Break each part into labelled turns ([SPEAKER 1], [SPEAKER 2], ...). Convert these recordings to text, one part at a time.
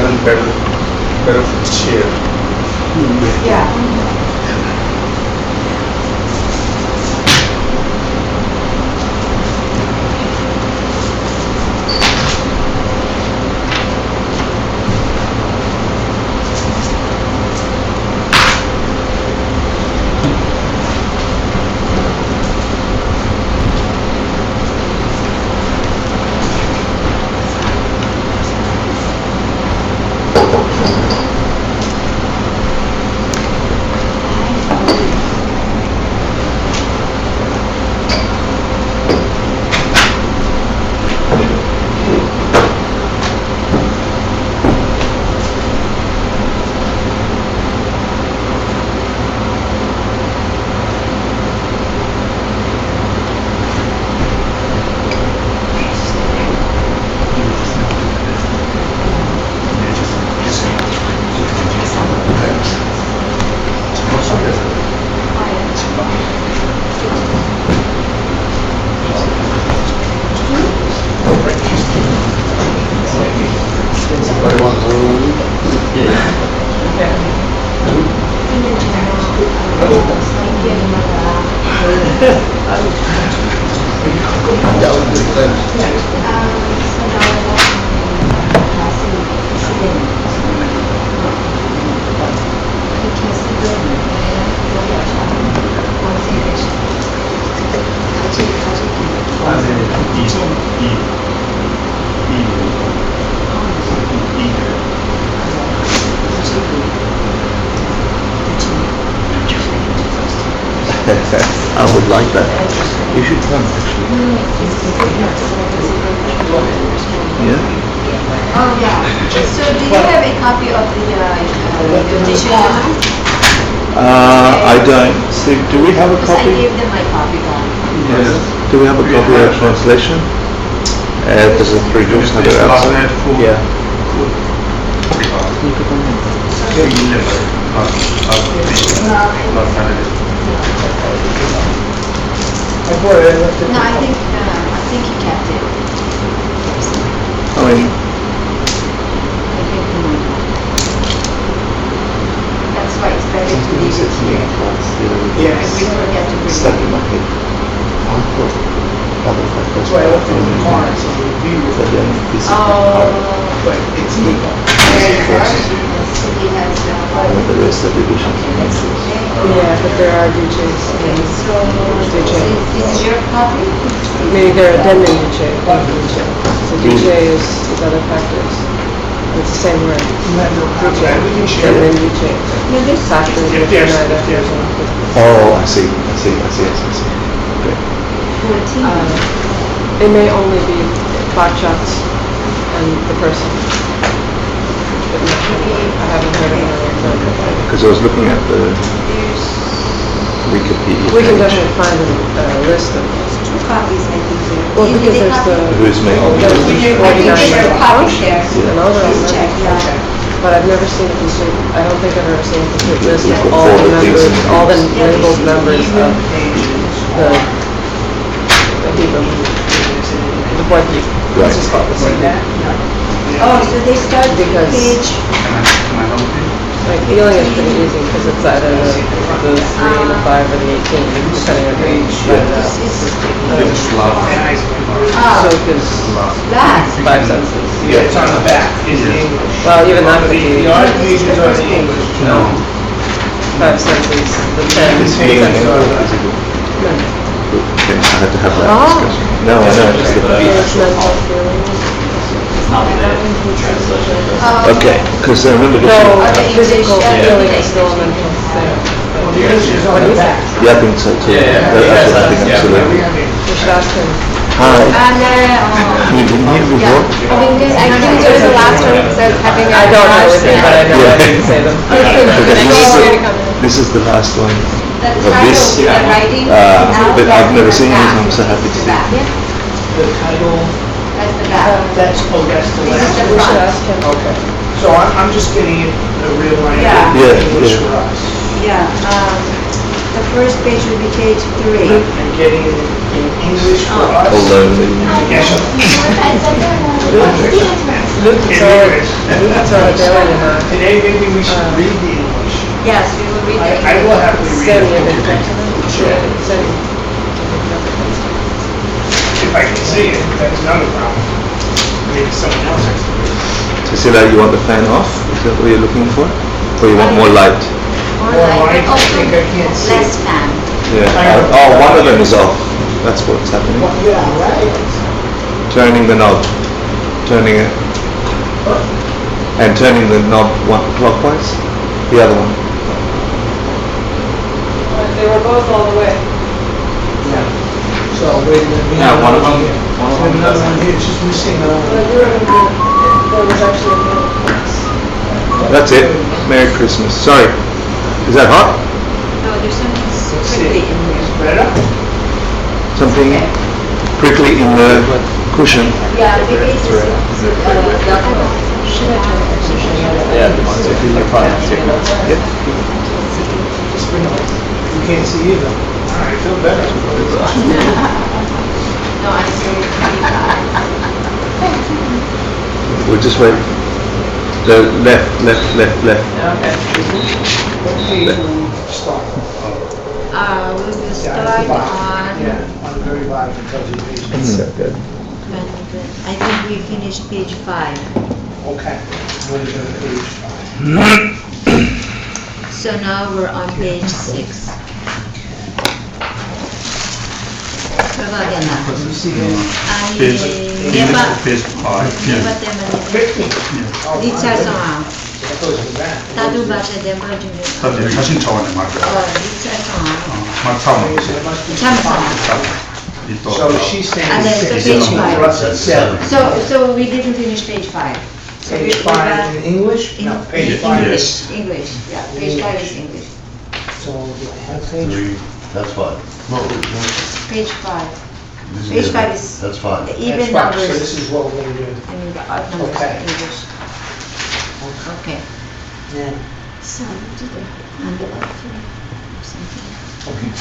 [SPEAKER 1] and better chair.
[SPEAKER 2] Yeah.
[SPEAKER 3] I would like that. You should come, actually. Yeah?
[SPEAKER 2] Oh, yeah. So do you have a copy of the dictionary?
[SPEAKER 3] I don't. Steve, do we have a
[SPEAKER 2] I
[SPEAKER 3] copy?
[SPEAKER 2] gave them my copy back.
[SPEAKER 3] Yes. Do we have a copy of translation? Does the three books have it outside? Yeah.
[SPEAKER 2] No, I think he kept it.
[SPEAKER 3] I mean,
[SPEAKER 2] That's why it's better to leave it here. If we forget to bring
[SPEAKER 3] stuck in
[SPEAKER 2] it.
[SPEAKER 3] my head. I thought other factors.
[SPEAKER 4] That's why I left it in the car, so it would be with
[SPEAKER 3] But then this is
[SPEAKER 2] Oh,
[SPEAKER 4] but it's legal.
[SPEAKER 2] he has,
[SPEAKER 3] and the rest of the divisions and answers.
[SPEAKER 5] Yeah, but there are DJs.
[SPEAKER 2] okay, so
[SPEAKER 5] DJ.
[SPEAKER 2] this is your copy?
[SPEAKER 5] Maybe they're addendum DJ. So DJ is other factors. It's the same word.
[SPEAKER 4] You have no copy, we can share
[SPEAKER 5] And then
[SPEAKER 4] it.
[SPEAKER 5] DJ.
[SPEAKER 2] No, this
[SPEAKER 5] Factor
[SPEAKER 4] If
[SPEAKER 5] with
[SPEAKER 4] there's,
[SPEAKER 5] another.
[SPEAKER 4] if there's.
[SPEAKER 3] Oh, I see. Okay.
[SPEAKER 2] 14.
[SPEAKER 5] It may only be clock shots and the person. But not sure. I haven't heard of it.
[SPEAKER 3] Because I was looking at the
[SPEAKER 2] There's
[SPEAKER 3] Wikipedia
[SPEAKER 5] We can
[SPEAKER 3] page.
[SPEAKER 5] definitely find a list of.
[SPEAKER 2] two copies, I think, there.
[SPEAKER 5] Well,
[SPEAKER 2] Did
[SPEAKER 5] because
[SPEAKER 2] they
[SPEAKER 5] there's
[SPEAKER 2] copy?
[SPEAKER 5] the.
[SPEAKER 3] Who's made all
[SPEAKER 5] there's
[SPEAKER 3] the-
[SPEAKER 5] the
[SPEAKER 2] I think
[SPEAKER 5] 49
[SPEAKER 2] there's a copy there.
[SPEAKER 5] And those are all
[SPEAKER 2] Please check,
[SPEAKER 5] members.
[SPEAKER 2] yeah.
[SPEAKER 5] But I've never seen a complete, I don't think I've ever seen a complete list
[SPEAKER 3] You've
[SPEAKER 5] of
[SPEAKER 3] got
[SPEAKER 5] all
[SPEAKER 3] all
[SPEAKER 5] the
[SPEAKER 3] the things
[SPEAKER 5] members,
[SPEAKER 3] in
[SPEAKER 5] all the
[SPEAKER 3] groups.
[SPEAKER 5] labeled members of the Hebrew, the board group.
[SPEAKER 3] Right.
[SPEAKER 5] Let's just call it the board group.
[SPEAKER 2] Oh, so they start
[SPEAKER 5] Because-
[SPEAKER 2] page,
[SPEAKER 5] Like, healing is pretty easy because it's either the 3, the 5, or the 18, depending on who you write it out.
[SPEAKER 2] ah,
[SPEAKER 5] Soak is
[SPEAKER 2] that.
[SPEAKER 5] 5 senses.
[SPEAKER 4] Yeah, it's on the back, is the English.
[SPEAKER 5] Well, even that
[SPEAKER 4] The
[SPEAKER 5] could be
[SPEAKER 4] art pages are the English.
[SPEAKER 3] No.
[SPEAKER 5] 5 senses, the 10
[SPEAKER 3] It's me and
[SPEAKER 5] senses.
[SPEAKER 3] English.
[SPEAKER 5] No.
[SPEAKER 3] Okay, I had to have that
[SPEAKER 5] Oh.
[SPEAKER 3] discussion. No, I know, just the
[SPEAKER 5] It's mental feelings.
[SPEAKER 2] Oh,
[SPEAKER 3] Okay, because I remember
[SPEAKER 5] No,
[SPEAKER 3] the...
[SPEAKER 5] physical
[SPEAKER 2] Yeah.
[SPEAKER 5] feeling is still a mental thing.
[SPEAKER 4] Well, the English is on
[SPEAKER 5] What do
[SPEAKER 4] the
[SPEAKER 5] you
[SPEAKER 4] back.
[SPEAKER 5] think?
[SPEAKER 3] Yeah, I think so too.
[SPEAKER 6] Yeah.
[SPEAKER 3] That's what I think,
[SPEAKER 6] Yeah.
[SPEAKER 3] absolutely.
[SPEAKER 5] You should ask him.
[SPEAKER 3] Hi.
[SPEAKER 2] oh.
[SPEAKER 3] You didn't hear before?
[SPEAKER 7] I didn't go to the last one because I was having a
[SPEAKER 5] I don't know
[SPEAKER 7] garage
[SPEAKER 5] everything, but I know I didn't say them.
[SPEAKER 3] This is the last one
[SPEAKER 2] The
[SPEAKER 3] of
[SPEAKER 2] title,
[SPEAKER 3] this,
[SPEAKER 2] the writing.
[SPEAKER 3] but I've never seen it, I'm so happy to see it.
[SPEAKER 4] The title,
[SPEAKER 2] That's the back.
[SPEAKER 4] that's, oh, that's the
[SPEAKER 2] This is
[SPEAKER 4] last
[SPEAKER 2] the
[SPEAKER 5] We should
[SPEAKER 2] front.
[SPEAKER 5] ask him.
[SPEAKER 4] one. Okay. So I'm just getting the real language.
[SPEAKER 2] Yeah.
[SPEAKER 3] Yeah,
[SPEAKER 4] English
[SPEAKER 3] yeah.
[SPEAKER 4] for us.
[SPEAKER 2] Yeah, the first page would be page 3.
[SPEAKER 4] I'm getting it in English for us.
[SPEAKER 3] Although,
[SPEAKER 4] Geshe.
[SPEAKER 5] Luther's on a daily limit.
[SPEAKER 4] Today, maybe we should read the English.
[SPEAKER 2] Yes, we will read the
[SPEAKER 4] I will happily read
[SPEAKER 5] Send you
[SPEAKER 4] it.
[SPEAKER 5] the text.
[SPEAKER 4] Sure.
[SPEAKER 5] Send.
[SPEAKER 4] If I can see it, that's another problem. Maybe someone else has to read it.
[SPEAKER 3] Cecilia, you want the fan off? Is that what you're looking for? Or you want more light?
[SPEAKER 2] More
[SPEAKER 4] More
[SPEAKER 2] light,
[SPEAKER 4] light,
[SPEAKER 2] but
[SPEAKER 4] I
[SPEAKER 2] also
[SPEAKER 4] think I can't see.
[SPEAKER 2] less fan.
[SPEAKER 3] Yeah. Oh, one of them is off. That's what's happening.
[SPEAKER 4] Yeah, right.
[SPEAKER 3] Turning the knob. Turning it. And turning the knob clockwise. The other one.
[SPEAKER 5] They were both all the way.
[SPEAKER 4] So, wait a minute. we
[SPEAKER 3] Yeah,
[SPEAKER 4] have
[SPEAKER 3] one of
[SPEAKER 4] another
[SPEAKER 3] them-
[SPEAKER 4] here.
[SPEAKER 3] one of
[SPEAKER 4] We have
[SPEAKER 3] them
[SPEAKER 4] another
[SPEAKER 3] doesn't.
[SPEAKER 4] one here, it's just missing
[SPEAKER 5] But
[SPEAKER 4] another.
[SPEAKER 5] there was actually a middle place.
[SPEAKER 3] That's it. Merry Christmas. Sorry. Is that hot?
[SPEAKER 2] No, there's something
[SPEAKER 4] Let's see.
[SPEAKER 2] quickly in there.
[SPEAKER 4] Better?
[SPEAKER 3] Something
[SPEAKER 2] Okay.
[SPEAKER 3] prickly in the cushion.
[SPEAKER 2] Yeah, maybe it's just,
[SPEAKER 3] Yeah, you're fine. Yep.
[SPEAKER 4] Just bring it. You can't see either. All right, I feel better.
[SPEAKER 2] No, I see.
[SPEAKER 3] We'll just wait. The left.
[SPEAKER 5] Okay.
[SPEAKER 4] What page will we start?
[SPEAKER 2] We will
[SPEAKER 4] Yeah,
[SPEAKER 2] start
[SPEAKER 4] at the bottom.
[SPEAKER 2] on,
[SPEAKER 4] Yeah, on the very bottom, it tells you page.
[SPEAKER 3] Good.
[SPEAKER 2] I think we finished page 5.
[SPEAKER 4] Okay, what is on page 5?
[SPEAKER 2] So now we're on page 6. Prabhagana.
[SPEAKER 4] You see it?
[SPEAKER 2] 아니, 내가
[SPEAKER 1] Page 5.
[SPEAKER 2] 때문에
[SPEAKER 4] 50. Oh,
[SPEAKER 2] 리차성아.
[SPEAKER 4] That goes with that.
[SPEAKER 2] 나도 맞아 내 말 중에.
[SPEAKER 1] 사실 사진 차원에 맞아요.
[SPEAKER 2] 리차성아.
[SPEAKER 1] 맞다면
[SPEAKER 4] So it must be
[SPEAKER 2] 참성아.
[SPEAKER 1] 또
[SPEAKER 4] So she's saying.
[SPEAKER 2] And then so
[SPEAKER 4] six.
[SPEAKER 2] page 5.
[SPEAKER 4] For us, it's 7.
[SPEAKER 2] So we didn't finish page 5. So
[SPEAKER 4] Page
[SPEAKER 2] we're
[SPEAKER 4] 5
[SPEAKER 2] back
[SPEAKER 4] in English? No,
[SPEAKER 2] in
[SPEAKER 4] page 5
[SPEAKER 2] English.
[SPEAKER 4] is.
[SPEAKER 2] English, yeah. Page 5 is English.
[SPEAKER 4] So do I have page?
[SPEAKER 6] 3, that's fine. No,
[SPEAKER 2] Page 5.
[SPEAKER 6] this
[SPEAKER 2] Page 5 is
[SPEAKER 6] That's fine.
[SPEAKER 2] the even
[SPEAKER 4] That's fine. So
[SPEAKER 2] numbers
[SPEAKER 4] this is what we're gonna do.
[SPEAKER 2] and the odd numbers
[SPEAKER 4] Okay.
[SPEAKER 2] in English. Okay.
[SPEAKER 4] Yeah.
[SPEAKER 2] So to the under or something.
[SPEAKER 4] Okay.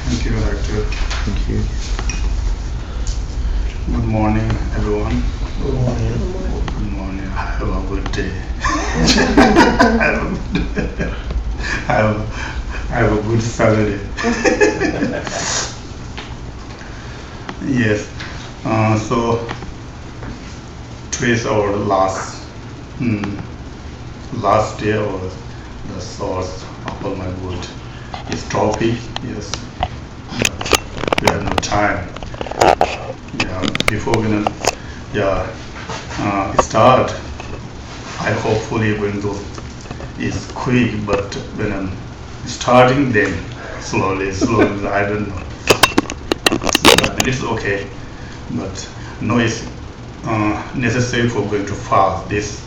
[SPEAKER 1] Thank you, Director.
[SPEAKER 3] Thank you.
[SPEAKER 1] Good morning, everyone.
[SPEAKER 6] Good morning.
[SPEAKER 1] Good morning. Have a good day. have a good Saturday. Yes. So today is our last day of the source of all my wood. It's topic, yes. But we have no time. Yeah, before we start, I hopefully going to is quick, but when I'm starting, then slowly, I don't know. But it's okay. But no, it's necessary for going to fast. This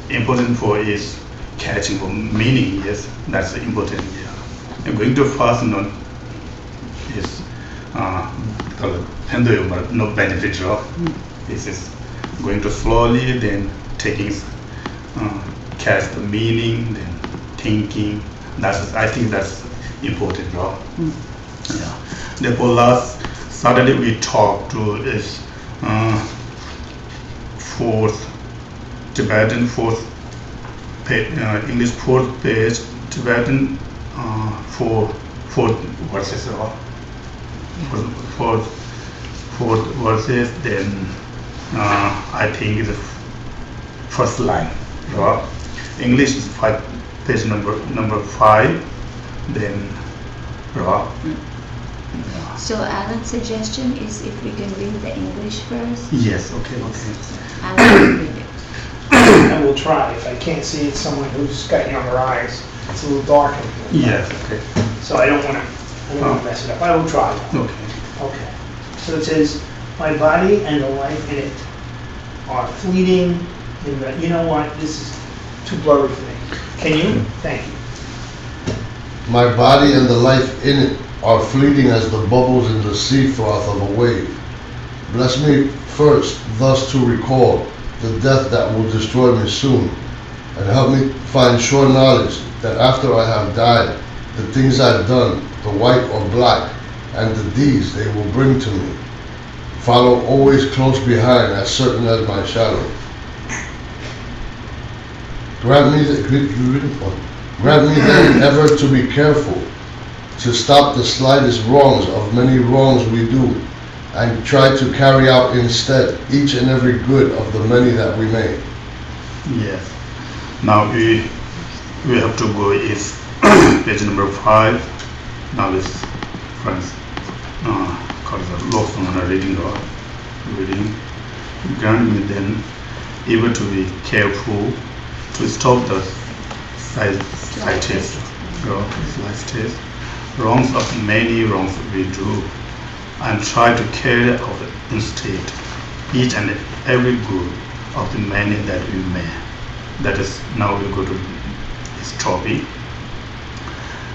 [SPEAKER 1] important for is catching for meaning. Yes, that's important. Yeah, and going to fast not is no benefit. This is going to slowly, then taking catch the meaning, then thinking. I think that's important. Yeah. Therefore, last Saturday we talked to is fourth Tibetan fourth page, English fourth page, Tibetan fourth verses. Fourth verses. Then I think is the first line. English is page number 5. Then
[SPEAKER 2] So Alan's suggestion is if we can read the English first.
[SPEAKER 1] yes, okay.
[SPEAKER 2] Alan will read it.
[SPEAKER 4] I will try. If I can't see it, someone who's got younger eyes, it's a little dark in here.
[SPEAKER 1] Yes, okay.
[SPEAKER 4] So I don't want to mess it up. I will try.
[SPEAKER 1] Okay.
[SPEAKER 4] Okay. So it says, my body and the life in it are fleeting. You know what? This is too blurry for me. Can you? Thank you.
[SPEAKER 6] My body and the life in it are fleeting as the bubbles in the sea froth of a wave. Bless me first thus to recall the death that will destroy me soon, and help me find sure knowledge that after I have died, the things I've done, the white or black, and the deeds they will bring to me, follow always close behind, as certain as my shadow. Grant me then ever to be careful, to stop the slightest wrongs of many wrongs we do, and try to carry out instead each and every good of the many that we make.
[SPEAKER 1] Yes. Now we have to go is page number 5. Now is friends called the lost on reading. Grant me then ever to be careful to stop the slight taste, wrongs of many wrongs we do, and try to carry out instead each and every good of the many that we may. That is, now we go to this topic.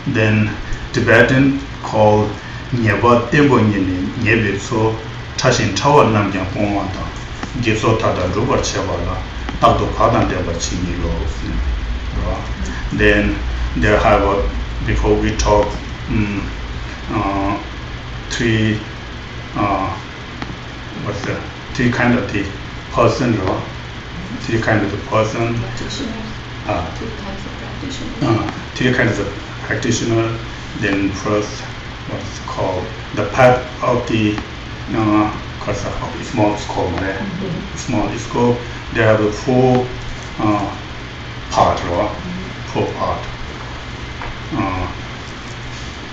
[SPEAKER 1] Then Tibetan called Nyeba Tembo Nyene Nyebe so Tashin Tawa Namgyang Pongwanda Gipso Tata Rubar Chevala Takdo Padan Deba Chini Lo. Then there have before we talk three kind of the person, three kind of the person, three kinds of practitioner. Then first what's called the path of the small scope. Small scope. There are the four part.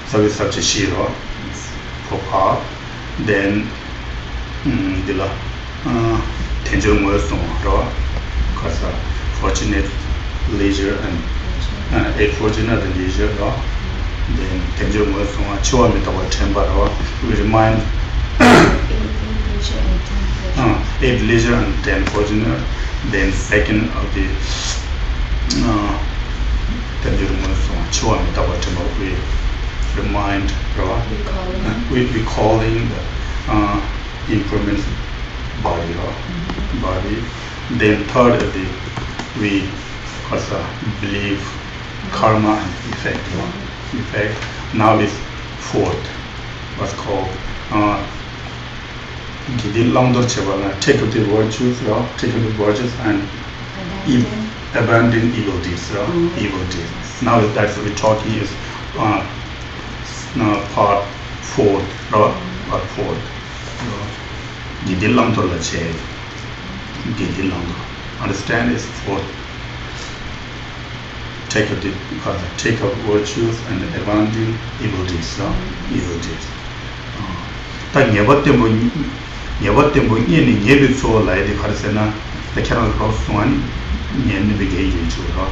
[SPEAKER 1] So it's such a shiro for part. Then the tension was because fortunate leisure and fortunate leisure. Then tension was chua mitawa temper. We remind 8 leisure and 10 fortunate. Then second of the tension was chua mitawa temper. We remind we calling the improvements body. Then third of the we also believe karma and effect. Now is fourth, what's called Gidi Longdor Chevala, take of the virtues, take of the virtues and abandon evil deeds, evil deeds. Now that's what we're talking is part 4, part 4. Gidi Longdor la che, Gidi Longdor. Understand is 4. Take of virtues and abandon evil deeds, evil deeds. That never tempo in yebi so like the Karsena, the Carol Cross one, Yen Brigade to her.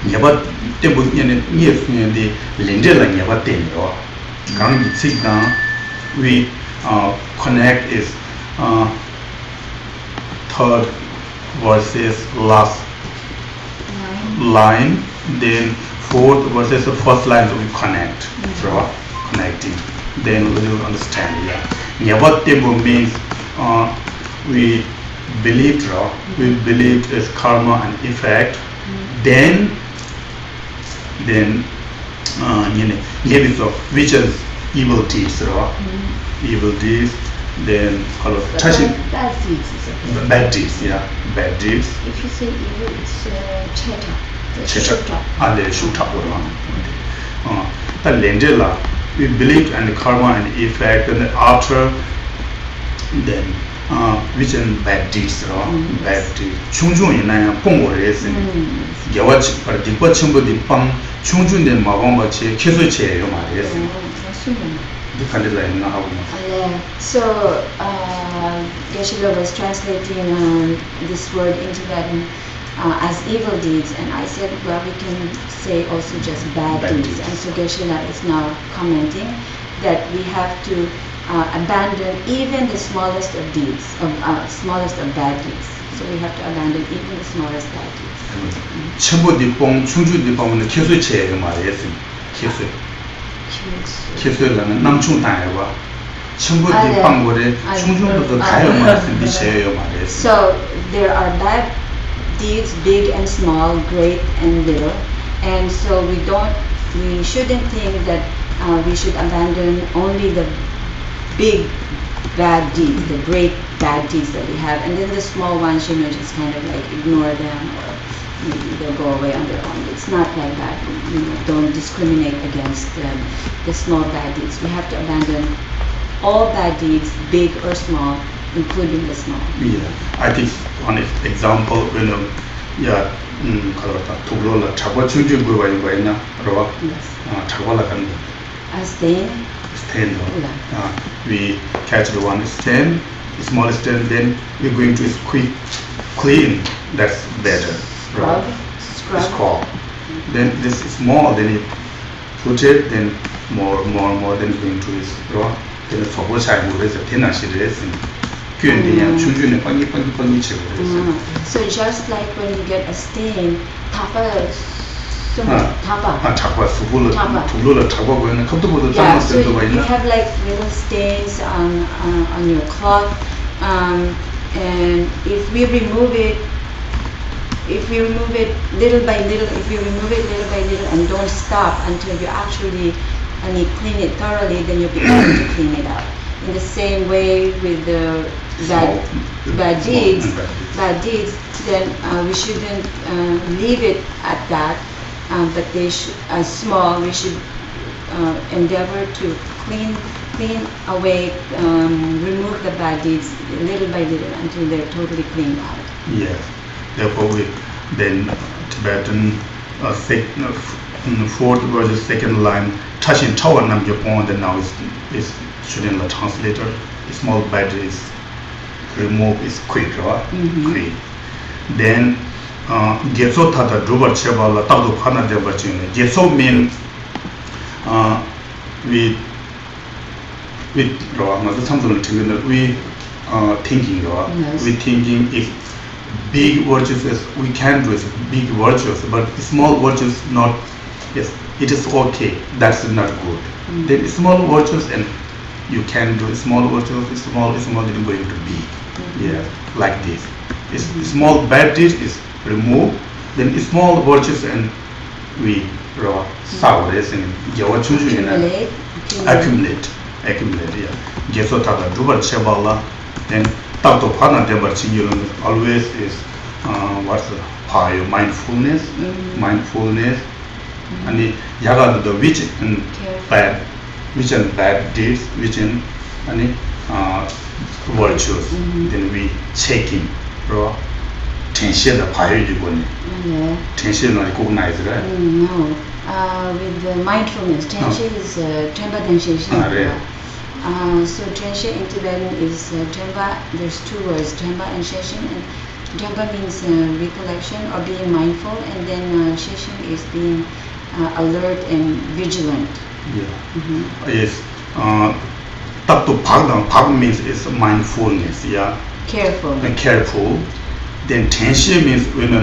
[SPEAKER 1] Never tempo in yes, the Lindel and never tempo. Come sit down, we connect is third versus last line, then fourth versus the first line we connect, connecting. Then we will understand. Never tempo means we believed is karma and effect. Then which is evil deeds, evil deeds. Then touching bad deeds, bad deeds.
[SPEAKER 2] If you say evil, it's cheta.
[SPEAKER 1] And the shoot up the Lendela. We believe in karma and effect, and after then which in bad deeds, bad deeds. Chunjun in a pongo racing. Yawach, but the Pachimbo the Pang, Chunjun the Mawamba che, Kizuche, Yoma racing. Different line now.
[SPEAKER 2] So, Geshe was translating this word into Latin as evil deeds, and I said, well, we can say also just bad deeds. And so Geshe is now commenting that we have to abandon even the smallest of deeds, smallest of bad deeds. So we have to abandon even the smallest bad deeds.
[SPEAKER 1] Chimbo di Pong, Chunju di Pong, the Kizuche, Mariasin, Kisu. Kisu, Namchun Taiwa. Chimbo di Pong, Chunju, the Taiwan, the Che,
[SPEAKER 2] So there are bad deeds, big and small, great and little, and so we shouldn't think that we should abandon only the big bad deeds, the great bad deeds that we have, and then the small ones, just kind of like ignore them, or maybe they'll go away on their own. It's not like that. Don't discriminate against the small bad deeds. We have to abandon all bad deeds, big or small, including the small.
[SPEAKER 1] I think one example when Tuglola Chagwa Chunju Guayna,
[SPEAKER 2] Stain.
[SPEAKER 1] We catch the one stain, small stain, then we're going to clean. That's better. Scrub. Then this is small, then you put it, then more, then going to is raw. Then the top side is a thinner series.
[SPEAKER 2] So just like when you get a stain, tapa. So you have like little stains on your cloth, and if we remove it little by little, and don't stop until you actually clean it thoroughly, then you'll be able to clean it out. In the same way with the bad deeds, then we shouldn't leave it at that. But they should, as small, we should endeavor to clean away, remove the bad deeds little by little until they're totally cleaned out.
[SPEAKER 1] Yes. Therefore, then Tibetan fourth verse, second line, touching tower nam Japan, then now is shouldn't the translator. Small bad deeds remove is quick, right? Quick. Then Geso Tata Drubar Chevala Tadu Hana Debachine. Geso mean we thinking, we thinking if big virtues is we can do big virtues, but small virtues not. Yes, it is okay. That's not good. Then small virtues and you can do small virtues. Small is going to be. Yeah, like this. Small bad deeds is remove, then small virtues and we accumulate accumulate. Geshe Tashi Dorje, then Tato Pana Debar Chingilum always is what's the high mindfulness, and the Yaga the which and bad deeds, which and virtues. Then we checking, bro. Tension the fire you go. Tension recognize, right?
[SPEAKER 2] No. With the mindfulness, Tenshe is Tremba Tenshe. So Tenshe in Tibetan is Tremba. There's two words, Tremba and Sheshin. And Tremba means recollection or being mindful, and then Sheshin is being alert and vigilant.
[SPEAKER 1] Yeah. Yes. Tato Bhag means is mindfulness. Yeah.
[SPEAKER 2] Careful.
[SPEAKER 1] And careful. Then Tenshe means when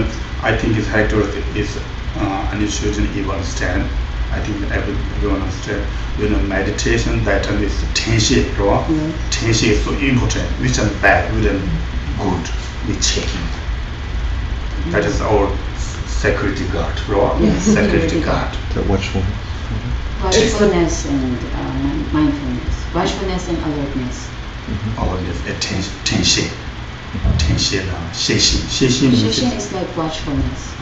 [SPEAKER 1] I think its characteristic is unusual you understand. I think everyone understand. When meditation that is Tenshe, Tenshe is so important. Which is bad, which is good. We checking. That is our security guard, security guard.
[SPEAKER 3] The watchfulness.
[SPEAKER 2] Watchfulness and mindfulness. Watchfulness and alertness.
[SPEAKER 1] Alertness, Tenshe. Sheshin
[SPEAKER 2] is like watchfulness.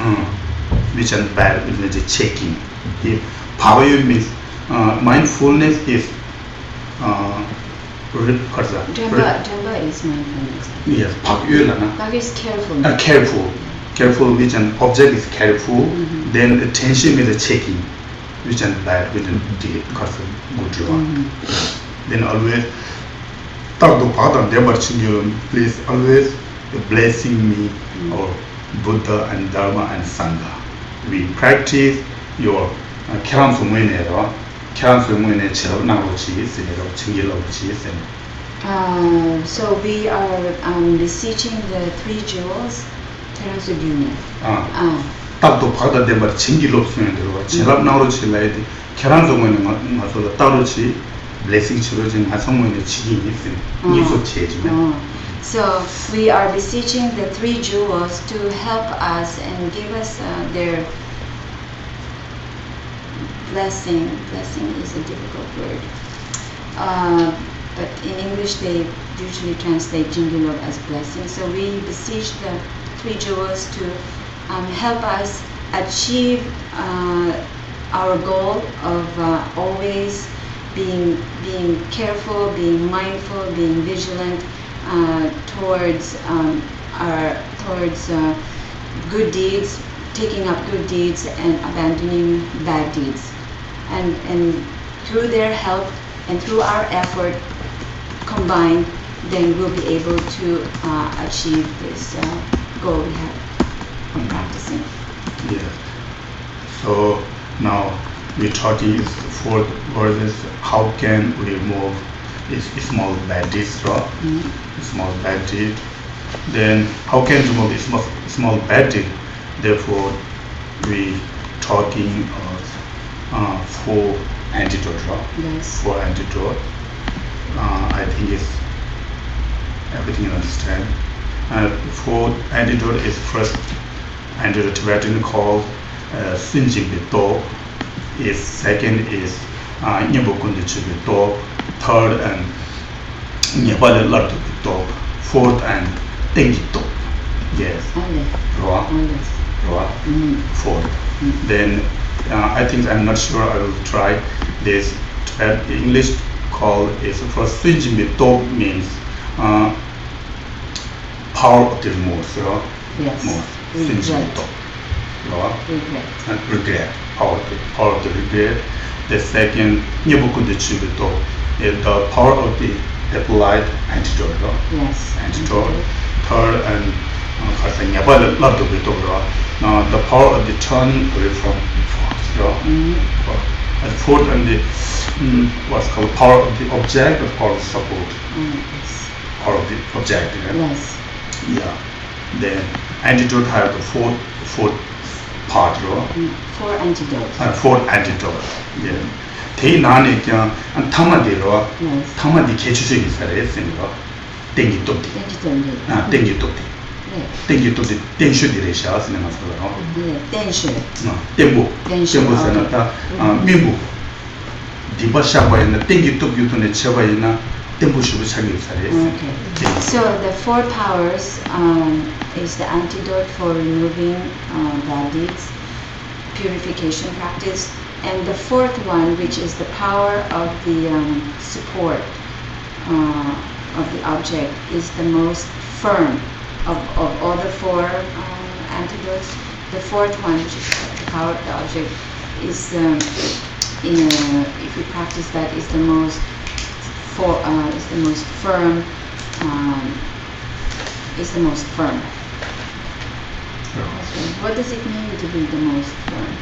[SPEAKER 1] Which is bad, which is checking. Power means mindfulness is
[SPEAKER 2] Jamba is mindfulness.
[SPEAKER 1] Yes,
[SPEAKER 2] Bhag is careful.
[SPEAKER 1] Careful, which an object is careful. Then attention is checking, which is bad, which is because good wrong. Then always please always blessing me or Buddha and Dharma and Sangha. We practice your
[SPEAKER 2] so we are beseeching the three jewels.
[SPEAKER 1] Tato Pada Debar Chingilop Swindro, Chilab Naurochi lady, Karanzo Masola Tarochi, blessing children has someone in the Chigi.
[SPEAKER 2] So we are beseeching the three jewels to help us and give us their blessing. Blessing is a difficult word. But in English they usually translate Jingilop as blessing. So we beseech the three jewels to help us achieve our goal of always being careful, being mindful, being vigilant towards good deeds, taking up good deeds and abandoning bad deeds. And through their help and through our effort combined, then we'll be able to achieve this goal we have from practicing.
[SPEAKER 1] Yeah. So now we're talking fourth verses. How can we remove small bad deeds, small bad deed? Then how can we remove this small bad deed? Therefore, we talking of four antidote,
[SPEAKER 2] Yes.
[SPEAKER 1] Four antidote. I think it's everything you understand. Four antidote is first antidote Tibetan called Sinjik Bito. Second is Nyebukundu Chibito. Third and Nyebale Lardu Bito. Fourth and Tengito. Yes. Roa. Fourth. Then I think I'm not sure. I will try this. English call is first Sinjik Bito means power of the remorse.
[SPEAKER 2] Yes.
[SPEAKER 1] Regret. Power of the regret. The second, Nyebukundu Chibito, is the power of the applied antidote.
[SPEAKER 2] Yes.
[SPEAKER 1] Antidote. Third and the power of the turning away from false. And fourth and the what's called power of the object, or power of support.
[SPEAKER 2] Yes.
[SPEAKER 1] Power of the object.
[SPEAKER 2] Yes.
[SPEAKER 1] Yeah. Then antidote have the fourth part.
[SPEAKER 2] Four antidotes.
[SPEAKER 1] Fourth antidote. Yeah. They nani kya and tamadiro.
[SPEAKER 2] Yes.
[SPEAKER 1] Tamadi kechushi is very similar. Tengi toti. Tengi toti. Tengi toti. Tenshu diresha cinema.
[SPEAKER 2] Tenshu.
[SPEAKER 1] No. Tembu. Tembu sanata. Mimbu. 디바샤바이나 땡기 똑유도네 제바이나 템부시부 차기 차례스.
[SPEAKER 2] Okay. So the four powers is the antidote for removing bad deeds, purification practice, and the fourth one, which is the power of the support of the object, is the most firm of all the four antidotes. The fourth one, which is the power of the object, is if we practice that, is the most firm. Is the most firm. What does it mean to be the most firm?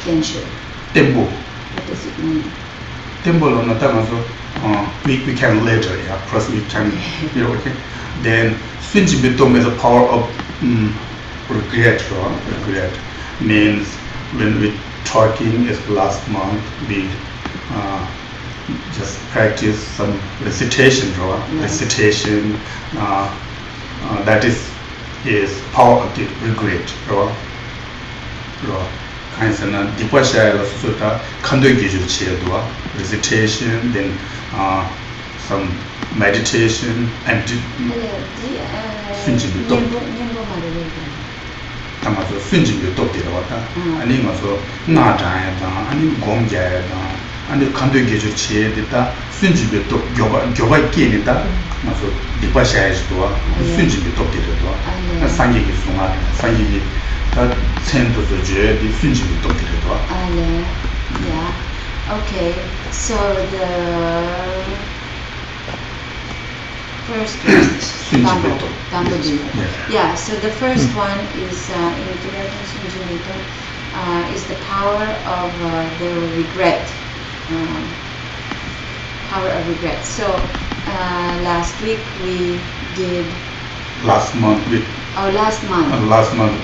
[SPEAKER 2] Genshu.
[SPEAKER 1] Tempo.
[SPEAKER 2] What does it mean?
[SPEAKER 1] Tempo no natamaso. We can later. Yeah. First we can. Okay. Then Swinji Bitom is a power of regret. Regret means when we talking is last month we just practice some recitation. Recitation. That is power of the regret. Kansana Dipashaya Sutta Kando Giju Chedua recitation, then some meditation and Swinji Tamaso Swinji Topirata, and Imaso Natayata, and Gomjayata, and the Kando Giju Chedita, Swinji Joba Kinita, Maso Dipashaya Dua, Swinji Topirata, and Sangi Sunga, Sangi. Tend to the Swinji Topirata.
[SPEAKER 2] Yeah. Okay. So the first one, yeah. So the first one is in Tibetan Swinji is the power of the regret. Power of regret. So last week we did.
[SPEAKER 1] Last month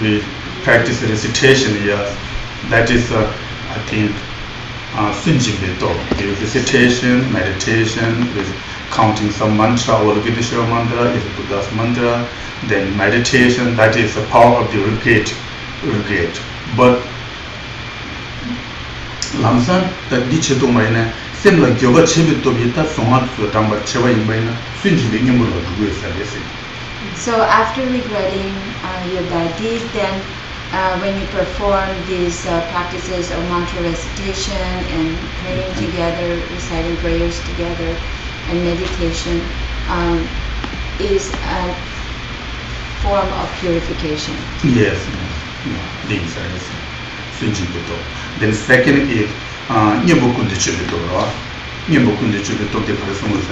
[SPEAKER 1] we practice recitation. Yes, that is I think Swinji the recitation, meditation with counting some mantra or Ganesha mantra is Buddha's mantra. Then meditation, that is the power of the regret. But Lamsan that diche to maina same like yoga chebe to bita songa to tamba cheba imbaina Swinji the nyumuro do service.
[SPEAKER 2] So after regretting your bad deeds, then when you perform these practices of mantra recitation and praying together, reciting prayers together, and meditation, is a form of purification.
[SPEAKER 1] Yes, these are Swinji. Then second is Nyabukundi Chibito. Nyabukundi Chibito, the person was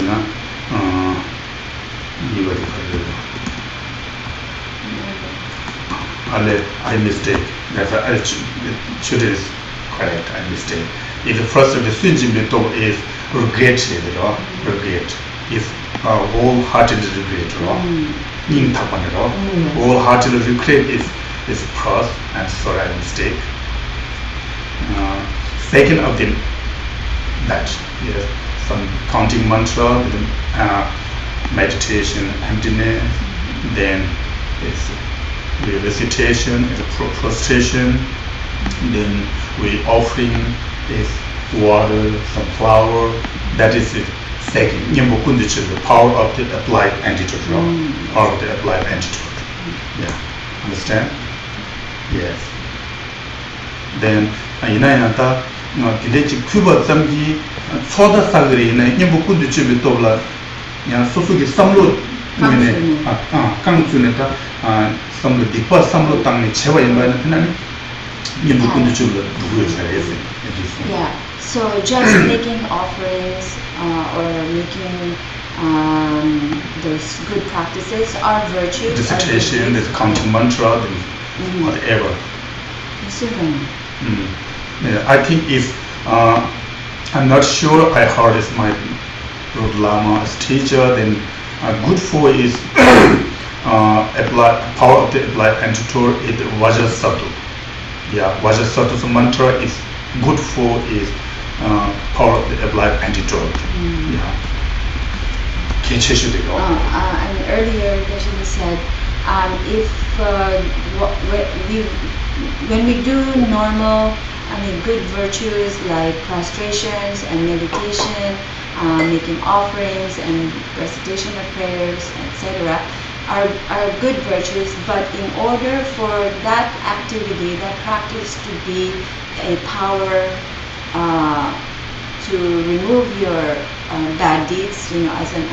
[SPEAKER 1] I mistake. That's should is correct. I mistake. If the first of the Swinji Bito is regret, regret is wholehearted regret. Wholehearted regret is cross and sorry, I mistake. Second of them, that yes, some counting mantra, meditation, emptiness, then it's the recitation, is prostration, then we offering is water, some flower. That is it. Second, Nyambukundicha, the power of the applied antidote. Power of the applied antidote. Yeah, understand? Yes. Then Inayata, Kidechi Kuba Zamgi, Soda Sagri, Nyambukundicha Vitola, Sosugi Samlo, Kangsuneta, some of the deeper Samlo Tang, Cheva environment, Nyambukundicha Vitola.
[SPEAKER 2] Yeah, so just making offerings or making those good practices are virtues.
[SPEAKER 1] Recitation, the counting mantra, whatever. Yeah, I think if I'm not sure I heard is my Lord Lama's teacher, then good for is power of the applied antidote is Vajrasattva. Yeah, Vajrasattva's mantra is good for is power of the applied antidote. Yeah.
[SPEAKER 2] And earlier Geshe said if when we do normal good virtues like prostrations and meditation, making offerings and recitation of prayers, etc. Are good virtues, but in order for that activity, that practice to be a power to remove your bad deeds, as a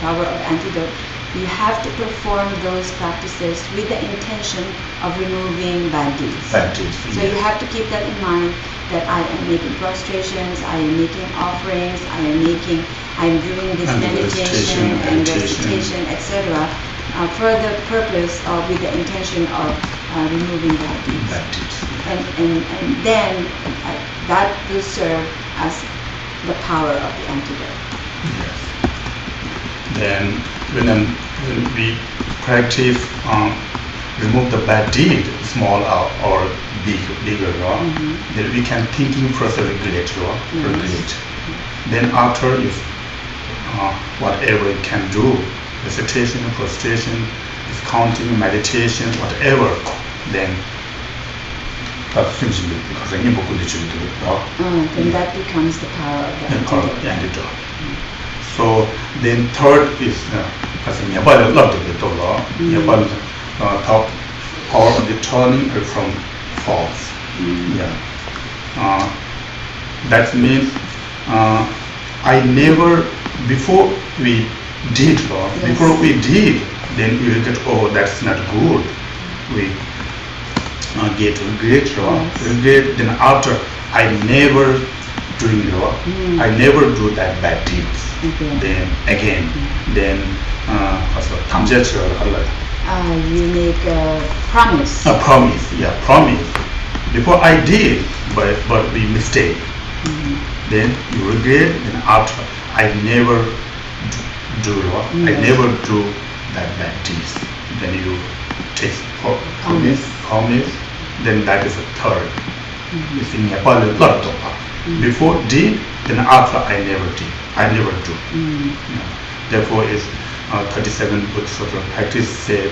[SPEAKER 2] power of antidote, you have to perform those practices with the intention of removing bad deeds.
[SPEAKER 1] Bad deeds.
[SPEAKER 2] So you have to keep that in mind, that I am making prostrations, I am making offerings, I am doing this
[SPEAKER 1] And
[SPEAKER 2] meditation and recitation, etc. For the purpose of, with the intention of removing bad deeds.
[SPEAKER 1] Bad deeds.
[SPEAKER 2] And then that will serve as the power of the antidote.
[SPEAKER 1] Yes. Then when we practice remove the bad deed, small or bigger, then we can thinking first regret. Then after, if whatever you can do, recitation, prostration, is counting, meditation, whatever, then
[SPEAKER 2] then that becomes the power of the antidote.
[SPEAKER 1] antidote. So then third is Nepal love Nepal power of the turning from false. That means I never, before we did law, before we did, then we get, oh, that's not good. We get regret law, regret. Then after, I never doing law, I never do that bad deeds. Then again, then
[SPEAKER 2] you make a promise.
[SPEAKER 1] A promise, promise. Before I did, but we mistake. Then you regret. Then after, I never do law. I never do that bad deeds. Then you take promise. Then that is a third. It's in Nepal a lot of before did, then after I never did. I never do. Therefore, is 37 Bodhisattva practice said,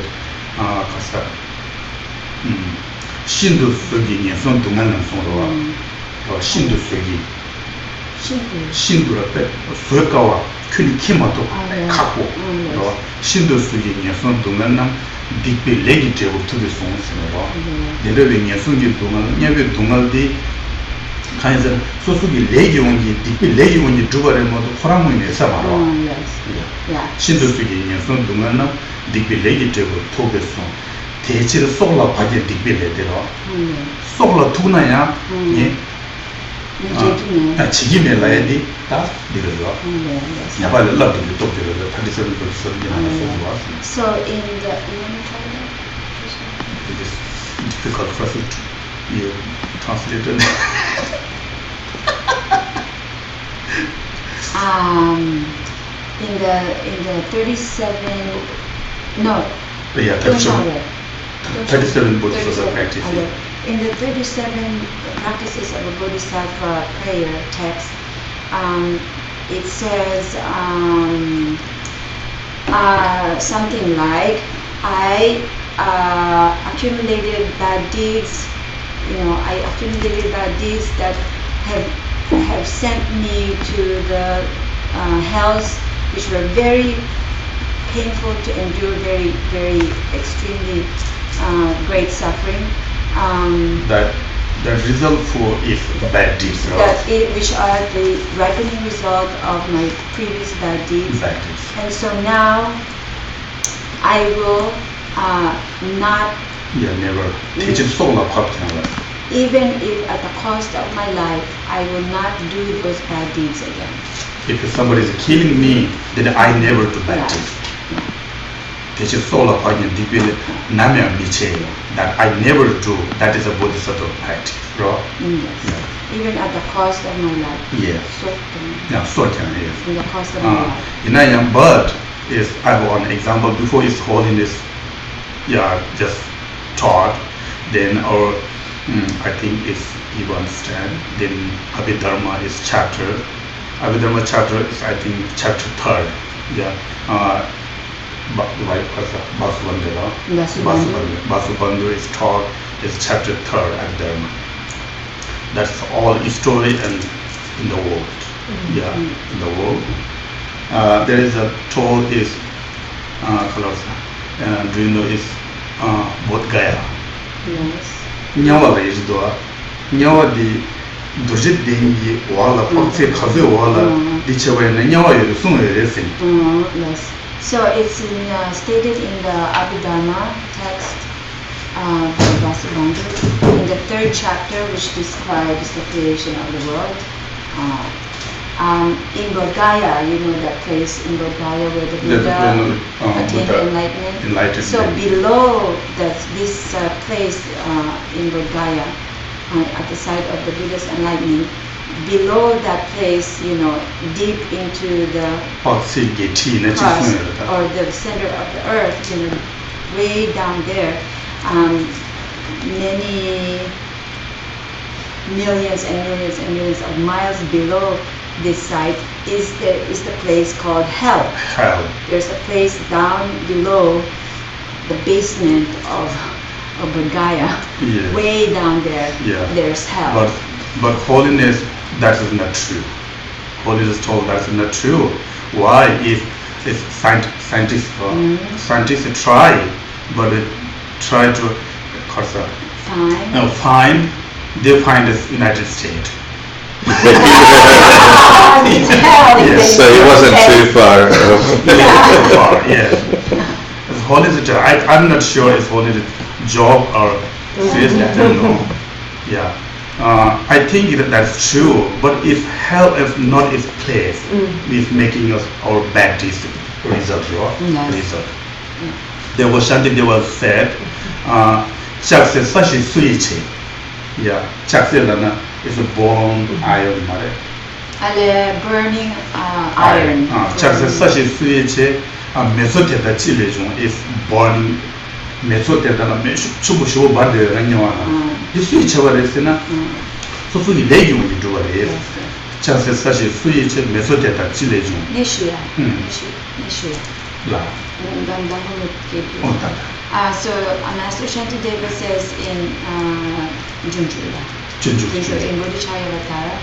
[SPEAKER 1] 신도 속이 년선 동안은 송로와 신도 속이 신도를 때 속가와 큰 키마도 갖고 신도 속이 년선 동안은 빅비 레기 제고 두개 송스로와 내려베 년선기 동안 냐베 동안디 간에서 소속이 레기 온기 빅비 레기 온기 두발에 모두 호랑문에 사마로 신도 속이 년선 동안은 빅비 레기 제고 두개 송 대치를 쏙라 바지 딕빌레데로 쏙라 두나야 예 지기메 라야디 다 디르로 야발 럽도 똑데로 traditional person
[SPEAKER 2] so in the
[SPEAKER 1] it is difficult for us to you translated
[SPEAKER 2] in the 37 no
[SPEAKER 1] 37 Bodhisattva practices.
[SPEAKER 2] In the 37 practices of a Bodhisattva prayer text, it says something like, I accumulated bad deeds, I accumulated bad deeds that have sent me to the hells, which were very painful to endure, very, very extremely great suffering.
[SPEAKER 1] That result for if bad deeds,
[SPEAKER 2] which are the ripening result of my previous bad deeds. And so now I will not.
[SPEAKER 1] Never.
[SPEAKER 2] Even if at the cost of my life, I will not do those bad deeds again.
[SPEAKER 1] If somebody is killing me, then I never do bad deeds. Teacher sola pagin dipil namya miche that I never do. That is a Bodhisattva practice, right?
[SPEAKER 2] Yes. Even at the cost of my life.
[SPEAKER 1] Yes. Sorting. Yes.
[SPEAKER 2] In the cost of my life.
[SPEAKER 1] In I am bird is I have one example before His Holiness, just taught. Then I think it's you understand. Then Abhidharma is chapter. Abhidharma chapter is I think chapter 3rd. Vasubandhu is taught is chapter 3rd Abhidharma. That's all story and in the world. Yeah, in the world. There is a toll is do you know is Bodh Gaya.
[SPEAKER 2] Yes.
[SPEAKER 1] Nyawa is doa. Nyawa di Dorje dengi wala pakse khaze wala di chewe na nyawa yu sung racing.
[SPEAKER 2] Yes. So it's stated in the Abhidharma text by Vasubandhu in the 3rd chapter, which describes the creation of the world. In Bodh Gaya, you know that place in Bodh Gaya where the Buddha attained enlightenment. So below this place in Bodh Gaya, at the site of the Buddha's enlightenment, below that place, deep into the crust or the center of the earth, way down there, many millions and millions and millions of miles below this site is the place called hell. There's a place down below the basement of Bodh Gaya, way down there. There's hell.
[SPEAKER 1] But holiness, that is not true. Holiness told that's not true. Why? If scientists try, but they try to find, they find this United States.
[SPEAKER 3] So he wasn't too far.
[SPEAKER 1] Holiness, I'm not sure if holiness job or seriously, I don't know. I think that's true, but if hell is not its place, it's making us our bad result. There was something they was said, Chakse Sashi Suichi. Chakse is a born iron.
[SPEAKER 2] Burning iron.
[SPEAKER 1] Chakse Sashi Suichi, Mesote da Chilejun is burning. Mesote da Chubushu Bade Ranyana. This switch over is in a so fully legume you do it. Chances such as switch, Mesote da Chilejun.
[SPEAKER 2] Nishia. So Master Shantideva says in Junju in Bodhicattva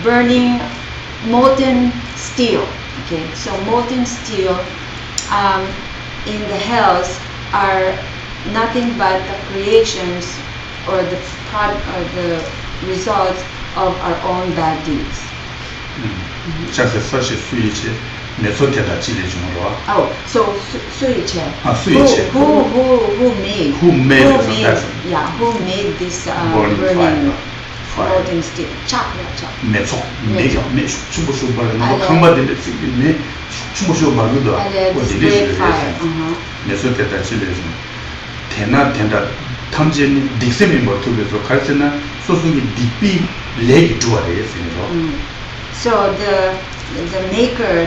[SPEAKER 2] burning molten steel. Okay, so molten steel in the hells are nothing but the creations or the results of our own bad deeds. Oh, so Suiche. Who made this burning molten steel? Chakra. Great fire. So the maker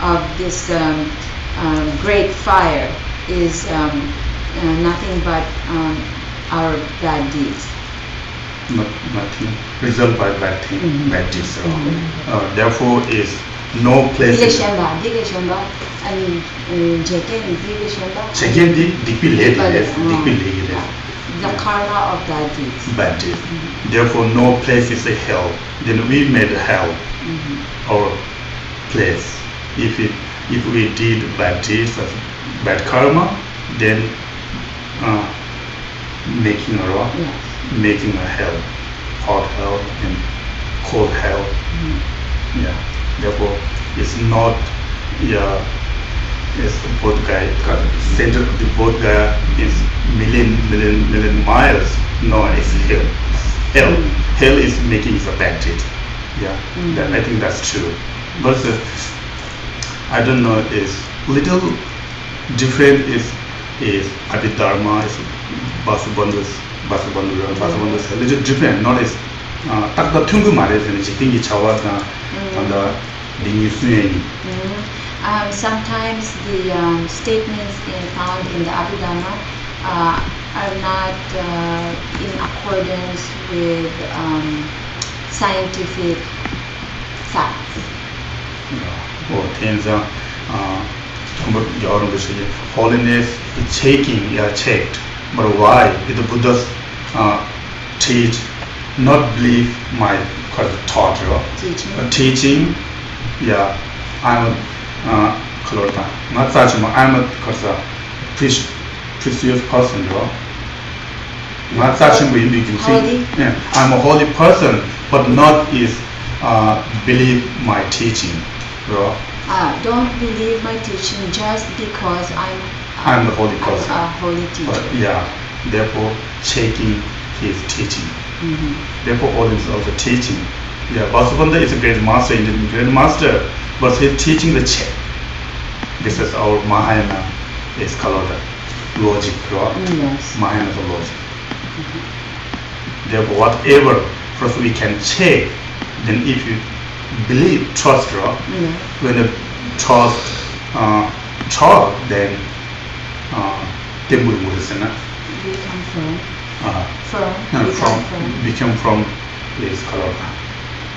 [SPEAKER 2] of this great fire is nothing but our bad deeds.
[SPEAKER 1] Nothing. Result by bad thing, bad deeds. Therefore, is no place.
[SPEAKER 2] The karma of bad deeds.
[SPEAKER 1] Bad deeds. Therefore, no place is a hell. Then we made hell our place. If we did bad deeds, bad karma, then making a hell, hot hell and cold hell. Therefore, it's not. It's Bodh Gaya. Center of the Bodh Gaya is million miles. No, it's hell. Hell is making a bad deed. I think that's true. But I don't know. Is little different. Is Abhidharma is Vasubandhu's a little different. Not as tak the tungu mare is thinking chawa and the dingi.
[SPEAKER 2] Sometimes the statements found in the Abhidharma are not in accordance with scientific facts.
[SPEAKER 1] Holiness is checked But why? If the Buddha's teach, not believe my thought, teaching, yeah, I'm a precious person,
[SPEAKER 2] Holy?
[SPEAKER 1] Yeah, I'm a holy person, but not is believe my teaching.
[SPEAKER 2] Don't believe my teaching just because
[SPEAKER 1] I'm the holy person.
[SPEAKER 2] I'm a holy teacher.
[SPEAKER 1] Yeah, therefore checking his teaching. Therefore all is also teaching. Yeah, Vasubandha is a great master, Indian great master, but he's teaching the check. This is our Mahayana, is called logic,
[SPEAKER 2] Yes.
[SPEAKER 1] Mahayana is logic. Therefore whatever first we can check, then if you believe, trust, when the trust, then
[SPEAKER 2] Become firm.
[SPEAKER 1] Become from this color.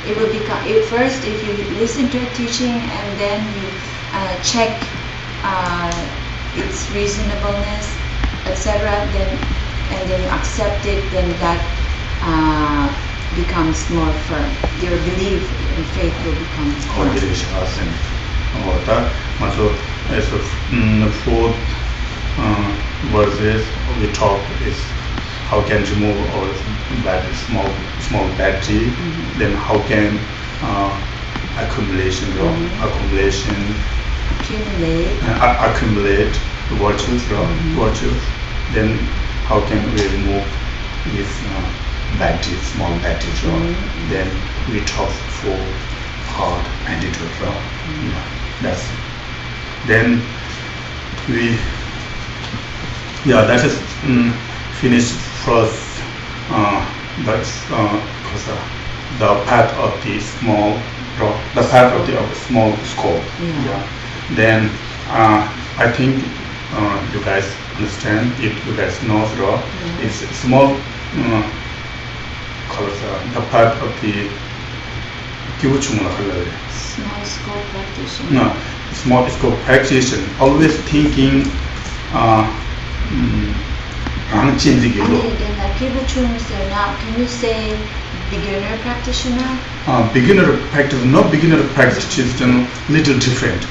[SPEAKER 2] It will become first if you listen to a teaching and then you check its reasonableness, etc. And then you accept it. Then that becomes more firm. Your belief and faith will become firm.
[SPEAKER 1] The fourth verses we talk is how can remove our small battery, then how can accumulate virtues, then how can we remove this battery, small battery, then we talk for hard antidote, that's then we that is finished first. That's the path of the small small scope. Then I think you guys understand, if you guys know, it's small the path of the
[SPEAKER 2] Small scope practitioner.
[SPEAKER 1] Small scope practitioner always thinking
[SPEAKER 2] Can you say beginner practitioner?
[SPEAKER 1] Beginner practitioner, little different.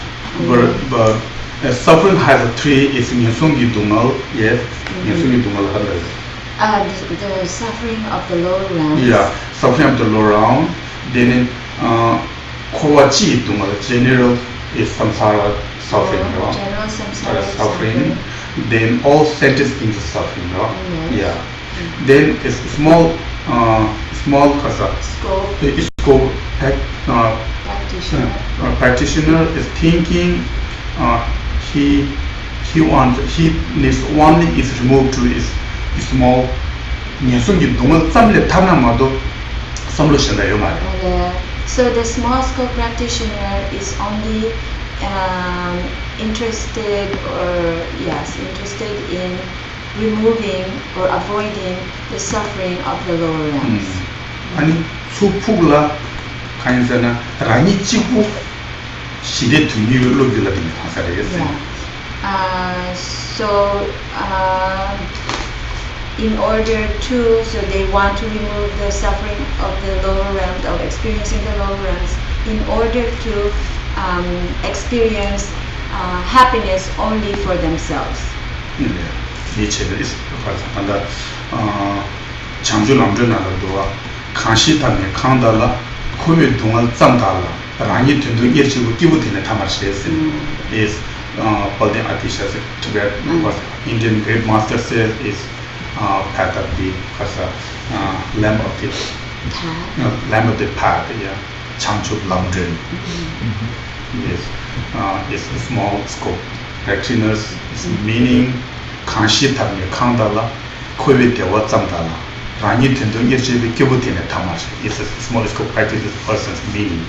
[SPEAKER 1] But suffering has three. Is Nyasungyi Dungal, yes. Nyasungyi Dungal
[SPEAKER 2] The suffering of the lower realms.
[SPEAKER 1] Yeah, suffering of the lower realm. Then Kowachi Dungal, general is samsara suffering.
[SPEAKER 2] General samsara
[SPEAKER 1] suffering. Then all sentence things are suffering, yeah. Then a small scope practitioner is thinking he needs only is removed to is small
[SPEAKER 2] so the small scope practitioner is only interested in removing or avoiding the suffering of the lower realms.
[SPEAKER 1] 아니 수풀라 간사나 라니 찍고 시대 등유로 들라는 가사래겠어요.
[SPEAKER 2] In order to, so they want to remove the suffering of the lower realms, of experiencing the lower realms, in order to experience happiness only for themselves.
[SPEAKER 1] 이체는 있습니다. 장주남전하고도 간시탄에 강달라 코에 동안 짬달라 라니 된도 예치고 기부되는 타마시에스 is Baldi Atisha Tibet was Indian great master says is path of the lamb of the path, yeah, Changchuk Lamdren. Yes, it's a small scope. Practitioners is meaning Kanshi Tamya Kandala, Kowe Dewa Zamdala, Rani Tendo Yechibi Kibutine Tamash. It's a small scope practices person's meaning.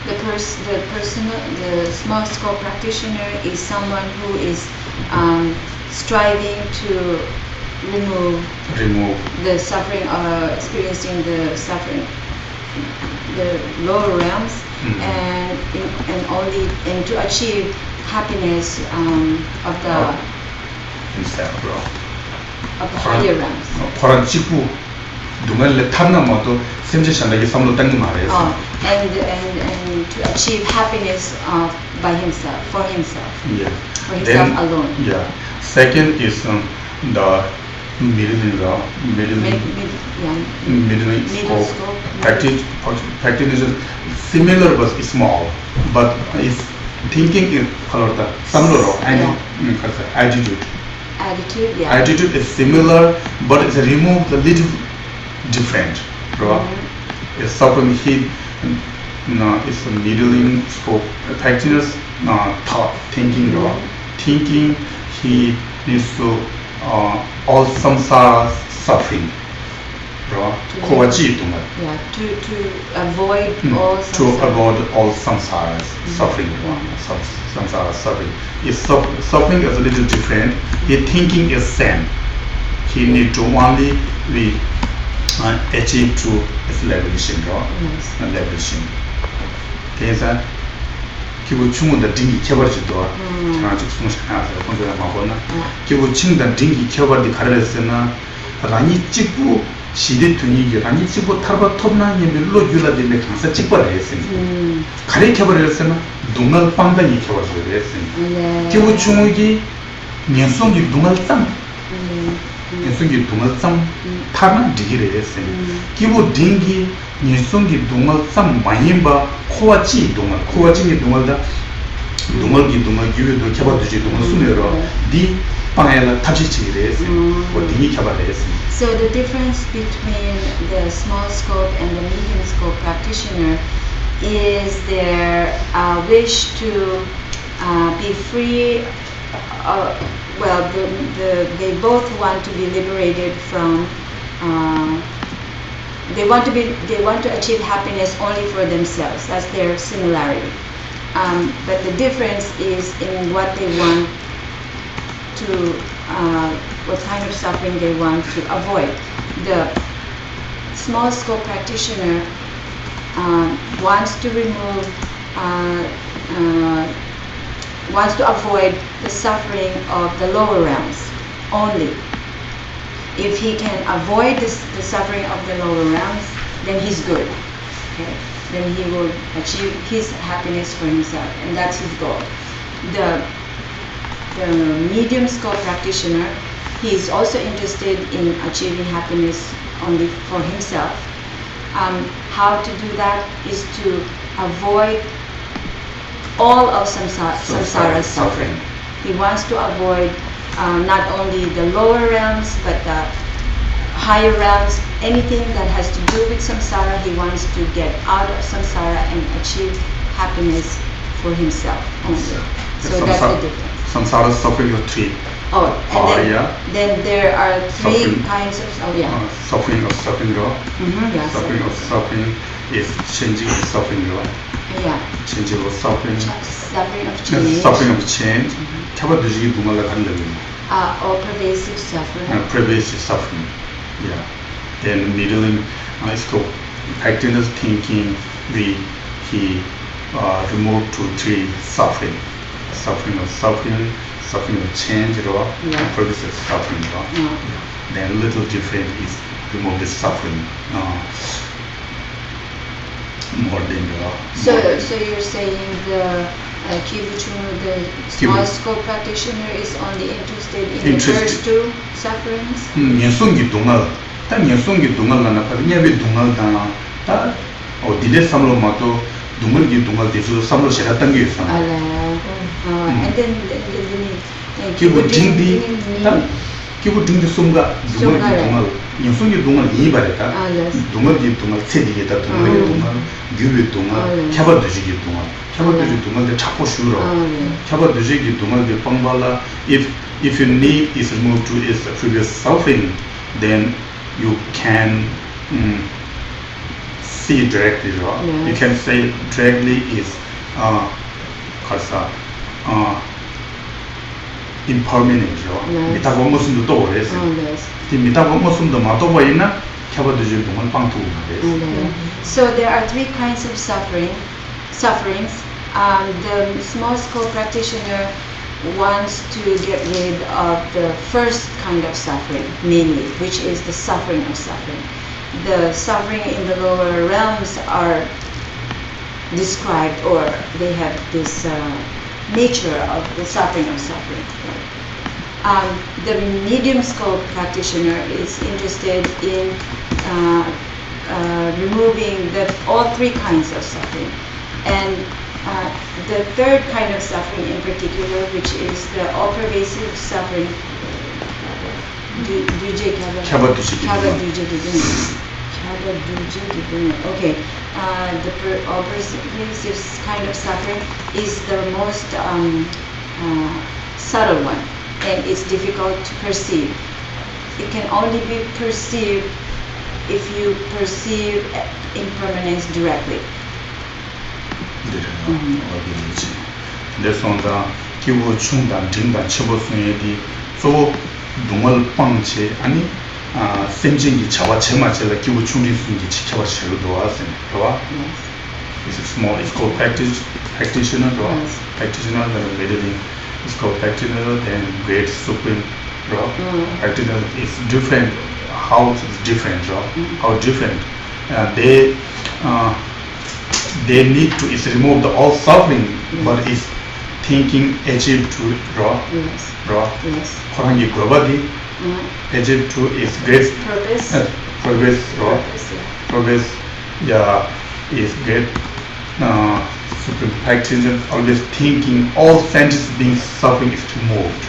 [SPEAKER 2] The small scope practitioner is someone who is striving to remove the suffering or experiencing the suffering the lower realms, and to achieve happiness of the
[SPEAKER 1] himself, bro.
[SPEAKER 2] higher realms.
[SPEAKER 1] Koran chiku dungal tharna mato semje shandagi samlo tangi mare.
[SPEAKER 2] And to achieve happiness by himself, for himself.
[SPEAKER 1] Yeah.
[SPEAKER 2] For himself alone.
[SPEAKER 1] Yeah. Second is the middling scope. Practice is similar but small, but is thinking is attitude.
[SPEAKER 2] Attitude, yeah.
[SPEAKER 1] Attitude is similar, but it's removed a little different. It's suffering heat. It's a middling scope. Practice thought, thinking. Thinking he needs to all samsara suffering. To
[SPEAKER 2] avoid all samsara.
[SPEAKER 1] To avoid all samsaras suffering. Samsara suffering. If suffering is a little different, his thinking is same. He need to only be achieve to its liberation. Liberation. 그래서 기부 충분한 등기 켜버지도 저랑 좀 숨쉬나서 혼자 막거나 기부 충분한 등기 켜버디 가르쳤으나 라니 찍고 시대 tun이기 라니 찍고 타바 톱나니 밀로 줄라데메 강사 찍버려 했으니 가래 켜버렸으나 동날 빵당이 켜버려 했으니 기부 충분히 년송이 동날 짱 년송이 동날 짱 타나 디기를 했으니 기부 등기 년송이 동날 짱 많이 봐 코와치 동날 코와치기 동날다 동날기 동날 기회도 켜버듯이 동날 숨어요 디 빵에다 탑시치기를 했으니 어디니 켜버려 했으니.
[SPEAKER 2] So the difference between the small scope and the medium scope practitioner is their wish to be free. They both want to be liberated from. They want to achieve happiness only for themselves. That's their similarity. But the difference is in what they want to. What kind of suffering they want to avoid. The small scope practitioner wants to remove, wants to avoid the suffering of the lower realms only. If he can avoid the suffering of the lower realms, then he's good. Okay? Then he will achieve his happiness for himself, and that's his goal. The medium scope practitioner, he is also interested in achieving happiness only for himself. How to do that is to avoid all of samsara suffering. He wants to avoid not only the lower realms but the higher realms. Anything that has to do with samsara, he wants to get out of samsara and achieve happiness for himself only. So that's the difference.
[SPEAKER 1] Samsara suffering of three.
[SPEAKER 2] Then there are three kinds of
[SPEAKER 1] suffering of suffering.
[SPEAKER 2] Suffering
[SPEAKER 1] of suffering is changing of suffering. Changing of suffering.
[SPEAKER 2] Suffering of change.
[SPEAKER 1] Suffering of change.
[SPEAKER 2] Or pervasive suffering.
[SPEAKER 1] Pervasive suffering. Yeah. Then middling scope practice thinking he removed to three suffering. Suffering of suffering. Suffering of change or progressive suffering. Then little different is remove the suffering more than
[SPEAKER 2] So you're saying the the small scope practitioner is only interested in the first two sufferings?
[SPEAKER 1] 년송기 동al 딱 년송기 동al나 파냐비 동al다 다 어디에 삼로 마도 동물기 동al 대수 삼로 시작한 게 있어.
[SPEAKER 2] And then
[SPEAKER 1] 기부 딩디 기부 딩디 숨가 동물기 동al 년송기 동al 이 말했다. 동물기 동al 세디게다 동물기 동al 규비 동al 캬바드지기 동al 캬바드지 동al데 자꾸 쉬러 캬바드지기 동al데 빵발라 if your need is removed to its previous suffering, then you can see directly. You can say directly is impermanent. 미타고 무슨도 또 그랬어. 이 미타고 무슨도 마도 보이나 켜봐두지 보면 빵도 오는데.
[SPEAKER 2] So there are three kinds of sufferings. The small scope practitioner wants to get rid of the first kind of suffering, mainly, which is the suffering of suffering. The suffering in the lower realms are described, or they have this nature of the suffering of suffering. The medium scope practitioner is interested in removing all three kinds of suffering. And the third kind of suffering in particular, which is the all-pervasive suffering, okay, the all-pervasive kind of suffering is the most subtle one, and it's difficult to perceive. It can only be perceived if you perceive impermanence directly.
[SPEAKER 1] Desonda kiwo chungdan jingdan chibo sunyedi so dungal pangche ani senjingi chawa chema chela kiwo chungdi sungi chawa chelo doa sen doa. This is small. It's called practitioner doa. Practitioner the middling is called practitioner, then great supreme doa. Practitioner is different. How it's different doa. How different they need to is remove the all suffering, but is thinking achieve to draw. Korangi Gravadi achieve to is great progress is great supreme practitioner always thinking all senses being suffering is removed.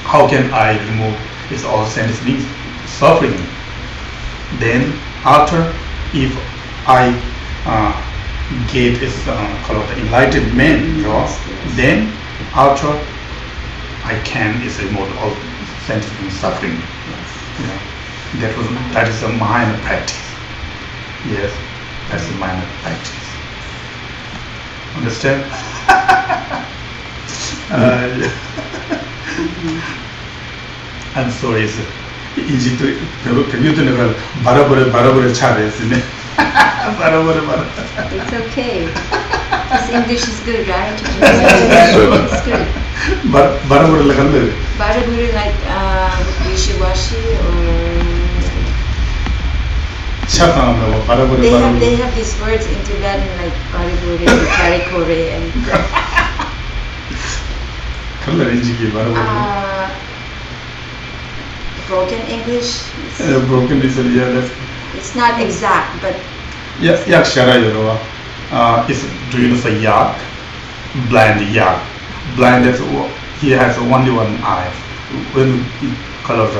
[SPEAKER 1] How can I remove is all senses being suffering? Then after if I get is called the enlightened man, then after I can is remove all senses being suffering. That is a minor practice. Yes, that's a minor practice. Understand? I'm sorry, it's easy to never barabara chare.
[SPEAKER 2] It's okay. This English is good, right? It's good.
[SPEAKER 1] Barabara
[SPEAKER 2] like wishy-washy or... They have these words in Tibetan like barabara, karikore and... broken English?
[SPEAKER 1] Broken is
[SPEAKER 2] it's not exact, but
[SPEAKER 1] yak shara is do you know say yak? Blind yak. Blind is he has only one eye. When he colors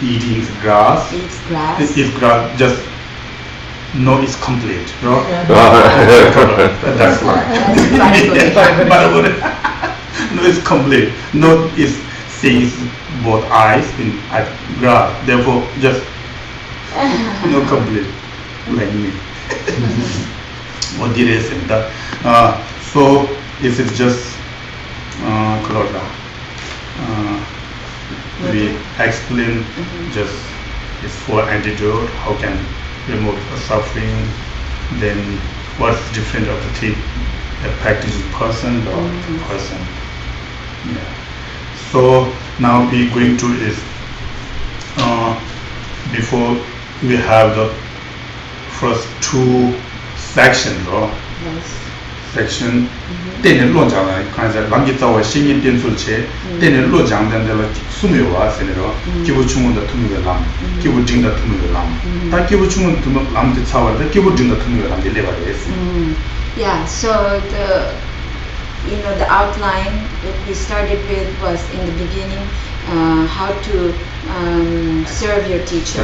[SPEAKER 1] eating grass.
[SPEAKER 2] Eats grass.
[SPEAKER 1] Eats grass just no it's complete. No? That's why. No it's complete. No is sees both eyes in at grass. Therefore just no complete like me. What did I say that? So if it's just we explain just it's for antidote, how can remove the suffering, then what's different of the thing, a practicing person or person. So now we going to is before we have the first two sections or section. Then lo jang la kan sa lam ji zawa xin yin dian sul che. Then lo jang dan de la su me wa se ne ro. Ki bu chung da tu me lam. Ki bu jing da tu me lam. Ta ki bu chung tu me lam de zawa da ki bu jing da tu me lam de le ba de.
[SPEAKER 2] Yeah, so the outline that we started with was in the beginning how to serve your teacher,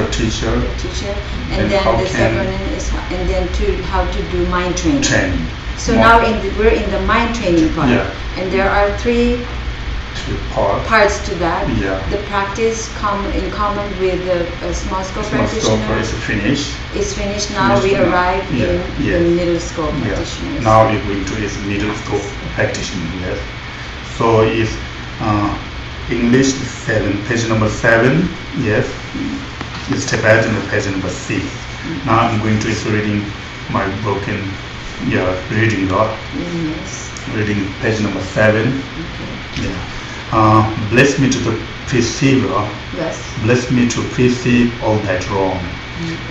[SPEAKER 2] and then the second is how to do mind training. So now we're in the mind training part, and there are three parts to that. The practice in common with the small scope practitioner is finished. Now we arrive in the middle scope practitioner.
[SPEAKER 1] Now we're going to is middle scope practitioner. So it's English 7, page number 7. Yes. It's Tibetan page number 6. Now I'm going to reading my broken reading law.
[SPEAKER 2] Yes.
[SPEAKER 1] Reading page number 7.
[SPEAKER 2] Okay.
[SPEAKER 1] Yeah. Bless me to the perceiver.
[SPEAKER 2] Yes.
[SPEAKER 1] Bless me to perceive all that wrong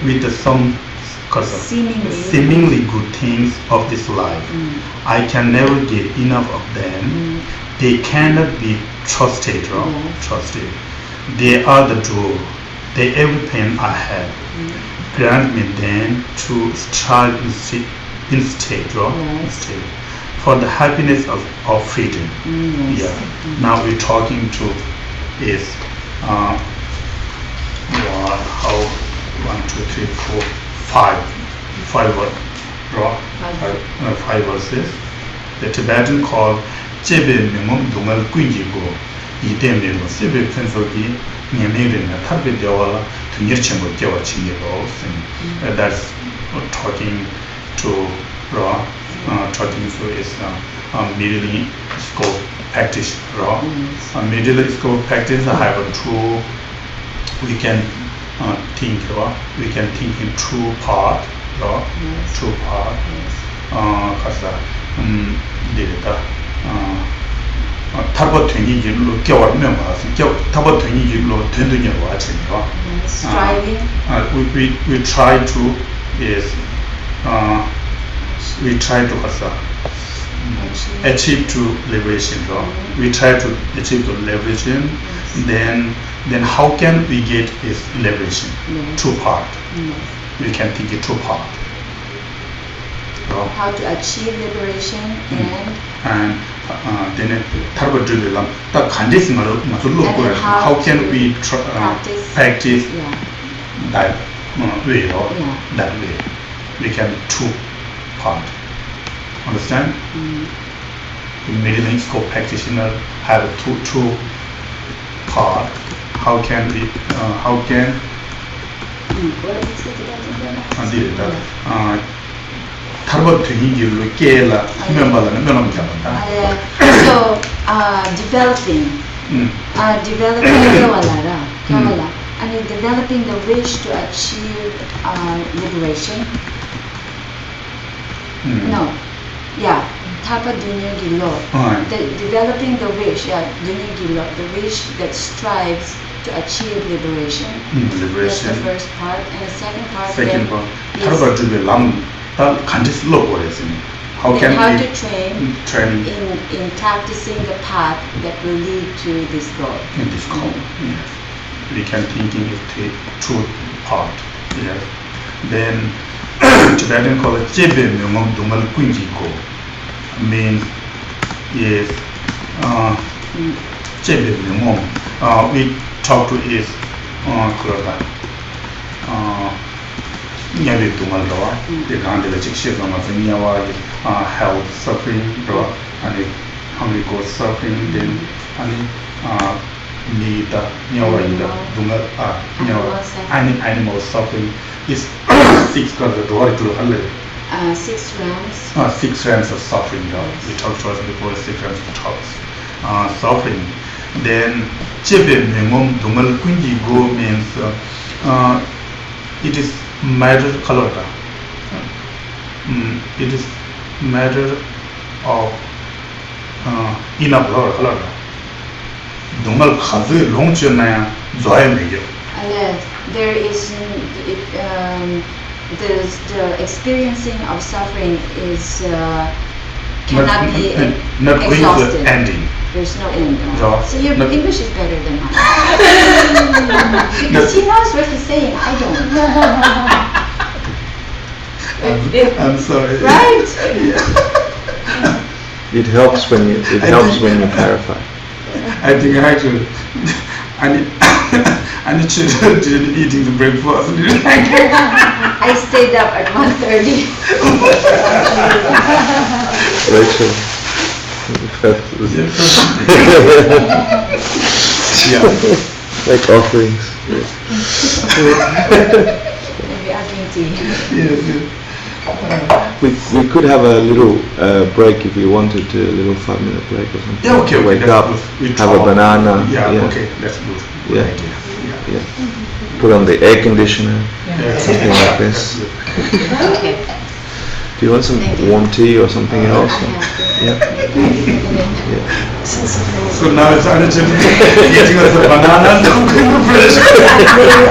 [SPEAKER 1] with some seemingly good things of this life. I can never get enough of them. They cannot be trusted, right?
[SPEAKER 2] Yes.
[SPEAKER 1] Trusted. They are the door. They everything I have. Grant me then to strive instead, right?
[SPEAKER 2] Yes.
[SPEAKER 1] Instead, for the happiness of freedom.
[SPEAKER 2] Yes.
[SPEAKER 1] Yeah. Now we're talking to is how 1, 2, 3, 4, 5 words, right? 5 verses. The Tibetan called Jebe Mimum Dungal Kunjigo. Ide Mimum Sibe Pensogi Nyamirin Tabi Dewala to Nirchimbo Jawa Chingigo. That's talking to talking to is middle school practice. Middle school practice I have two. We can think. We can think in two part.
[SPEAKER 2] Yes.
[SPEAKER 1] Two part. Kasa data. Tabo twenty jilo. Kya members. Tabo 20 jilo. 20 jilo watching.
[SPEAKER 2] Striving.
[SPEAKER 1] We try to is we try to achieve to liberation. We try to achieve to liberation. Then how can we get this liberation?
[SPEAKER 2] Yes.
[SPEAKER 1] Two part.
[SPEAKER 2] Yes.
[SPEAKER 1] We can think it two part.
[SPEAKER 2] How to achieve liberation
[SPEAKER 1] and then how can we practice that way or that way? We can two part. Understand? The middle school practitioner have two part. How can we? How can? So
[SPEAKER 2] developing the wish to achieve liberation. No, yeah, Tapa Dunya Gilo. Developing the wish, Dunya Gilo, the wish that strives to achieve liberation. That's the first part, and the second part.
[SPEAKER 1] How can
[SPEAKER 2] how
[SPEAKER 1] we
[SPEAKER 2] to train in practicing the path that will lead to this goal?
[SPEAKER 1] In this goal, yes. We can think in the two part. Yes. Then Tibetan call it Jebe Mimum Dungal Kunjiko. Means is Jebe Mimum. We talk to is Nyabi Dungal Law, the Gandhi Chick health suffering, and hungry ghost suffering, then need animal suffering is 6
[SPEAKER 2] 6 realms.
[SPEAKER 1] 6 realms of suffering. We talked to us before 6 realms of suffering. Then Jebe Mimum Dungal Kunji Go means it is matter color. It is matter of inner color. Dungal Khazu Long Chunaya Zoya Mejo.
[SPEAKER 2] There is the experiencing of suffering is cannot be
[SPEAKER 1] not going
[SPEAKER 2] exhausted.
[SPEAKER 1] to ending.
[SPEAKER 2] There's no end. So your
[SPEAKER 1] not,
[SPEAKER 2] English is better than mine. Because he knows what he's saying. I don't.
[SPEAKER 1] I'm sorry.
[SPEAKER 2] Right?
[SPEAKER 3] It helps when you clarify.
[SPEAKER 1] I think actually and the children didn't eating the breakfast.
[SPEAKER 2] I stayed up at 1:30.
[SPEAKER 3] Rachel.
[SPEAKER 1] Yeah.
[SPEAKER 3] Like offerings.
[SPEAKER 2] Maybe I'll drink tea.
[SPEAKER 1] Yes.
[SPEAKER 3] We could have a little break if you wanted to, a little 5-minute break or something.
[SPEAKER 1] Yeah, okay.
[SPEAKER 3] Wake up, have a banana.
[SPEAKER 1] Yeah, okay, that's good. Good idea. Yeah.
[SPEAKER 3] put on the air conditioner,
[SPEAKER 1] Yeah.
[SPEAKER 3] something like this.
[SPEAKER 2] Okay.
[SPEAKER 3] Do you want some
[SPEAKER 2] Thank you.
[SPEAKER 3] warm tea or something else? Yeah.
[SPEAKER 1] So now it's urgent eating us a banana.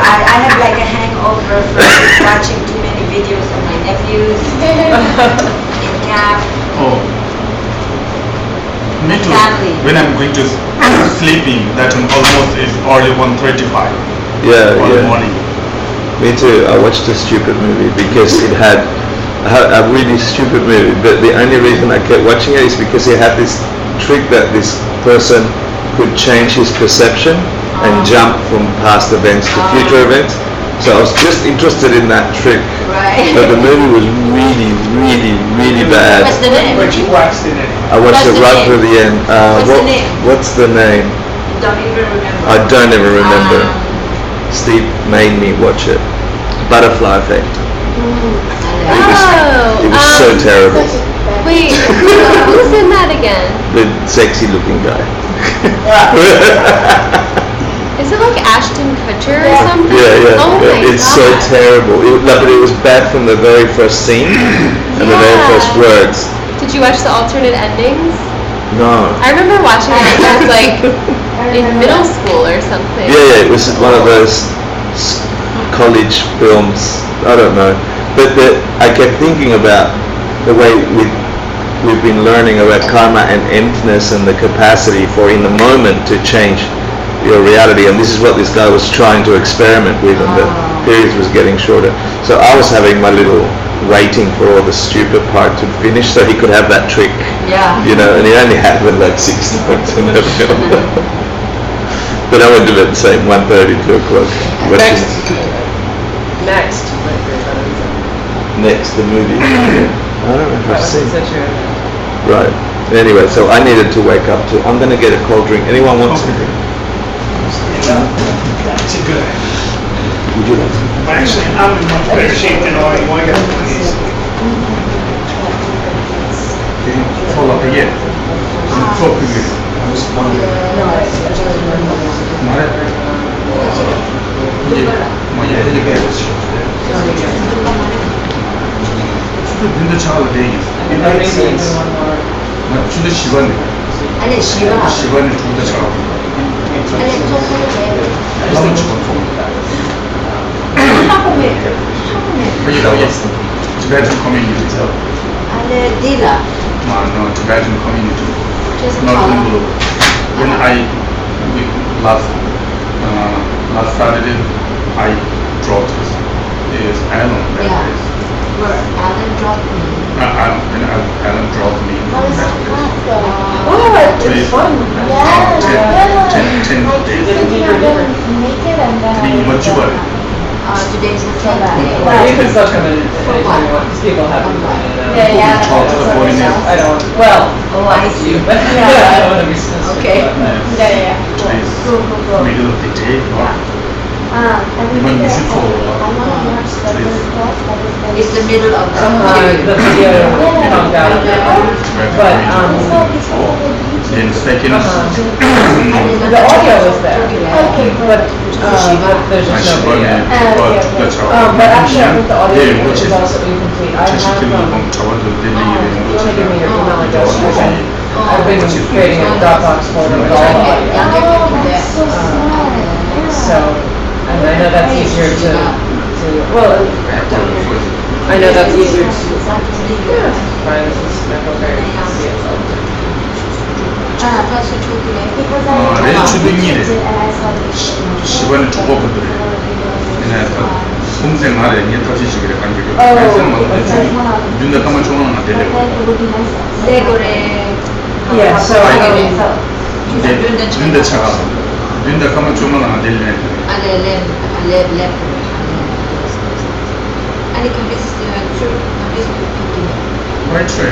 [SPEAKER 2] I have like a hangover from watching too many videos of my nephews in camp.
[SPEAKER 1] Oh. Me too.
[SPEAKER 2] Family.
[SPEAKER 1] When I'm going to sleeping, that almost is already 1:35
[SPEAKER 3] Yeah,
[SPEAKER 1] in the
[SPEAKER 3] yeah.
[SPEAKER 1] morning.
[SPEAKER 3] Me too. I watched a stupid movie because it had a really stupid movie, but the only reason I kept watching it is because it had this trick that this person could change his perception and jump from past events to future events. So I was just interested in that trick.
[SPEAKER 2] Right.
[SPEAKER 3] But the movie was really, really, really bad.
[SPEAKER 2] What's the name?
[SPEAKER 4] But you watched it anyway.
[SPEAKER 3] I watched
[SPEAKER 2] What's
[SPEAKER 3] it
[SPEAKER 2] the
[SPEAKER 3] right
[SPEAKER 2] name?
[SPEAKER 3] through the end.
[SPEAKER 2] What's the name?
[SPEAKER 3] What's the name?
[SPEAKER 2] Don't even remember.
[SPEAKER 3] I don't even remember.
[SPEAKER 2] Um,
[SPEAKER 3] Steve made me watch it. Butterfly Effect. It was so terrible.
[SPEAKER 7] Wait, who's in that again?
[SPEAKER 3] The sexy looking guy.
[SPEAKER 7] Is it like Ashton Kutcher or something?
[SPEAKER 3] Yeah.
[SPEAKER 7] Oh my
[SPEAKER 3] It's so
[SPEAKER 7] God.
[SPEAKER 3] terrible. But it was bad from the very first scene and the very
[SPEAKER 7] Yeah.
[SPEAKER 3] first words.
[SPEAKER 7] Did you watch the alternate endings?
[SPEAKER 3] No.
[SPEAKER 7] I remember watching it when I was like in middle school or something.
[SPEAKER 3] Yeah, it was one of those college films. I don't know. But I kept thinking about the way we've been learning about karma and emptiness and the capacity for in the moment to change your reality. And this is what this guy was trying to experiment with, and the periods was getting shorter. So I was having my little waiting for all the stupid part to finish so he could have that trick.
[SPEAKER 2] Yeah.
[SPEAKER 3] You know, and he only had like 6 times in that film. But I went to bed the same 1:30, 2 o'clock. watching
[SPEAKER 5] Next.
[SPEAKER 3] Next, the movie. I don't know if I've seen.
[SPEAKER 5] Such a
[SPEAKER 3] Right. Anyway, so I needed to wake up too. I'm gonna get a cold drink. Anyone want something?
[SPEAKER 4] That's a good idea.
[SPEAKER 3] Would you like some?
[SPEAKER 4] Actually, I'm in much better shape than all you. I got these.
[SPEAKER 1] Follow up again. Talk again. I was wondering. 근데 차가 돼 있어. 나 주도 시간이.
[SPEAKER 2] 아니, 시간.
[SPEAKER 1] 시간이 둘다 차가.
[SPEAKER 2] 아니,
[SPEAKER 1] 한번 치고. Yes. Tibetan community.
[SPEAKER 2] 아니, 디라.
[SPEAKER 1] No, Tibetan community.
[SPEAKER 2] Just
[SPEAKER 1] Not
[SPEAKER 2] call.
[SPEAKER 1] Hulu. When last Saturday, I dropped this Alan.
[SPEAKER 2] Yeah. Where Alan dropped me.
[SPEAKER 1] Alan dropped me.
[SPEAKER 8] Oh, it's fun.
[SPEAKER 1] 10 days.
[SPEAKER 8] Make
[SPEAKER 1] much better.
[SPEAKER 2] Today's the 10th day.
[SPEAKER 5] You can still come in anytime you want, because people have been in and out.
[SPEAKER 8] Yeah.
[SPEAKER 1] Talk to the foreigners.
[SPEAKER 5] I don't, well,
[SPEAKER 2] Oh, I see.
[SPEAKER 5] you, but
[SPEAKER 8] Yeah.
[SPEAKER 5] I don't want to be specific.
[SPEAKER 2] Okay.
[SPEAKER 5] but-
[SPEAKER 1] Today's
[SPEAKER 8] Cool.
[SPEAKER 1] middle of the day.
[SPEAKER 8] Everything
[SPEAKER 1] you should
[SPEAKER 8] that
[SPEAKER 1] follow.
[SPEAKER 8] I want to watch the first class, but
[SPEAKER 2] It's the middle of the
[SPEAKER 5] The
[SPEAKER 2] period.
[SPEAKER 5] video comes out, but,
[SPEAKER 1] Then second,
[SPEAKER 5] the audio was there,
[SPEAKER 8] Okay,
[SPEAKER 5] but, there's
[SPEAKER 1] I
[SPEAKER 5] just
[SPEAKER 1] should
[SPEAKER 5] no
[SPEAKER 1] run
[SPEAKER 5] video.
[SPEAKER 1] it. That's how.
[SPEAKER 5] But actually, I think the audio
[SPEAKER 1] Yeah, which
[SPEAKER 5] is
[SPEAKER 1] is
[SPEAKER 5] also incomplete. I
[SPEAKER 1] just
[SPEAKER 5] have,
[SPEAKER 1] to tell the
[SPEAKER 5] you want to give me your email address, which I've been
[SPEAKER 1] Which is-
[SPEAKER 5] creating a Dropbox folder with all the audio.
[SPEAKER 8] so sad.
[SPEAKER 5] So, and I know that's easier to, well, I know that's easier to find this very easy.
[SPEAKER 8] Because
[SPEAKER 1] 렌추등이래.
[SPEAKER 8] and I saw the
[SPEAKER 1] 시간을 주고거든. 그냥 동생 말에 이게 터지시기를 간격이.
[SPEAKER 5] Oh,
[SPEAKER 1] 동생 말에
[SPEAKER 5] okay.
[SPEAKER 1] 눈에 감아 좋아하는 안 되려고.
[SPEAKER 8] then it would be nice.
[SPEAKER 2] 레고레.
[SPEAKER 5] Yeah, so,
[SPEAKER 1] 눈대 차가. 눈대 감아 좋아하는 안 되려고.
[SPEAKER 2] 랩. 아니, 컨비스
[SPEAKER 1] Archery.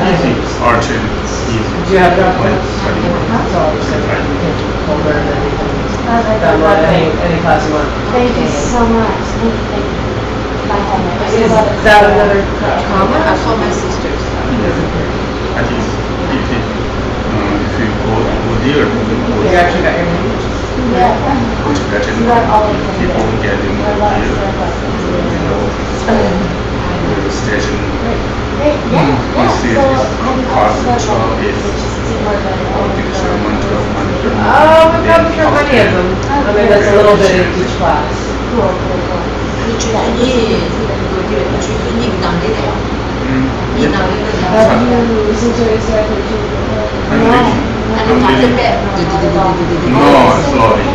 [SPEAKER 1] Easy. Archery. Easy.
[SPEAKER 5] do you have Dropbox? That's all, just like, folder and then you can download any class you want.
[SPEAKER 8] Thank you so much. Thank you. Bye.
[SPEAKER 5] Is that another
[SPEAKER 2] I
[SPEAKER 5] comment?
[SPEAKER 2] saw my sisters.
[SPEAKER 1] At least if you go dear to
[SPEAKER 5] You actually got your name?
[SPEAKER 8] Yeah.
[SPEAKER 1] getting
[SPEAKER 8] Not all of them.
[SPEAKER 1] people getting
[SPEAKER 8] There are a lot of
[SPEAKER 1] here,
[SPEAKER 8] surpluses.
[SPEAKER 1] the station.
[SPEAKER 8] Great, yeah,
[SPEAKER 1] You see
[SPEAKER 8] so
[SPEAKER 1] this
[SPEAKER 8] I'm
[SPEAKER 1] fast
[SPEAKER 8] also
[SPEAKER 1] job is
[SPEAKER 8] more than
[SPEAKER 1] picture money of money.
[SPEAKER 5] Oh, we've got sure many of them. I mean, that's a little bit in each class.
[SPEAKER 8] cool, cool, cool. Have you listened to it started to
[SPEAKER 1] I'm reading. I'm reading. No, slowly.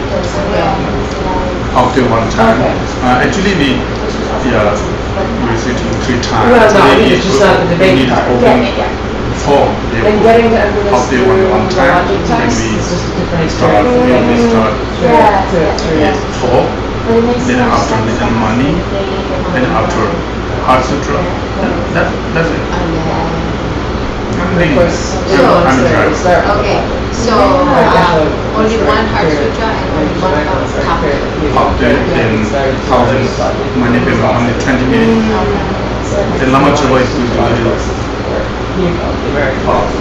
[SPEAKER 1] After one time. Actually, we visited 3 times.
[SPEAKER 5] Well, no,
[SPEAKER 1] Maybe
[SPEAKER 5] it's just not the debate
[SPEAKER 1] we need
[SPEAKER 5] part.
[SPEAKER 1] open 4.
[SPEAKER 5] And getting to understand
[SPEAKER 1] After one
[SPEAKER 5] the
[SPEAKER 1] time,
[SPEAKER 5] logic
[SPEAKER 1] then
[SPEAKER 5] text
[SPEAKER 1] we
[SPEAKER 5] is just a different
[SPEAKER 1] start.
[SPEAKER 5] experience.
[SPEAKER 1] We start
[SPEAKER 8] Yeah.
[SPEAKER 1] with 4. Then after little money, then after heart sutra. That's it. I'm reading.
[SPEAKER 5] Of course,
[SPEAKER 1] I'm a driver.
[SPEAKER 2] Okay, so only one heart sutra and only one cup.
[SPEAKER 1] After then 1,000 money paper only 20 minutes. Then Lama Chaba is going to do very fast.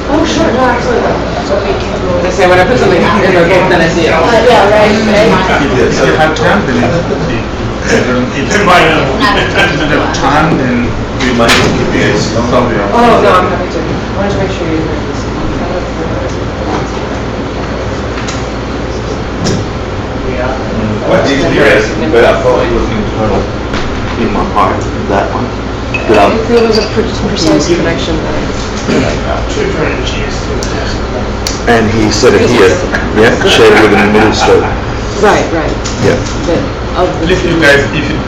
[SPEAKER 5] Oh, sure, no, absolutely. I say when I put something in the book, then I see it.
[SPEAKER 8] Yeah, right.
[SPEAKER 1] If you have time, then if you have time, then we might solve your
[SPEAKER 5] Oh, no, I'm happy to. I wanted to make sure you heard this.
[SPEAKER 3] I did hear it, but I thought it was internal in my heart, that one.
[SPEAKER 5] If there was a precise connection,
[SPEAKER 3] And he said it here, yeah, shared with in the middle stroke.
[SPEAKER 5] Right.
[SPEAKER 3] Yeah.
[SPEAKER 1] Please, you guys, if you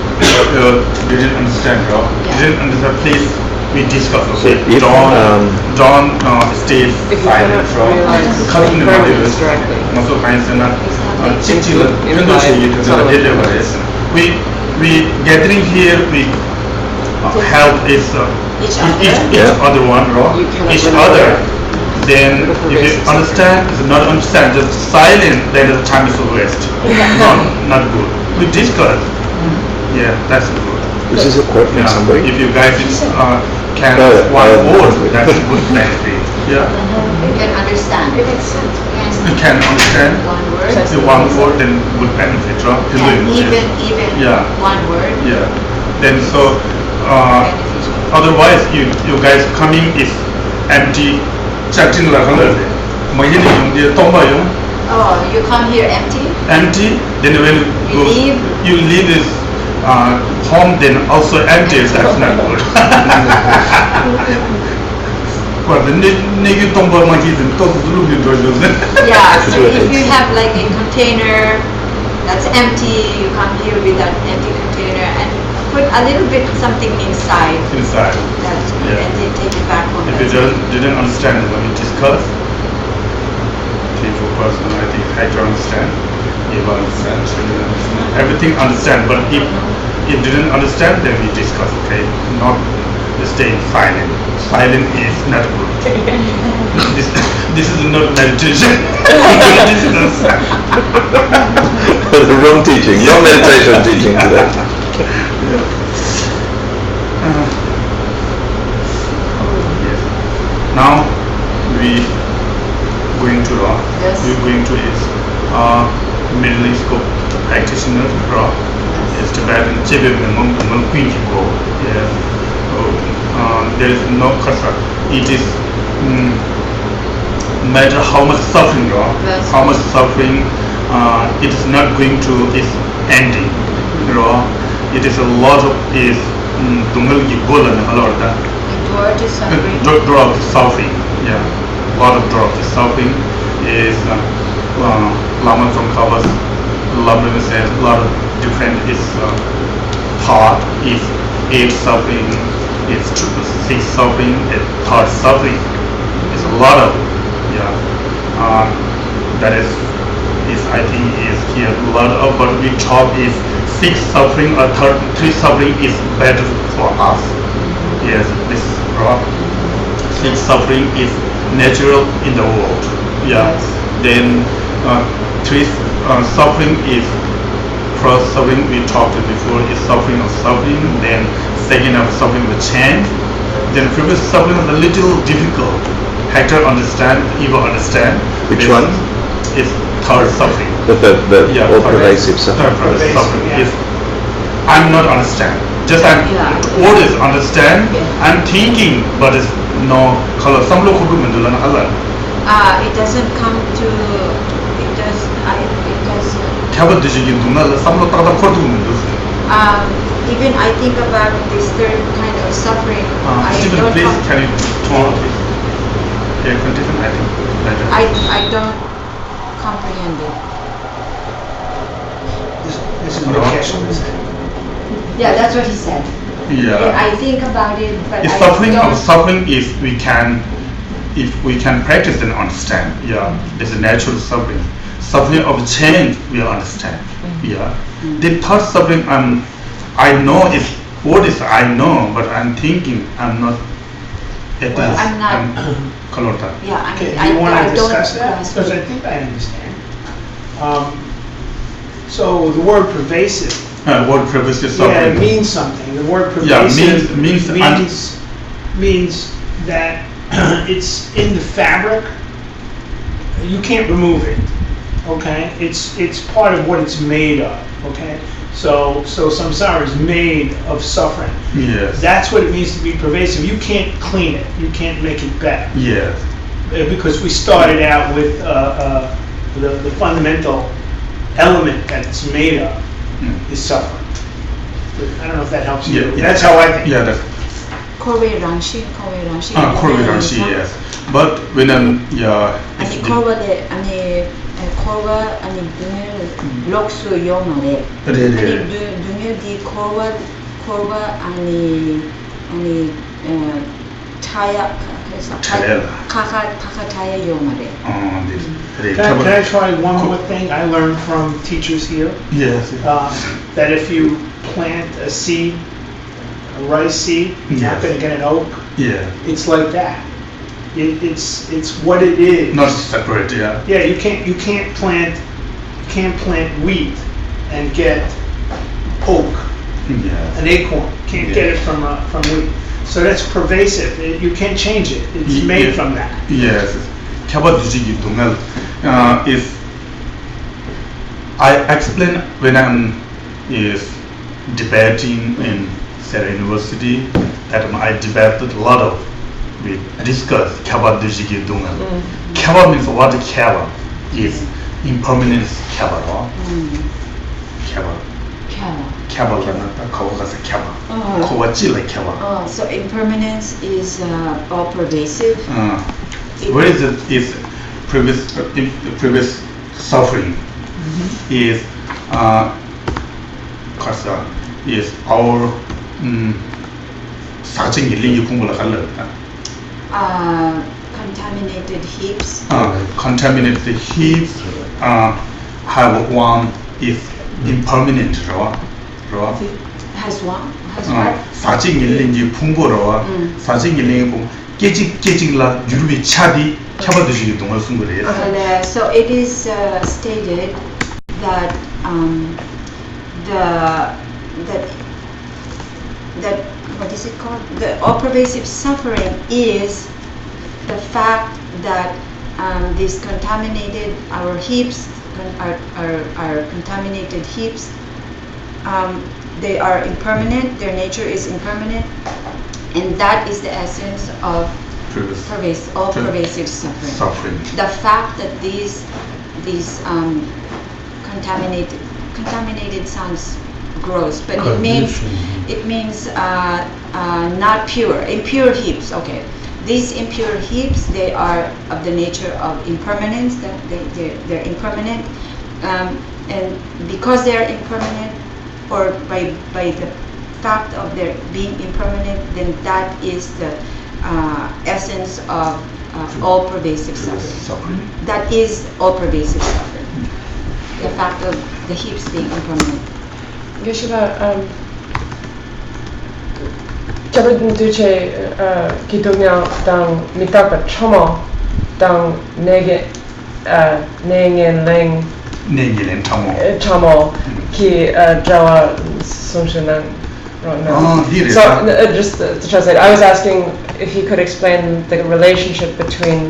[SPEAKER 1] didn't understand, please, we discuss, okay?
[SPEAKER 3] If,
[SPEAKER 1] Don't stay
[SPEAKER 5] If you
[SPEAKER 1] silent,
[SPEAKER 5] cannot realize the
[SPEAKER 1] cutting the
[SPEAKER 5] impermanence
[SPEAKER 1] videos.
[SPEAKER 5] directly.
[SPEAKER 1] Also,
[SPEAKER 5] Into
[SPEAKER 1] we gathering here, we help
[SPEAKER 2] Each
[SPEAKER 1] each other one,
[SPEAKER 5] You cannot
[SPEAKER 1] each
[SPEAKER 5] really
[SPEAKER 1] other.
[SPEAKER 5] work.
[SPEAKER 1] Then if you understand, if you not understand, just silent, then the time is a waste. Not good. We discuss. Yeah, that's good.
[SPEAKER 3] This is a quote from
[SPEAKER 1] Yeah.
[SPEAKER 3] somebody.
[SPEAKER 1] If you guys can one word, that's a good benefit. Yeah.
[SPEAKER 2] You can understand.
[SPEAKER 1] You can understand
[SPEAKER 2] One word.
[SPEAKER 1] the one word, then good benefit, right?
[SPEAKER 2] And even
[SPEAKER 1] Yeah.
[SPEAKER 2] one word.
[SPEAKER 1] Yeah. Then so
[SPEAKER 2] Beneficial.
[SPEAKER 1] otherwise you guys coming is empty. Chatting like
[SPEAKER 2] Oh, you come here empty?
[SPEAKER 1] empty. Then when
[SPEAKER 2] You leave?
[SPEAKER 1] you leave this home, then also empty. That's not good. Well, the negative tomba monkey is
[SPEAKER 2] Yeah, so if you have like a container that's empty, you come here with that empty container and put a little bit something inside.
[SPEAKER 1] inside.
[SPEAKER 2] That's good,
[SPEAKER 1] Yeah.
[SPEAKER 2] and then take it back home.
[SPEAKER 1] If
[SPEAKER 2] That's
[SPEAKER 1] you
[SPEAKER 2] good.
[SPEAKER 1] didn't understand when we discuss, people person, I think I don't understand. You understand, everything understand. But if didn't understand, then we discuss. Okay, not staying silent. Silent is not good. This is not meditation. This is not
[SPEAKER 3] The wrong teaching, no meditation teaching today.
[SPEAKER 1] Yes. Now we going to
[SPEAKER 2] Yes.
[SPEAKER 1] we're going to is Middle School practitioner is Tibetan Chibim Quinjigo. Yes. There is no cursor. It is matter how much suffering
[SPEAKER 2] Yes.
[SPEAKER 1] how much suffering it is not going to is ending. It is a lot of is Dungalgi Golan a lot of that.
[SPEAKER 2] Dorje is suffering.
[SPEAKER 1] Drop of suffering, yeah. A lot of drop of suffering is Lama from Kabas, Labdana said a lot of different is thought is 8 suffering, it's 6 suffering, third suffering. It's a lot of, yeah. That is I think is here a lot of, but we talk is 6 suffering or 3 suffering is better for us. Yes, this is wrong. 6 suffering is natural in the world. Yeah. Then 3 suffering is first suffering we talked before is suffering of suffering, then second of suffering of change, then previous suffering is a little difficult. Hector understand, Eva understand.
[SPEAKER 3] Which one?
[SPEAKER 1] Is third suffering.
[SPEAKER 3] The
[SPEAKER 1] Yeah,
[SPEAKER 3] all pervasive suffering.
[SPEAKER 1] Third
[SPEAKER 4] Pervasive,
[SPEAKER 1] suffering
[SPEAKER 4] yeah.
[SPEAKER 1] is I'm not understand. Just I'm what is understand. I'm thinking, but it's no color. Some local women do not color.
[SPEAKER 2] It doesn't come to. It does. It does.
[SPEAKER 1] Kaba dishigi dunga some local tada kodu women do.
[SPEAKER 2] Even I think about this third kind of suffering. I
[SPEAKER 1] Stephen,
[SPEAKER 2] don't.
[SPEAKER 1] please can you turn please? Air condition, I think better.
[SPEAKER 2] I don't comprehend it.
[SPEAKER 4] This is what Geshe was saying.
[SPEAKER 2] Yeah, that's what he said.
[SPEAKER 1] Yeah.
[SPEAKER 2] I think about it, but
[SPEAKER 1] If
[SPEAKER 2] I
[SPEAKER 1] suffering
[SPEAKER 2] don't.
[SPEAKER 1] of suffering if we can practice and understand, yeah, there's a natural suffering. Suffering of change we understand. Yeah. The third suffering I know is what is I know, but I'm thinking I'm not at
[SPEAKER 2] Well,
[SPEAKER 1] this.
[SPEAKER 2] I'm not-
[SPEAKER 1] Kalota.
[SPEAKER 2] Yeah,
[SPEAKER 4] Okay,
[SPEAKER 2] I
[SPEAKER 4] do you want
[SPEAKER 2] I
[SPEAKER 4] to
[SPEAKER 2] don't
[SPEAKER 4] discuss that?
[SPEAKER 2] grasp
[SPEAKER 4] Because I
[SPEAKER 2] it.
[SPEAKER 4] think I understand. So the word pervasive,
[SPEAKER 1] What pervasive
[SPEAKER 4] yeah,
[SPEAKER 1] suffering?
[SPEAKER 4] it means something. The word
[SPEAKER 1] Yeah,
[SPEAKER 4] pervasive
[SPEAKER 1] means
[SPEAKER 4] that it's in the fabric. You can't remove it. Okay, it's part of what it's made of. Okay, so samsara is made of suffering.
[SPEAKER 1] Yes.
[SPEAKER 4] That's what it means to be pervasive. You can't clean it. You can't make it better.
[SPEAKER 1] Yes.
[SPEAKER 4] Because we started out with the fundamental element that it's made of is suffering. I don't know if that helps you.
[SPEAKER 1] Yeah,
[SPEAKER 4] That's how I think.
[SPEAKER 1] Yeah, that's
[SPEAKER 2] Koreranshi.
[SPEAKER 1] correlation, yes. But when yeah,
[SPEAKER 2] 아니 코르바데 코르바 아니 눈을 록수 요마레 아니 눈을 디 코르바 아니 타야 그래서 카카 타야 요마레.
[SPEAKER 4] Can I try one more thing I learned from teachers here?
[SPEAKER 1] Yes.
[SPEAKER 4] That if you plant a seed, a rice seed, you're not
[SPEAKER 1] Yes.
[SPEAKER 4] going to get an oak.
[SPEAKER 1] Yeah.
[SPEAKER 4] It's like that. It's what it is.
[SPEAKER 1] Not separate. Yeah.
[SPEAKER 4] Yeah, you can't plant wheat and get oak,
[SPEAKER 1] Yes.
[SPEAKER 4] an acorn. Can't get it from wheat. So that's pervasive. You can't change it. It's made from that.
[SPEAKER 1] Yes. Kaba dujigi dungal is I explain when I'm is debating in Sarah University that I debated a lot of we discuss Kaba dujigi dungal. Kaba means what Kaba is impermanence Kaba. Kaba lanata kawagasa Kaba. Kawachi like Kaba.
[SPEAKER 2] So impermanence is all pervasive.
[SPEAKER 1] What is it? Is previous suffering is is our 사진 일링이 공부를 할래.
[SPEAKER 2] Contaminated heaps.
[SPEAKER 1] Contaminated heaps have one is impermanent, right?
[SPEAKER 2] Has one? Has what?
[SPEAKER 1] 사진 일링이 풍부로 사진 일링이 풍 깨직라 유럽이 차디 켜봐두시기 동안 쓴 거래요.
[SPEAKER 2] So it is stated that that what is it called? The all-pervasive suffering is the fact that these contaminated our heaps, our contaminated heaps, they are impermanent. Their nature is impermanent, and that is the essence of all-pervasive suffering. The fact that these contaminated sounds gross, but it means not pure, impure heaps. Okay, these impure heaps, they are of the nature of impermanence. That they're impermanent, and because they are impermanent, or by the fact of their being impermanent, then that is the essence of all-pervasive suffering. That is all-pervasive suffering. The fact of the heaps being impermanent.
[SPEAKER 5] Geshe, 저번 주에 기도냐 당 미타가 처마 당 내게 냉랭
[SPEAKER 1] Nengilen Tamo.
[SPEAKER 5] Chamo, ki Jawa Sungshunan.
[SPEAKER 1] Dire.
[SPEAKER 5] So, just to translate, I was asking if you could explain the relationship between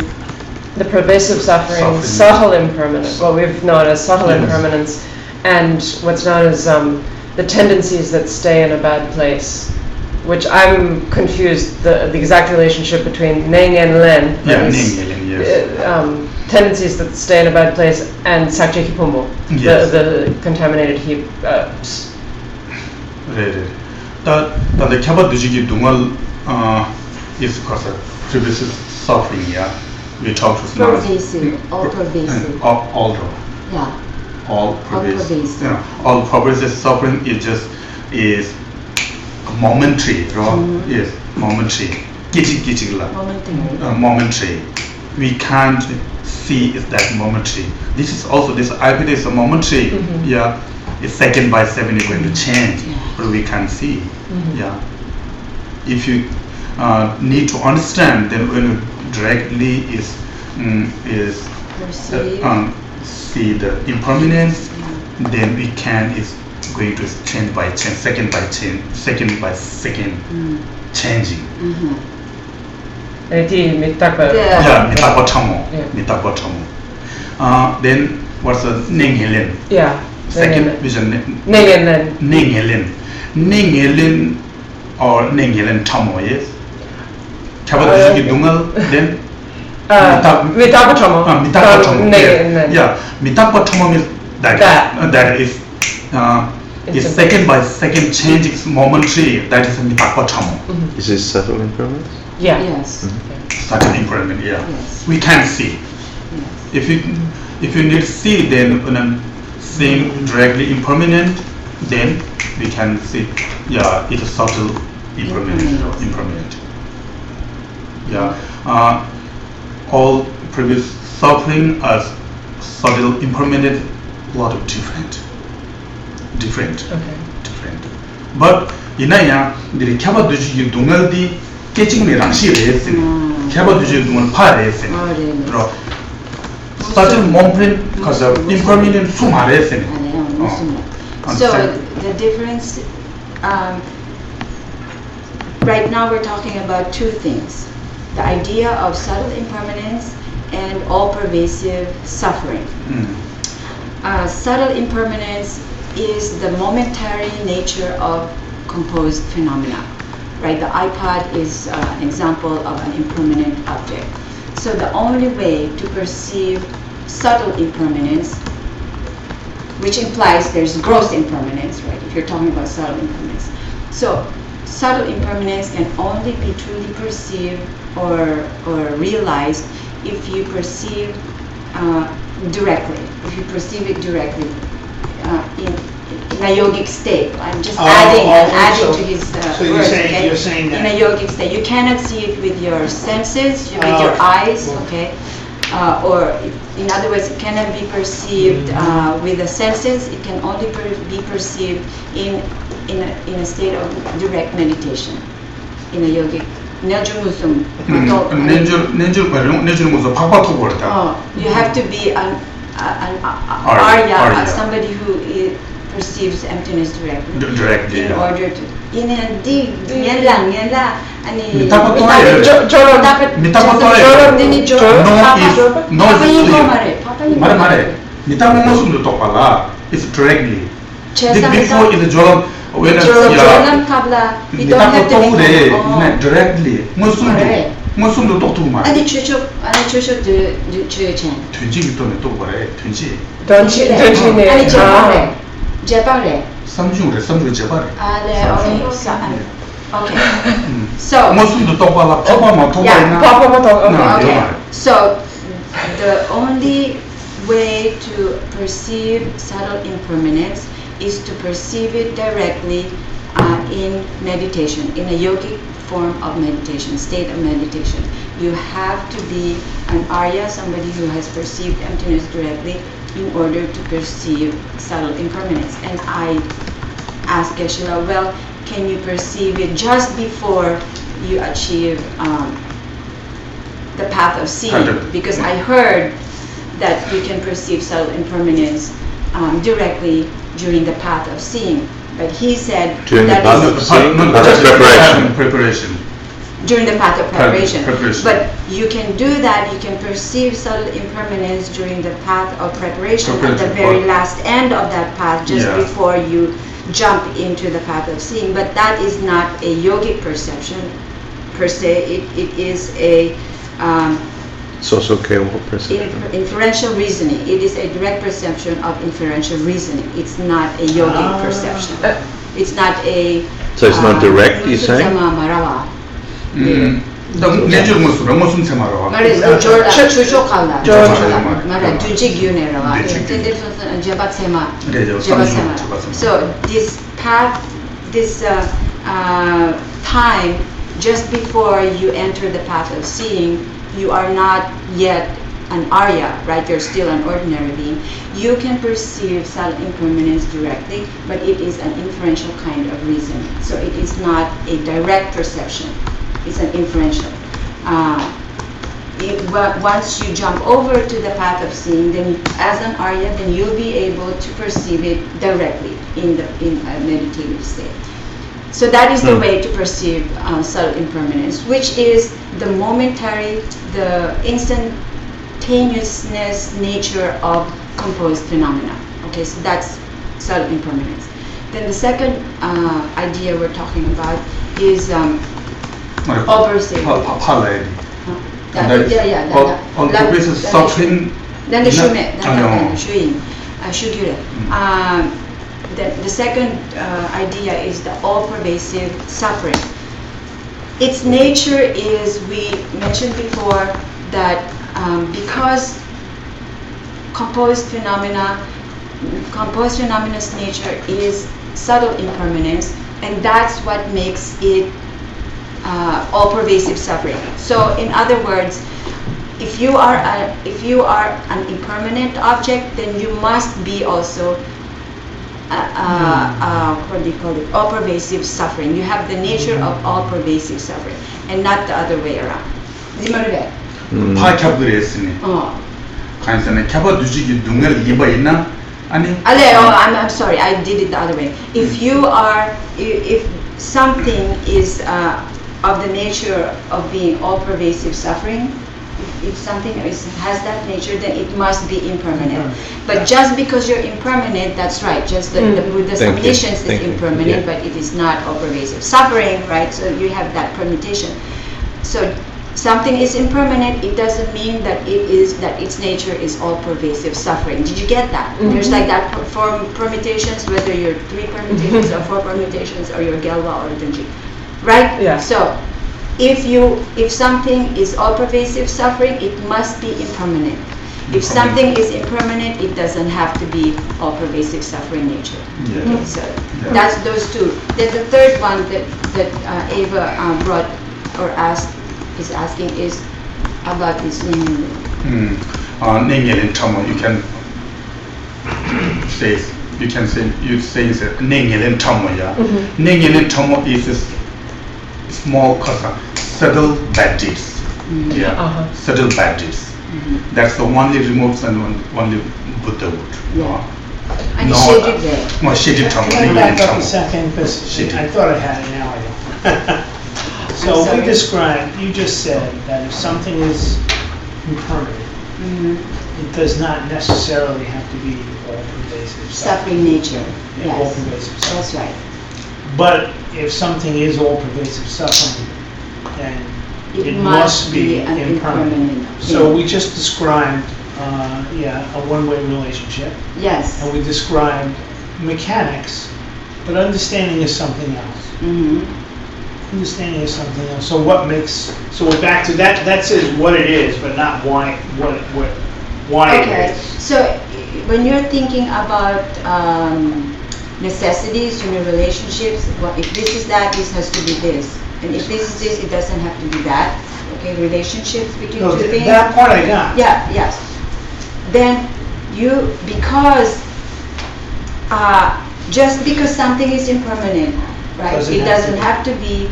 [SPEAKER 5] the pervasive suffering, subtle impermanence, what we've known as subtle impermanence, and what's known as the tendencies that stay in a bad place, which I'm confused, the exact relationship between Neng and Len, tendencies that stay in a bad place, and Sakche Kipumbo, the contaminated heap.
[SPEAKER 1] The Kaba Dujiki Dungal is because of previous suffering, we talked to
[SPEAKER 2] pervasive, all pervasive.
[SPEAKER 1] All pervasive. All pervasive suffering is momentary, yes, momentary. Momentary. We can't see is that momentary. This is also this IPD is a momentary. It's second by second is going to change, but we can't see. If you need to understand, then when you directly see the impermanence, then we can is going to change by change, second by second, changing. Then what's the Nenghelen? Second vision. Nenghelen or Nenghelen Tamo, yes? Kabadaki Dungal, then
[SPEAKER 5] Mitapa Tomo.
[SPEAKER 1] Mitapa Tomo is that is second by second change, it's momentary, that is Mitapa Tomo.
[SPEAKER 3] Is this subtle impermanence?
[SPEAKER 2] Yes.
[SPEAKER 1] Subtle impermanence,
[SPEAKER 2] Yes.
[SPEAKER 1] We can't see. If you need to see, then when seeing directly impermanent, then we can see, it's a subtle impermanent. All previous suffering as subtle impermanent, lot of different. But inaya the Kaba Duji Dungal di catching me Rashi racing, Kaba Duji Dungal Pa racing, subtle moment because of impermanent Suma racing.
[SPEAKER 2] So the difference, right now we're talking about two things. The idea of subtle impermanence and all-pervasive suffering. Subtle impermanence is the momentary nature of composed phenomena, right? The iPod is an example of an impermanent object. So the only way to perceive subtle impermanence, which implies there's gross impermanence, right? If you're talking about subtle impermanence. So subtle impermanence can only be truly perceived or realized if you perceive directly. If you perceive it directly in a yogic state. I'm just adding to his
[SPEAKER 4] so
[SPEAKER 2] words.
[SPEAKER 4] You're saying that
[SPEAKER 2] in a yogic state, you cannot see it with your senses, with your eyes, okay. Or in other words, it cannot be perceived with the senses. It can only be perceived in a state of direct meditation, in a yogic. You have to be an Arya, somebody who perceives emptiness directly. In order to.
[SPEAKER 1] It's directly. Before in the job, when you don't have to directly. Okay. So the only way to perceive subtle impermanence is to perceive it directly in meditation, in a yogic form of meditation, state of meditation. You have to be an Arya, somebody who has perceived emptiness directly, in order to perceive subtle impermanence. And I asked Geshe, well, can you perceive it just before you achieve the path of seeing? Because I heard
[SPEAKER 2] that we can perceive subtle impermanence directly during the path of seeing. But he said
[SPEAKER 3] During the
[SPEAKER 2] that
[SPEAKER 3] path
[SPEAKER 2] is-
[SPEAKER 3] of seeing?
[SPEAKER 1] No,
[SPEAKER 3] Path of preparation.
[SPEAKER 1] Preparation.
[SPEAKER 2] during the path of preparation.
[SPEAKER 1] Preparation.
[SPEAKER 2] But you can do that, you can perceive subtle impermanence during the path of preparation at the
[SPEAKER 1] Preparation.
[SPEAKER 2] very last end of that path, just
[SPEAKER 1] Yeah.
[SPEAKER 2] before you jump into the path of seeing. But that is not a yogic perception per se, it is a
[SPEAKER 3] Socio-capable perception.
[SPEAKER 2] inferential reasoning. It is a direct perception of inferential reasoning. It's not a yogic perception. It's not a
[SPEAKER 3] So it's not direct, you're saying?
[SPEAKER 1] 내적 모습으로 무슨 생활을
[SPEAKER 2] 말해서 조조칼라
[SPEAKER 1] 조조칼라.
[SPEAKER 2] 말해 두직윤에라와
[SPEAKER 1] 두직윤.
[SPEAKER 2] 텐데르소스 제바세마
[SPEAKER 1] 그래요.
[SPEAKER 2] 제바세마.
[SPEAKER 1] 제바세마.
[SPEAKER 2] So this path, this time just before you enter the path of seeing, you are not yet an Arya, right? You're still an ordinary being. You can perceive subtle impermanence directly, but it is an inferential kind of reasoning. So it is not a direct perception. It's an inferential. But once you jump over to the path of seeing, then as an Arya, then you'll be able to perceive it directly in a meditative state. So that is the way to perceive subtle impermanence, which is the momentary, the instantaneousness nature of composed phenomena. Okay, so that's subtle impermanence. Then the second idea we're talking about is aversive.
[SPEAKER 1] 팔라야지.
[SPEAKER 2] On
[SPEAKER 1] the basis of suffering.
[SPEAKER 2] Then the shume,
[SPEAKER 1] 아니요.
[SPEAKER 2] shugyure. The second idea is the all-pervasive suffering. Its nature is, we mentioned before, that because composed phenomena's nature is subtle impermanence, and that's what makes it all-pervasive suffering. So, in other words, if you are an impermanent object, then you must be also what do you call it? All-pervasive suffering. You have the nature of all-pervasive suffering, and not the other way around. 이말을
[SPEAKER 1] 파캡을 했으니. 간선에 캡어 두지기 둥을 입어 있나? 아니.
[SPEAKER 2] I'm sorry. I did it the other way. If something is of the nature of being all-pervasive suffering, if something has that nature, then it must be impermanent. But just because you're impermanent, that's right. Just the Buddha's omniscience is impermanent, but it is not all-pervasive suffering, right? So you have that permutation. So something is impermanent. It doesn't mean that its nature is all-pervasive suffering. Did you get that? There's like that for permutations, whether you're 3 permutations or 4 permutations, or you're Gelwa or Dunji, right?
[SPEAKER 5] Yeah.
[SPEAKER 2] So if something is all-pervasive suffering, it must be impermanent. If something is impermanent, it doesn't have to be all-pervasive suffering nature.
[SPEAKER 1] Yeah.
[SPEAKER 2] Okay, so that's those two. Then the third one that Ava brought or is asking is about this Ningyelim.
[SPEAKER 1] Ningyelim Tamo. You say Ningyelim Tamo. Yeah. Ningyelim Tamo is a small kasa, subtle bad deeds. Yeah. Subtle bad deeds. That's the only removes and only Buddha would.
[SPEAKER 2] And shaded there.
[SPEAKER 1] Shaded Tamo.
[SPEAKER 4] Can I back up a second, because I thought I had it, now I don't. So we described, you just said that if something is impermanent, it does not necessarily have to be all-pervasive
[SPEAKER 2] Suffering nature.
[SPEAKER 4] Yeah,
[SPEAKER 2] Yes.
[SPEAKER 4] all-pervasive suffering.
[SPEAKER 2] That's right.
[SPEAKER 4] But if something is all-pervasive suffering, then
[SPEAKER 2] It
[SPEAKER 4] it
[SPEAKER 2] must
[SPEAKER 4] must be
[SPEAKER 2] be an
[SPEAKER 4] impermanent.
[SPEAKER 2] impermanent
[SPEAKER 4] So
[SPEAKER 2] thing.
[SPEAKER 4] we just described, a one-way relationship,
[SPEAKER 2] Yes.
[SPEAKER 4] and we described mechanics, but understanding is something else. Understanding is something else. So so we're back to that. That says what it is, but not why it
[SPEAKER 2] Okay.
[SPEAKER 4] is.
[SPEAKER 2] So when you're thinking about necessities, relationships, well, if this is that, this has to be this. And if this is this, it doesn't have to be that. Okay, relationships between
[SPEAKER 4] No,
[SPEAKER 2] two things.
[SPEAKER 4] that part I got.
[SPEAKER 2] Yeah, yes. Then just because something is impermanent, right? It doesn't have to be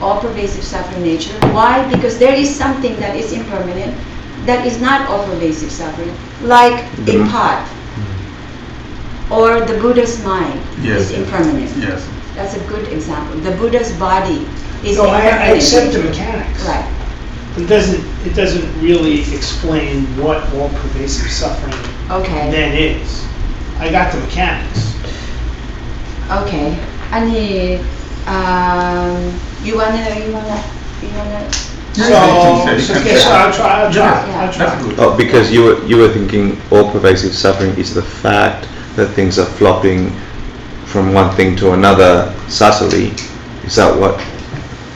[SPEAKER 2] all-pervasive suffering nature. Why? Because there is something that is impermanent, that is not all pervasive suffering, like a pot or the Buddha's mind
[SPEAKER 1] Yes.
[SPEAKER 2] is impermanent.
[SPEAKER 1] Yes.
[SPEAKER 2] That's a good example. The Buddha's body is
[SPEAKER 4] So
[SPEAKER 2] impermanent.
[SPEAKER 4] I accept the mechanics.
[SPEAKER 2] Right.
[SPEAKER 4] It doesn't really explain what all pervasive suffering
[SPEAKER 2] Okay.
[SPEAKER 4] then is. I got the mechanics.
[SPEAKER 2] Okay. 아니, you wanna.
[SPEAKER 4] So
[SPEAKER 1] Yeah.
[SPEAKER 4] I'll try.
[SPEAKER 2] Yeah.
[SPEAKER 1] That's good.
[SPEAKER 3] Oh, because you were thinking all pervasive suffering is the fact that things are flopping from one thing to another subtly. Is that what?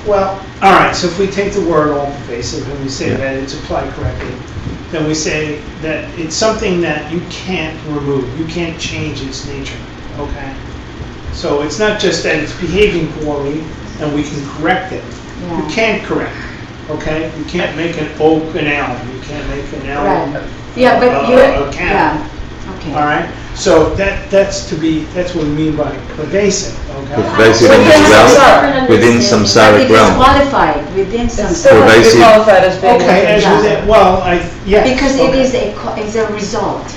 [SPEAKER 4] Well, all right. So if we take the word all pervasive and we say that it's applied correctly, then we say that it's something that you can't remove. You can't change its nature. Okay. So it's not just that it's behaving poorly and we can correct it.
[SPEAKER 2] Yeah.
[SPEAKER 4] You can't correct it. Okay. You can't make an oak an elm. You can't make an elm.
[SPEAKER 2] Right. Yeah, but
[SPEAKER 4] a cat.
[SPEAKER 2] yeah. Okay.
[SPEAKER 4] All right. So that's what we mean by pervasive. Okay.
[SPEAKER 3] Pervasive in this realm, within
[SPEAKER 2] But
[SPEAKER 3] samsaric
[SPEAKER 2] it is
[SPEAKER 3] realm.
[SPEAKER 2] qualified within
[SPEAKER 5] It's
[SPEAKER 2] some.
[SPEAKER 5] still has to be
[SPEAKER 3] Pervasive.
[SPEAKER 5] qualified as being.
[SPEAKER 4] Okay. As
[SPEAKER 2] Yeah.
[SPEAKER 4] with it, well, yes.
[SPEAKER 2] Because
[SPEAKER 4] okay.
[SPEAKER 2] it's a result.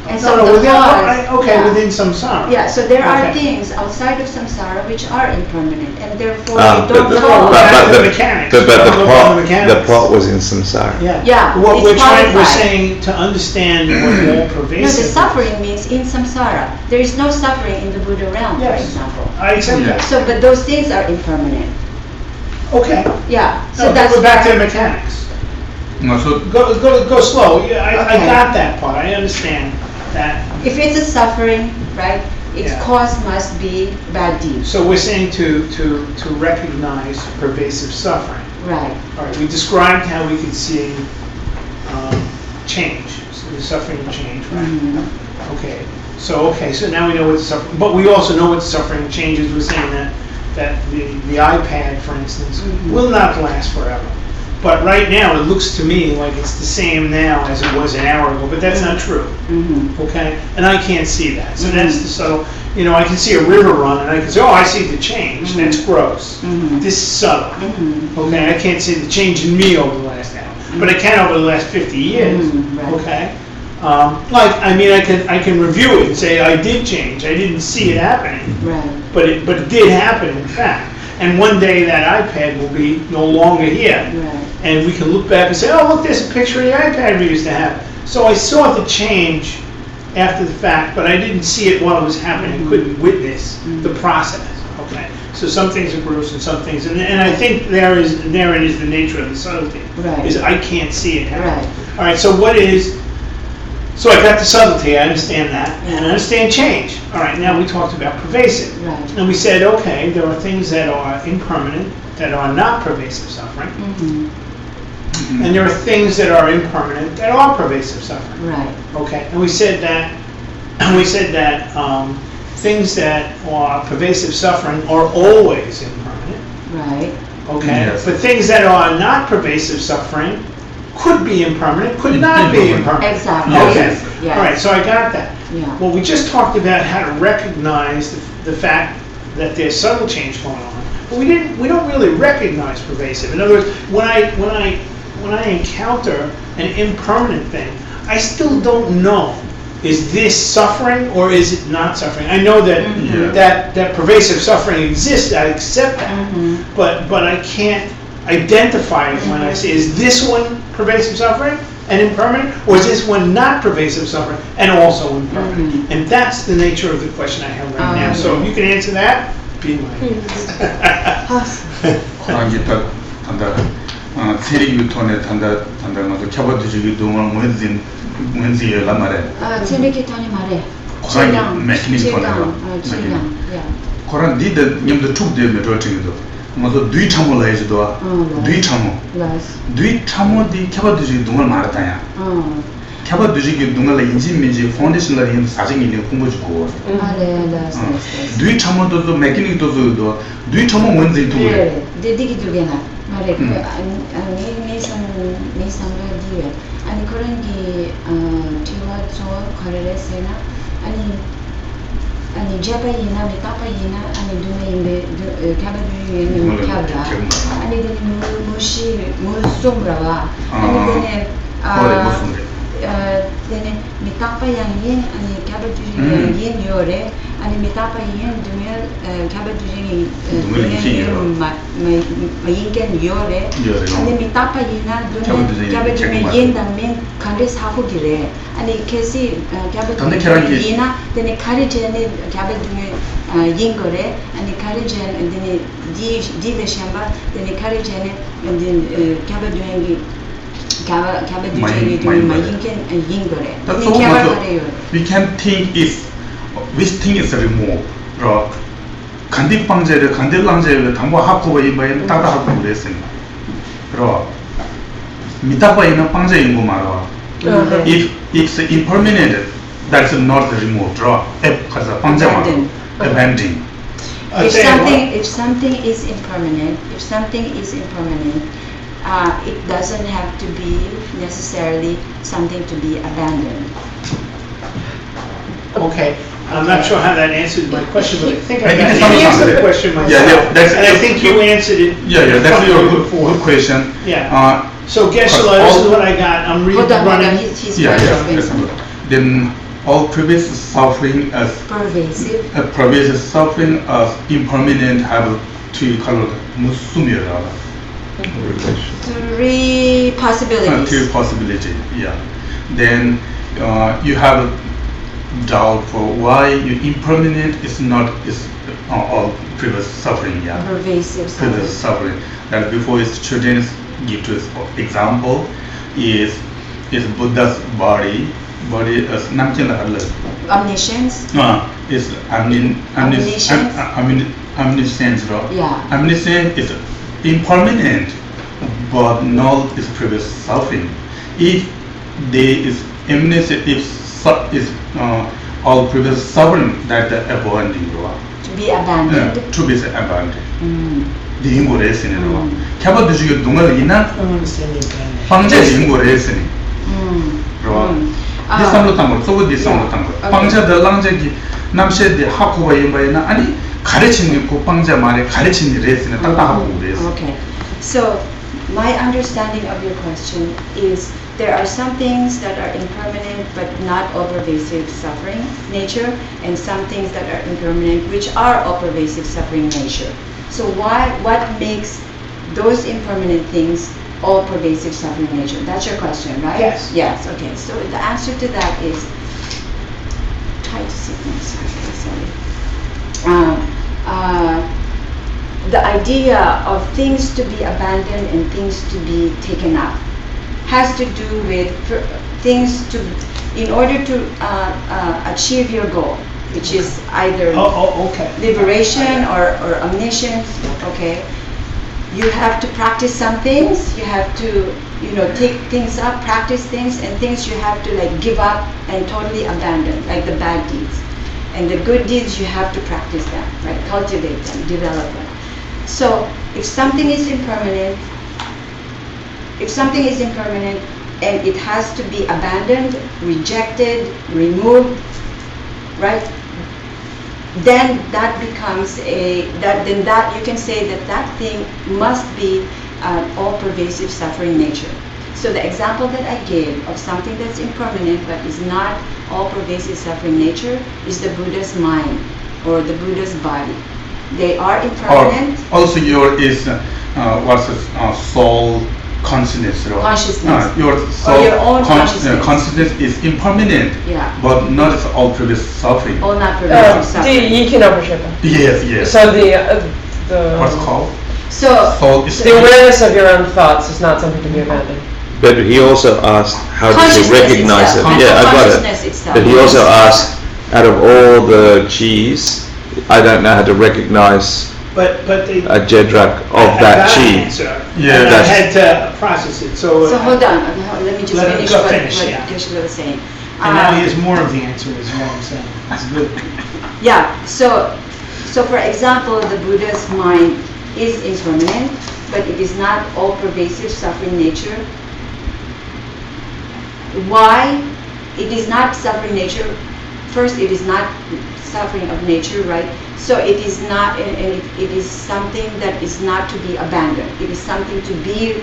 [SPEAKER 2] And
[SPEAKER 4] No,
[SPEAKER 2] so
[SPEAKER 4] no,
[SPEAKER 2] the
[SPEAKER 4] within,
[SPEAKER 2] cause,
[SPEAKER 4] okay,
[SPEAKER 2] yeah.
[SPEAKER 4] within samsara.
[SPEAKER 2] Yeah, so there are
[SPEAKER 4] Okay.
[SPEAKER 2] things outside of samsara which are impermanent, and therefore
[SPEAKER 3] Ah,
[SPEAKER 2] we don't
[SPEAKER 3] but
[SPEAKER 2] know.
[SPEAKER 4] Back to
[SPEAKER 3] the
[SPEAKER 4] mechanics.
[SPEAKER 3] but
[SPEAKER 4] Look
[SPEAKER 3] the
[SPEAKER 4] on the
[SPEAKER 3] pot
[SPEAKER 4] mechanics.
[SPEAKER 3] was in samsara.
[SPEAKER 4] Yeah.
[SPEAKER 2] Yeah,
[SPEAKER 4] What
[SPEAKER 2] it's
[SPEAKER 4] we're
[SPEAKER 2] qualified.
[SPEAKER 4] saying to understand what all
[SPEAKER 2] No,
[SPEAKER 4] pervasive.
[SPEAKER 2] the suffering means in samsara. There is no suffering in the Buddha realm,
[SPEAKER 4] Yes.
[SPEAKER 2] for example.
[SPEAKER 4] I accept
[SPEAKER 1] Yeah.
[SPEAKER 4] that.
[SPEAKER 2] So, but those things are impermanent.
[SPEAKER 4] Okay.
[SPEAKER 2] Yeah. So
[SPEAKER 4] No,
[SPEAKER 2] that's
[SPEAKER 4] we're back to
[SPEAKER 2] why-
[SPEAKER 4] the mechanics.
[SPEAKER 1] No, so
[SPEAKER 4] Go slow. Yeah, I
[SPEAKER 2] Okay.
[SPEAKER 4] got that part. I understand that.
[SPEAKER 2] If it's a suffering, right, its
[SPEAKER 4] Yeah.
[SPEAKER 2] cause must be bad deeds.
[SPEAKER 4] So we're saying to recognize pervasive suffering.
[SPEAKER 2] Right.
[SPEAKER 4] All right. We described how we could see change. So the suffering and change, right?
[SPEAKER 2] Mhm.
[SPEAKER 4] Okay. So now we know what the suffering, but we also know what the suffering and change is. We're saying that the iPad, for instance, will not last forever. But right now, it looks to me like it's the same now as it was an hour ago, but that's not true.
[SPEAKER 2] Mm-hmm.
[SPEAKER 4] Okay? And I can't see that. So that's the subtle, I can see a river run and I can say, oh, I see the change. That's gross.
[SPEAKER 2] Mhm.
[SPEAKER 4] This is subtle.
[SPEAKER 2] Mhm.
[SPEAKER 4] Okay? I can't see the change in me over the last hour. But I can over the last 50 years.
[SPEAKER 2] Mhm, right.
[SPEAKER 4] Okay? I can review it and say, I did change. I didn't see it happening.
[SPEAKER 2] Right.
[SPEAKER 4] But it did happen, in fact. And one day that iPad will be no longer here.
[SPEAKER 2] Right.
[SPEAKER 4] And we can look back and say, oh, look, there's a picture of the iPad we used to have. So I saw the change after the fact, but I didn't see it while it was happening. I couldn't witness the process. Okay. So some things are gross and some things, and I think therein is the nature of the subtlety.
[SPEAKER 2] Right.
[SPEAKER 4] Is I can't see it happen.
[SPEAKER 2] Right.
[SPEAKER 4] All right. So I got the subtlety. I understand that, and I understand change. All right. Now we talked about pervasive.
[SPEAKER 2] Right.
[SPEAKER 4] And we said, okay, there are things that are impermanent, that are not pervasive suffering,
[SPEAKER 2] Mm-hmm.
[SPEAKER 4] and there are things that are impermanent that are pervasive suffering.
[SPEAKER 2] Right.
[SPEAKER 4] Okay, and we said that things that are pervasive suffering are always impermanent.
[SPEAKER 2] Right.
[SPEAKER 4] Okay,
[SPEAKER 1] Yes.
[SPEAKER 4] but things that are not pervasive suffering could be impermanent, could not be impermanent.
[SPEAKER 2] Exactly.
[SPEAKER 4] Okay.
[SPEAKER 2] Yes.
[SPEAKER 4] All right, so I got that.
[SPEAKER 2] Yeah.
[SPEAKER 4] Well, we just talked about how to recognize the fact that there's subtle change going on, but we don't really recognize pervasive. In other words, when I encounter an impermanent thing, I still don't know, is this suffering or is it not suffering? I know that that pervasive suffering exists. I accept that, but I can't identify it when I say, is this one pervasive suffering and impermanent, or is this one not pervasive suffering and also impermanent? And that's the nature of the question I have right now. So if you can answer that, be my guest.
[SPEAKER 1] 거기 딱 단다 세리 유턴에 단다가 그 켜버드지 동안 뭔지 말해.
[SPEAKER 2] 재밌겠다니 말해.
[SPEAKER 1] 고라니 메커니즘
[SPEAKER 2] 질감.
[SPEAKER 1] 거네요.
[SPEAKER 2] 질감. 야.
[SPEAKER 1] 거란 니들 님도 축되면 저쪽에도 뭐도 뒤 참을 해야지도 뒤 참어.
[SPEAKER 2] 라스.
[SPEAKER 1] 뒤 참어디 켜버드지 동안 말았다야. 켜버드지 동안 인지민지 파운데이션을 인 사정이 공부 주고.
[SPEAKER 2] 아, 네, 라스.
[SPEAKER 1] 뒤 참어도 메커니즘도 뒤 참어 뭔지 또.
[SPEAKER 2] 그래. 디디기 두 개나. 말해. 아니 미상을 뒤에. 아니 그런 게 뒤와 저 거래했으나 아니 제바이나 미카파이나 아니 두메인데 캬바주이는 캬브라 아니 그 무시 무송브라와 아니 그네
[SPEAKER 1] Kore musunde.
[SPEAKER 2] Then mitapa yang yin ani kaba yang yin yore ani mitapa yin dumel kaba yin mayinken yore ani mitapa yina dumel kaba yin dangmen kande sahu gire ani kesi kaba yina then kare jene kaba yin gore ani kare jene then di le shamba then kare jene then kaba yin
[SPEAKER 1] That's so much. We can think if which thing is removed. 간디 빵제를 간디 랑제를 담보 하고 이바인 따다 하고 그랬습니다. 그러 미타바이는 빵제인 거 말아. If it's impermanent, that's not removed. If 가서 빵제 말아. Abandoning.
[SPEAKER 2] If something is impermanent, it doesn't have to be necessarily something to be abandoned.
[SPEAKER 4] Okay, I'm not sure how that answered my question, but I think I
[SPEAKER 1] think
[SPEAKER 4] got
[SPEAKER 1] it's
[SPEAKER 4] the answer to the
[SPEAKER 1] something.
[SPEAKER 4] question myself.
[SPEAKER 1] Yeah,
[SPEAKER 4] and I think you answered it.
[SPEAKER 1] Yeah, that's your good question.
[SPEAKER 4] Yeah. So Geshe, this is what I got. I'm
[SPEAKER 2] Hold on,
[SPEAKER 4] running.
[SPEAKER 2] he's
[SPEAKER 1] Yes. Then all previous suffering as pervasive suffering as impermanent have two colors.
[SPEAKER 2] Three possibilities.
[SPEAKER 1] Two possibility. Yeah. Then you have doubt for why you impermanent is not all previous suffering. Yeah.
[SPEAKER 2] Pervasive
[SPEAKER 1] Previous suffering. That before his children give to us example is Buddha's body is
[SPEAKER 2] omniscience.
[SPEAKER 1] Is omniscience, right?
[SPEAKER 2] Yeah.
[SPEAKER 1] Omniscience is impermanent, but not is previous suffering. If there is omniscience, is all previous suffering that abandoning,
[SPEAKER 2] To be abandoned.
[SPEAKER 1] To be abandoned. The ingoresi ne ro. Kaba duju dungal ina. Pangja ingoresi ne. Ro. Disamlo tamor, so disamlo tamor. Pangja the langja gi namshe de hakuba yimbaina ani 가르치는 그 빵자 말에 가르치는 레슨을 딱 하고 그랬어.
[SPEAKER 2] Okay. So my understanding of your question is there are some things that are impermanent but not all pervasive suffering nature, and some things that are impermanent which are all pervasive suffering nature. So what makes those impermanent things all pervasive suffering nature? That's your question, right?
[SPEAKER 4] Yes.
[SPEAKER 2] Yes. Okay. So the answer to that is try to sit next. Okay, sorry. The idea of things to be abandoned and things to be taken up has to do with things to, in order to achieve your goal, which is either liberation or omniscience. Okay, you have to practice some things. You have to, take things up, practice things, and things you have to give up and totally abandon, like the bad deeds. And the good deeds, you have to practice them, right? Cultivate them, develop them. So if something is impermanent, and it has to be abandoned, rejected, removed, right? Then that becomes you can say that thing must be all pervasive suffering nature. So the example that I gave of something that's impermanent but is not all pervasive suffering nature is the Buddha's mind or the Buddha's body. They are impermanent.
[SPEAKER 1] Also, your is what's soul consciousness.
[SPEAKER 2] Consciousness.
[SPEAKER 1] Your soul
[SPEAKER 2] or your own
[SPEAKER 1] consciousness is impermanent, but not all previous suffering.
[SPEAKER 2] All not pervasive suffering.
[SPEAKER 1] Yes.
[SPEAKER 5] So the
[SPEAKER 1] what's it called?
[SPEAKER 2] So
[SPEAKER 5] the awareness of your own thoughts is not something to be abandoned.
[SPEAKER 3] But he also asked, how do you recognize it? Yeah, I got it. But he also asked, out of all the G's, I don't know how to recognize a jedrak of that G.
[SPEAKER 4] Yeah, I had to process it. So
[SPEAKER 2] hold on, let me just finish what Geshe was saying.
[SPEAKER 4] And now he has more of the answer, is what I'm saying. It's good.
[SPEAKER 2] Yeah. So for example, the Buddha's mind is impermanent, but it is not all pervasive suffering nature. Why? It is not suffering nature first it is not suffering of nature, right? So it is not, and it is something that is not to be abandoned. It is something to be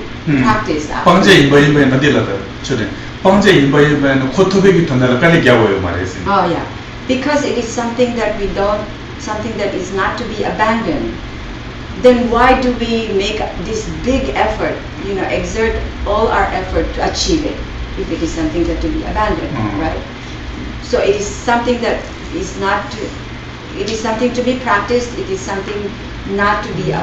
[SPEAKER 2] practiced.
[SPEAKER 1] 방제 인바이바이 나딜라다 저래 방제 인바이바이는 코토베기 돈나라 깔리 겨워요 말했어요.
[SPEAKER 2] Oh yeah, because it is something that we don't, something that is not to be abandoned. Then why do we make this big effort? You know, exert all our effort to achieve it if it is something that to be abandoned, right? So it is something that is not to. It is something to be practiced. It is something not to be.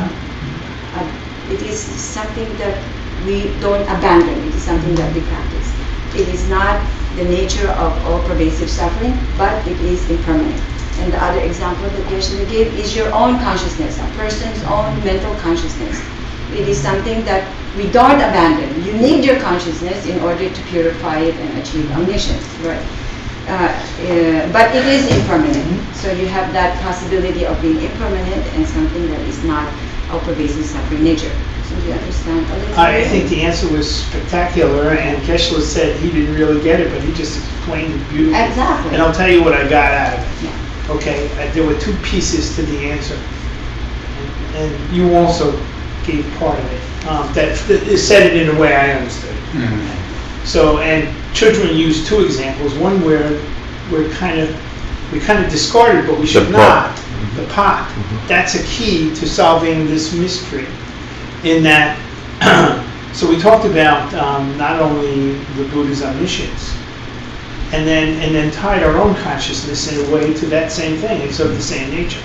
[SPEAKER 2] It is something that we don't abandon. It is something that we practice. It is not the nature of all pervasive suffering, but it is impermanent. And the other example that Geshe gave is your own consciousness, a person's own mental consciousness. It is something that we don't abandon. You need your consciousness in order to purify it and achieve omniscience, right? But it is impermanent. So you have that possibility of being impermanent and something that is not of pervasive suffering nature. So do you understand a little
[SPEAKER 4] I
[SPEAKER 2] bit?
[SPEAKER 4] think the answer was spectacular, and Geshe said he didn't really get it, but he just explained it beautifully.
[SPEAKER 2] Exactly.
[SPEAKER 4] And I'll tell you what I got out of it.
[SPEAKER 2] Yeah.
[SPEAKER 4] Okay, there were two pieces to the answer, and you also gave part of it. That said it in a way I understood it. So, and Chudran used two examples. One where we kind of discarded, but we should not. The pot. That's a key to solving this mystery. In that, so we talked about not only the Buddha's omniscience, and then tied our own consciousness in a way to that same thing. It's of the same nature.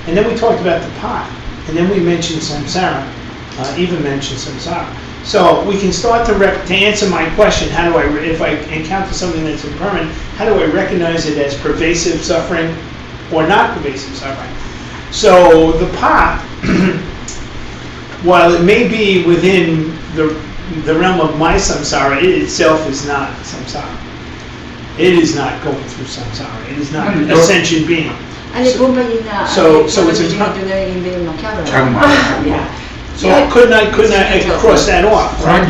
[SPEAKER 4] And then we talked about the pot, and then we mentioned samsara. Even mentioned samsara. So we can start to answer my question: how do I, if I encounter something that's impermanent, how do I recognize it as pervasive suffering or not pervasive suffering? So the pot, while it may be within the realm of my samsara, it itself is not samsara. It is not going through samsara. It is not a sentient being. So it's a
[SPEAKER 2] Yeah.
[SPEAKER 4] So couldn't I cross that off? Right?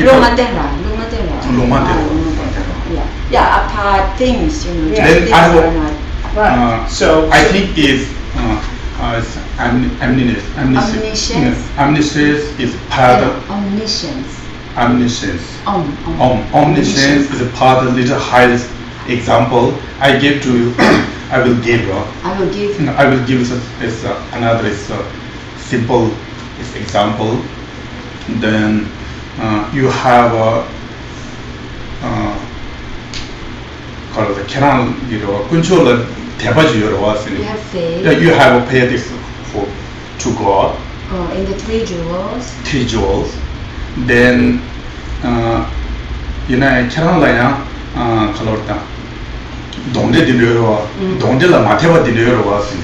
[SPEAKER 2] Yeah, apart things, you know.
[SPEAKER 4] Yeah.
[SPEAKER 1] Then
[SPEAKER 2] things
[SPEAKER 1] I
[SPEAKER 2] are
[SPEAKER 1] will-
[SPEAKER 2] not
[SPEAKER 4] Right. So
[SPEAKER 1] I think is
[SPEAKER 2] Omniscience.
[SPEAKER 1] Omniscience is part of
[SPEAKER 2] omniscience.
[SPEAKER 1] omniscience.
[SPEAKER 2] Omniscience.
[SPEAKER 1] Omniscience is a part of little highest example I give to you. I will give you.
[SPEAKER 2] I will give.
[SPEAKER 1] I will give another simple example. Then you have called the 계란 control 대바지 여러 왔으니.
[SPEAKER 2] You have faith.
[SPEAKER 1] You have a faith to God.
[SPEAKER 2] In the three jewels.
[SPEAKER 1] Then 계란 라야 kalorta donde dinero donde la mateva dinero wasini.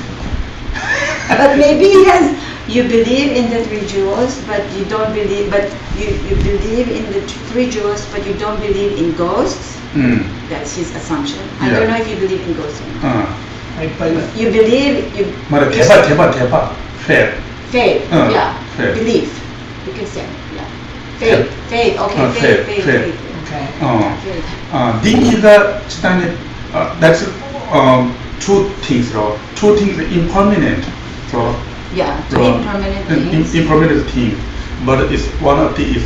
[SPEAKER 2] But maybe he has. You believe in the three jewels, but you don't believe. But you believe in the three jewels, but you don't believe in ghosts. That's his assumption. I don't know if you believe in ghosts or not. You believe.
[SPEAKER 1] 말아 대바 fair.
[SPEAKER 2] Faith. Yeah.
[SPEAKER 1] faith.
[SPEAKER 2] Belief. You can say. Yeah. Faith. Okay. Faith.
[SPEAKER 4] okay.
[SPEAKER 2] Faith.
[SPEAKER 1] 딩기가 치다니 that's two things. Two things impermanent.
[SPEAKER 2] Yeah. Two impermanent things.
[SPEAKER 1] Impermanent thing, but it's one of the is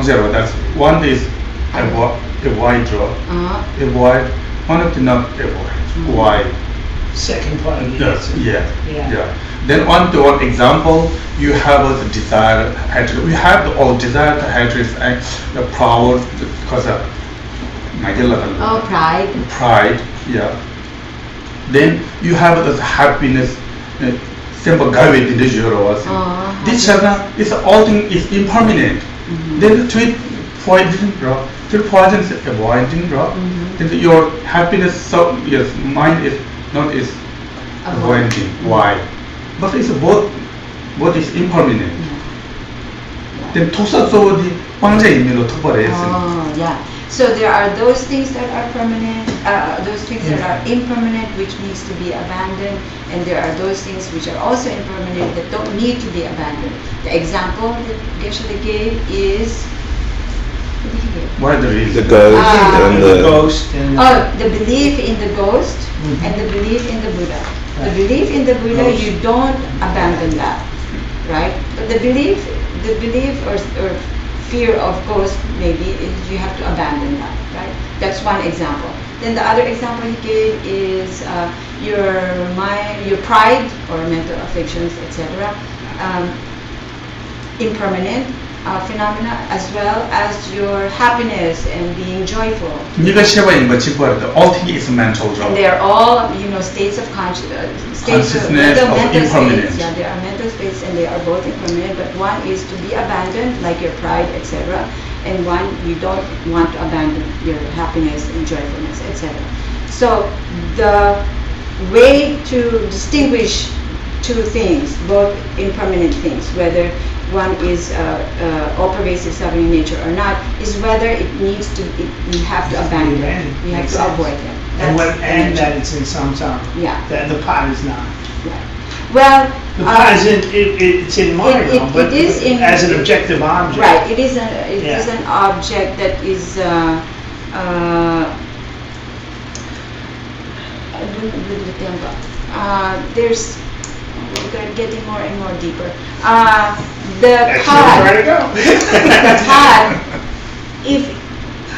[SPEAKER 1] zero. That's one is avoid. Avoid. One of the not avoid. Why?
[SPEAKER 4] Second part of the answer.
[SPEAKER 1] Yeah. Then on the one example, you have the desire. We have the all desire hatred and the proud because of
[SPEAKER 2] Pride.
[SPEAKER 1] Pride. Yeah. Then you have the happiness. Simple garbage in the zero. This is all thing is impermanent. Then tweet poison draw. Tweet poison is avoiding draw. Then your happiness, so yes, mind is not is avoiding. Why? But it's both is impermanent. Then tosa so the pangja imino topare.
[SPEAKER 2] Yeah. So there are those things that are permanent, those things that are impermanent, which needs to be abandoned, and there are those things which are also impermanent that don't need to be abandoned. The example that Geshe gave is, what did he give?
[SPEAKER 1] What is the reason?
[SPEAKER 3] The ghost
[SPEAKER 2] Ah.
[SPEAKER 3] and
[SPEAKER 4] The
[SPEAKER 3] the
[SPEAKER 4] ghost and
[SPEAKER 2] The belief in the ghost and the belief in the Buddha. The
[SPEAKER 4] Right.
[SPEAKER 2] belief in the Buddha,
[SPEAKER 4] Ghost.
[SPEAKER 2] you don't abandon that, right? But the belief or fear of ghost, maybe you have to abandon that, right? That's one example. Then the other example he gave is your mind, your pride or mental afflictions, etc. Impermanent phenomena, as well as your happiness and being joyful.
[SPEAKER 1] All things is mental
[SPEAKER 2] And
[SPEAKER 1] job.
[SPEAKER 2] they are all, states of
[SPEAKER 1] Consciousness
[SPEAKER 2] mental
[SPEAKER 1] of
[SPEAKER 2] states.
[SPEAKER 1] impermanence.
[SPEAKER 2] Yeah, they are mental states, and they are both impermanent. But one is to be abandoned, like your pride, etc. And one you don't want to abandon, your happiness and joyfulness, etc. So the way to distinguish two things, both impermanent things, whether one is all pervasive suffering nature or not, is whether it needs to, you have to abandon it. You have
[SPEAKER 4] Makes
[SPEAKER 2] to
[SPEAKER 4] sense.
[SPEAKER 2] avoid it.
[SPEAKER 4] and,
[SPEAKER 2] That's the
[SPEAKER 4] and
[SPEAKER 2] nature.
[SPEAKER 4] that it's in samsara.
[SPEAKER 2] Yeah.
[SPEAKER 4] That the pot is not.
[SPEAKER 2] Right. Well,
[SPEAKER 4] The pot is in it's in mind,
[SPEAKER 2] it- it-
[SPEAKER 4] but
[SPEAKER 2] it is in-
[SPEAKER 4] as an objective object.
[SPEAKER 2] right. It is
[SPEAKER 4] Yeah.
[SPEAKER 2] an object that is there's we're getting more and more deeper. The
[SPEAKER 4] That's where we're trying to
[SPEAKER 2] pot,
[SPEAKER 4] go.
[SPEAKER 2] the pot, if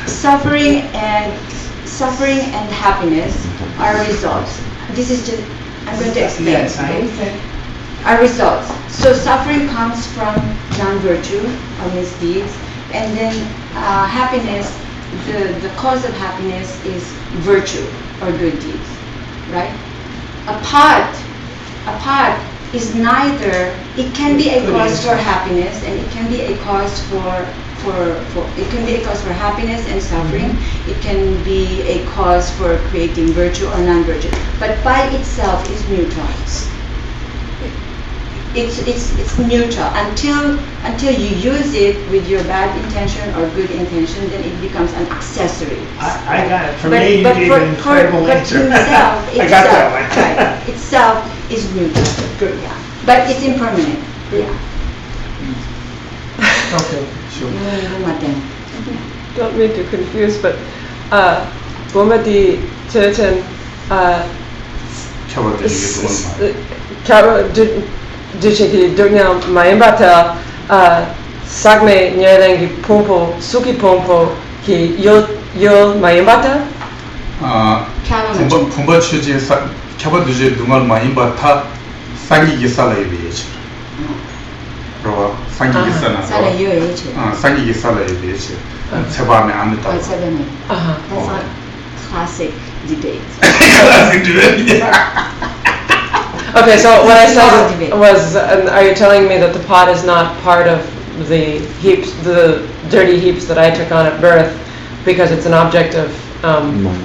[SPEAKER 2] suffering and happiness are results. This is just, I'm going to explain.
[SPEAKER 4] Yes, I
[SPEAKER 2] okay?
[SPEAKER 4] understand.
[SPEAKER 2] Are results. So suffering comes from non-virtue or misdeeds, and then happiness, the cause of happiness is virtue or good deeds, right? A pot is neither, it can be a
[SPEAKER 4] Good
[SPEAKER 2] cause
[SPEAKER 4] answer.
[SPEAKER 2] for happiness, and it can be a cause for it can be a cause for happiness and suffering.
[SPEAKER 4] Mm-hmm.
[SPEAKER 2] It can be a cause for creating virtue or non-virtue. But by itself is neutral. It's neutral until you use it with your bad intention or good intention, then it becomes an accessory.
[SPEAKER 4] I got it. For
[SPEAKER 2] But-
[SPEAKER 4] me, you
[SPEAKER 2] but
[SPEAKER 4] gave
[SPEAKER 2] for-
[SPEAKER 4] an incredible
[SPEAKER 2] but
[SPEAKER 4] answer.
[SPEAKER 2] Itself,
[SPEAKER 4] I got that one.
[SPEAKER 2] right, itself is neutral.
[SPEAKER 4] Good.
[SPEAKER 2] Yeah. But it's impermanent. Yeah.
[SPEAKER 4] Okay, sure.
[SPEAKER 5] Don't mean to confuse, but Bomadi Chechen Karo Ducheki Dunya Mayambata Sagme Nyerengi Pompo Suki Pompo Ki Yo Mayambata
[SPEAKER 1] Pumba Chuji Kabaduje Dungal Mahimbata Sangi Gisala Beach. Sangi Gisana.
[SPEAKER 2] Sala yoyeche.
[SPEAKER 1] Sangi Gisala Beach. Sebame Amita.
[SPEAKER 2] Oh, 7.
[SPEAKER 5] Uh-huh.
[SPEAKER 2] That's a classic debate.
[SPEAKER 5] Okay, so what I
[SPEAKER 2] Classic
[SPEAKER 5] said
[SPEAKER 2] debate.
[SPEAKER 5] was, are you telling me that the pot is not part of the heaps, the dirty heaps that I took on at birth, because it's an object of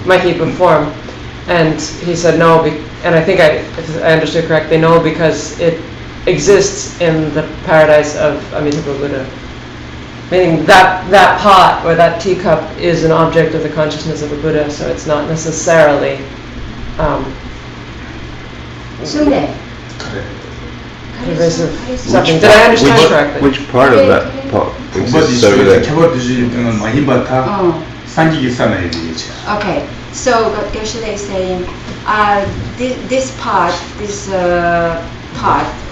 [SPEAKER 5] my heap of form? And he said no, and I think if I understood correctly, no, because it exists in the paradise of Amitabha Buddha. Meaning that pot or that teacup is an object of the consciousness of a Buddha, so it's not necessarily
[SPEAKER 2] Sunday.
[SPEAKER 5] pervasive suffering. Did I understand correctly?
[SPEAKER 3] Which part of that pot exists over there?
[SPEAKER 1] Kabaduje Dungal Mahimbata
[SPEAKER 2] Oh.
[SPEAKER 1] Sangi Gisala Beach.
[SPEAKER 2] Okay, so what Geshe is saying, this pot,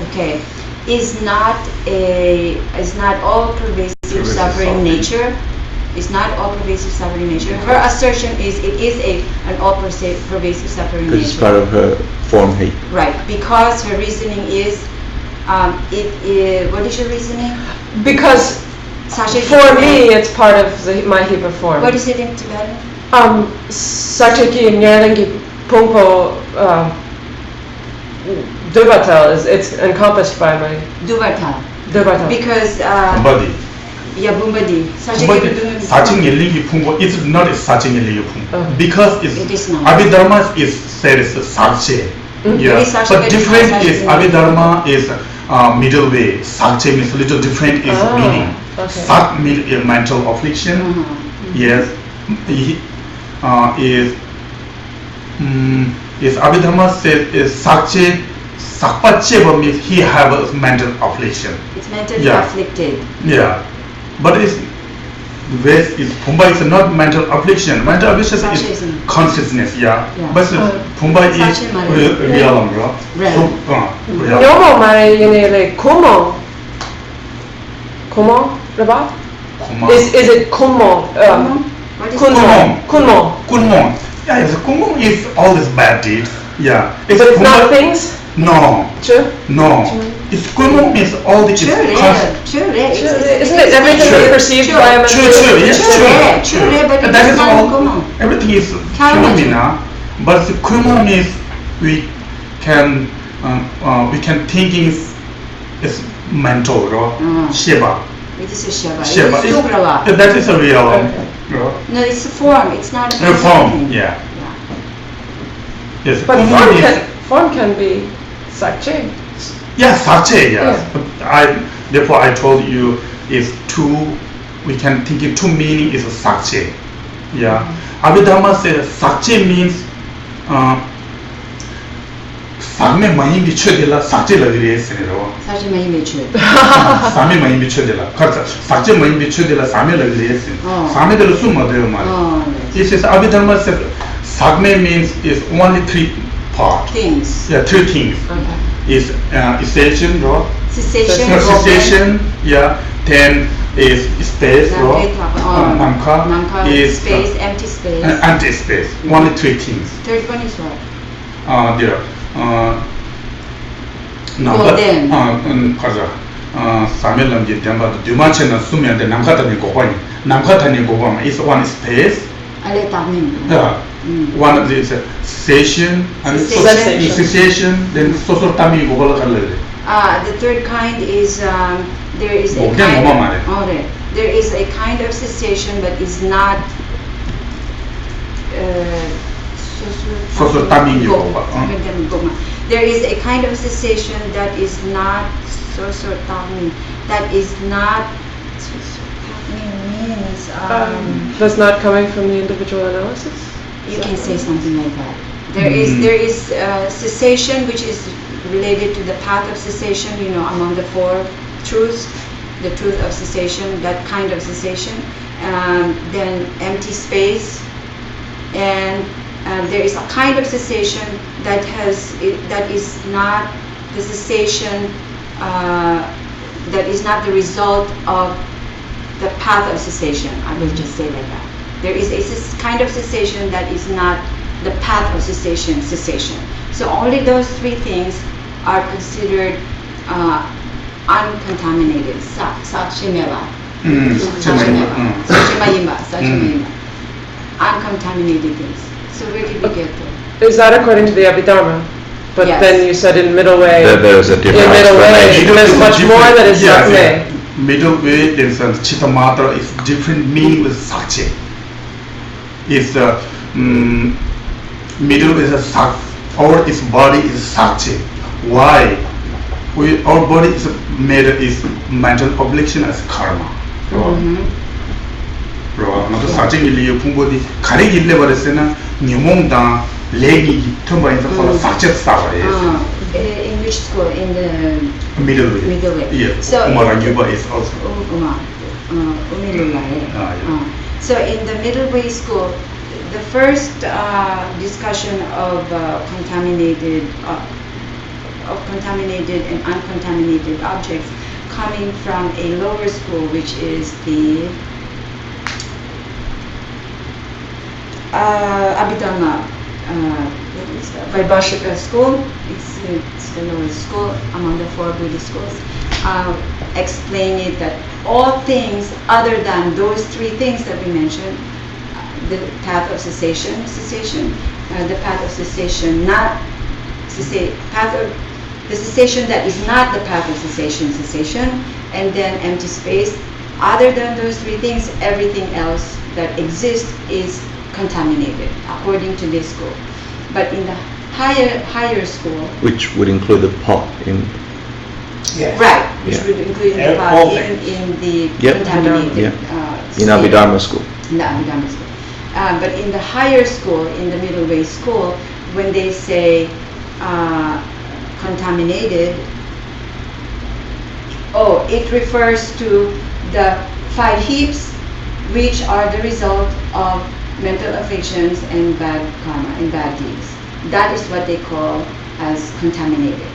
[SPEAKER 2] okay, is not all pervasive suffering nature. It's not all pervasive suffering nature. Her assertion is it is an all pervasive suffering
[SPEAKER 3] Because it's
[SPEAKER 2] nature.
[SPEAKER 3] part of her form heap.
[SPEAKER 2] Right, because her reasoning is, what is your reasoning?
[SPEAKER 5] Because
[SPEAKER 2] Sasha,
[SPEAKER 5] for me, it's part of my heap of form.
[SPEAKER 2] what is it in Tibetan?
[SPEAKER 5] Sakchaki Nyarengi Pumpo Dubatal it's encompassed by my
[SPEAKER 2] Duvarta.
[SPEAKER 5] Dubatal.
[SPEAKER 2] Because,
[SPEAKER 1] Body.
[SPEAKER 2] yeah, Bumbadi.
[SPEAKER 1] Saching Yellingi Pumbo is not a Saching Yellingi Pumbo because
[SPEAKER 2] It is not.
[SPEAKER 1] Abhidharma is said as Sakche. Yeah,
[SPEAKER 2] It is Sakche,
[SPEAKER 1] but
[SPEAKER 2] but it's
[SPEAKER 1] different
[SPEAKER 2] not
[SPEAKER 1] is
[SPEAKER 2] Sakche.
[SPEAKER 1] Abhidharma is middle way. Sakche means little different is meaning.
[SPEAKER 5] Okay.
[SPEAKER 1] Sak means mental affliction. Yes, is Abhidharma says is Sakche. Sakpacheva means he have a mental affliction.
[SPEAKER 2] It's mentally
[SPEAKER 1] Yeah.
[SPEAKER 2] afflicted.
[SPEAKER 1] Yeah, but it's Waste is Pumba is not mental affliction. Mental affliction is
[SPEAKER 2] Sachism.
[SPEAKER 1] consciousness, yeah.
[SPEAKER 2] Yeah.
[SPEAKER 1] But Pumba is
[SPEAKER 2] Sachi 말해.
[SPEAKER 1] real, bro.
[SPEAKER 2] Real.
[SPEAKER 1] So, real.
[SPEAKER 5] 영어 말에 얘네 구멍 about? Is it 구멍?
[SPEAKER 2] What is
[SPEAKER 5] 구멍.
[SPEAKER 1] Kunmon. Yeah, yes, Kunmon is all this bad deed. Yeah.
[SPEAKER 5] But it's not things?
[SPEAKER 1] No.
[SPEAKER 5] True?
[SPEAKER 1] No. It's Kunmon is all the
[SPEAKER 2] True,
[SPEAKER 5] Isn't it everything we perceived by a
[SPEAKER 1] True, yes, true.
[SPEAKER 2] But
[SPEAKER 1] That is
[SPEAKER 2] it's not
[SPEAKER 1] all.
[SPEAKER 2] Kunmon.
[SPEAKER 1] Everything is
[SPEAKER 2] Counter.
[SPEAKER 1] phenomena, but the Kunmon is we can think is mental, Shiva.
[SPEAKER 2] It is a Shiva.
[SPEAKER 1] Shiva.
[SPEAKER 2] It is Subrava.
[SPEAKER 1] That is a real.
[SPEAKER 2] No, it's a form. It's not a
[SPEAKER 1] Form,
[SPEAKER 2] thing.
[SPEAKER 1] yeah. Yes.
[SPEAKER 5] But
[SPEAKER 1] Kunmon
[SPEAKER 5] form can be sakche.
[SPEAKER 1] Yeah, Sache, yes.
[SPEAKER 5] Yeah.
[SPEAKER 1] But therefore I told you is two, we can think in two meaning is Sache. Yeah. Abhidharma says Sache means Same mahi bichodela Sache lagri esnero.
[SPEAKER 2] 사실 많이 매출.
[SPEAKER 1] Same mahi bichodela. Kharsa Sache mahi bichodela Same lagri esn. Same delo summa deo mal. It says Abhidharma says Sagme means is only three parts.
[SPEAKER 2] Things.
[SPEAKER 1] Yeah, three things. Is cessation,
[SPEAKER 2] Cessation.
[SPEAKER 1] Yeah. Then is space, Namka is
[SPEAKER 2] space, empty space.
[SPEAKER 1] Empty space. Only three things.
[SPEAKER 2] Third one is what?
[SPEAKER 1] There.
[SPEAKER 2] Then.
[SPEAKER 1] 가자. 사멜람지 템바 두마체나 수면데 남카타니 고고니. 남카타니 고고마 is one space.
[SPEAKER 2] 알레 타민.
[SPEAKER 1] Yeah. One of these cessation and cessation, then sosortami gogola karle.
[SPEAKER 2] The third kind is there is a there is a kind of cessation, but is not there is a kind of cessation that is not means
[SPEAKER 5] that's not coming from the individual analysis?
[SPEAKER 2] You can say something like that. There is cessation, which is related to the path of cessation, among the four truths, the truth of cessation, that kind of cessation. Then empty space, and there is a kind of cessation that is not the cessation, that is not the result of the path of cessation. I will just say like that. There is a kind of cessation that is not the path of cessation. So only those three things are considered uncontaminated. Uncontaminated things. So where did we get there?
[SPEAKER 5] Is that according to the Abhidharma? But
[SPEAKER 2] Yes.
[SPEAKER 5] then you said in middle way.
[SPEAKER 3] There's a different
[SPEAKER 5] In middle way,
[SPEAKER 3] explanation.
[SPEAKER 5] there's much more that is sakme.
[SPEAKER 1] Middle way, there's a Chittamatra is different meaning with Sache. Is the middle is a sak, our is body is Sache. Why? Our body is made is mental obligation as karma. 나도 사정일리에 풍부디 가리길래 버렸으나 니몽다 레기 텀바에서 콜라 사체 싸버려.
[SPEAKER 2] In which school? In the
[SPEAKER 1] middle way.
[SPEAKER 2] Middle way.
[SPEAKER 1] Yeah.
[SPEAKER 2] So
[SPEAKER 1] Umaranyuba is also.
[SPEAKER 2] So in the middle way school, the first discussion of contaminated and uncontaminated objects coming from a lower school, which is the Abhidharma Vaibhashika school. It's the lowest school among the four Buddhist schools. Explain it that all things other than those three things that we mentioned, the path of cessation, the path of cessation, the cessation that is not the path of cessation, and then empty space. Other than those three things, everything else that exists is contaminated, according to this school. But in the higher school,
[SPEAKER 3] Which would include the pot in.
[SPEAKER 2] right, which
[SPEAKER 3] Yeah.
[SPEAKER 2] would include the
[SPEAKER 4] All
[SPEAKER 2] pot
[SPEAKER 4] things.
[SPEAKER 2] in the
[SPEAKER 3] Yep.
[SPEAKER 2] contaminated
[SPEAKER 3] In
[SPEAKER 2] state.
[SPEAKER 3] Abhidharma school.
[SPEAKER 2] In the Abhidharma school. But in the higher school, in the middle way school, when they say contaminated, it refers to the 5 heaps which are the result of mental afflictions and bad karma and bad deeds. That is what they call as contaminated.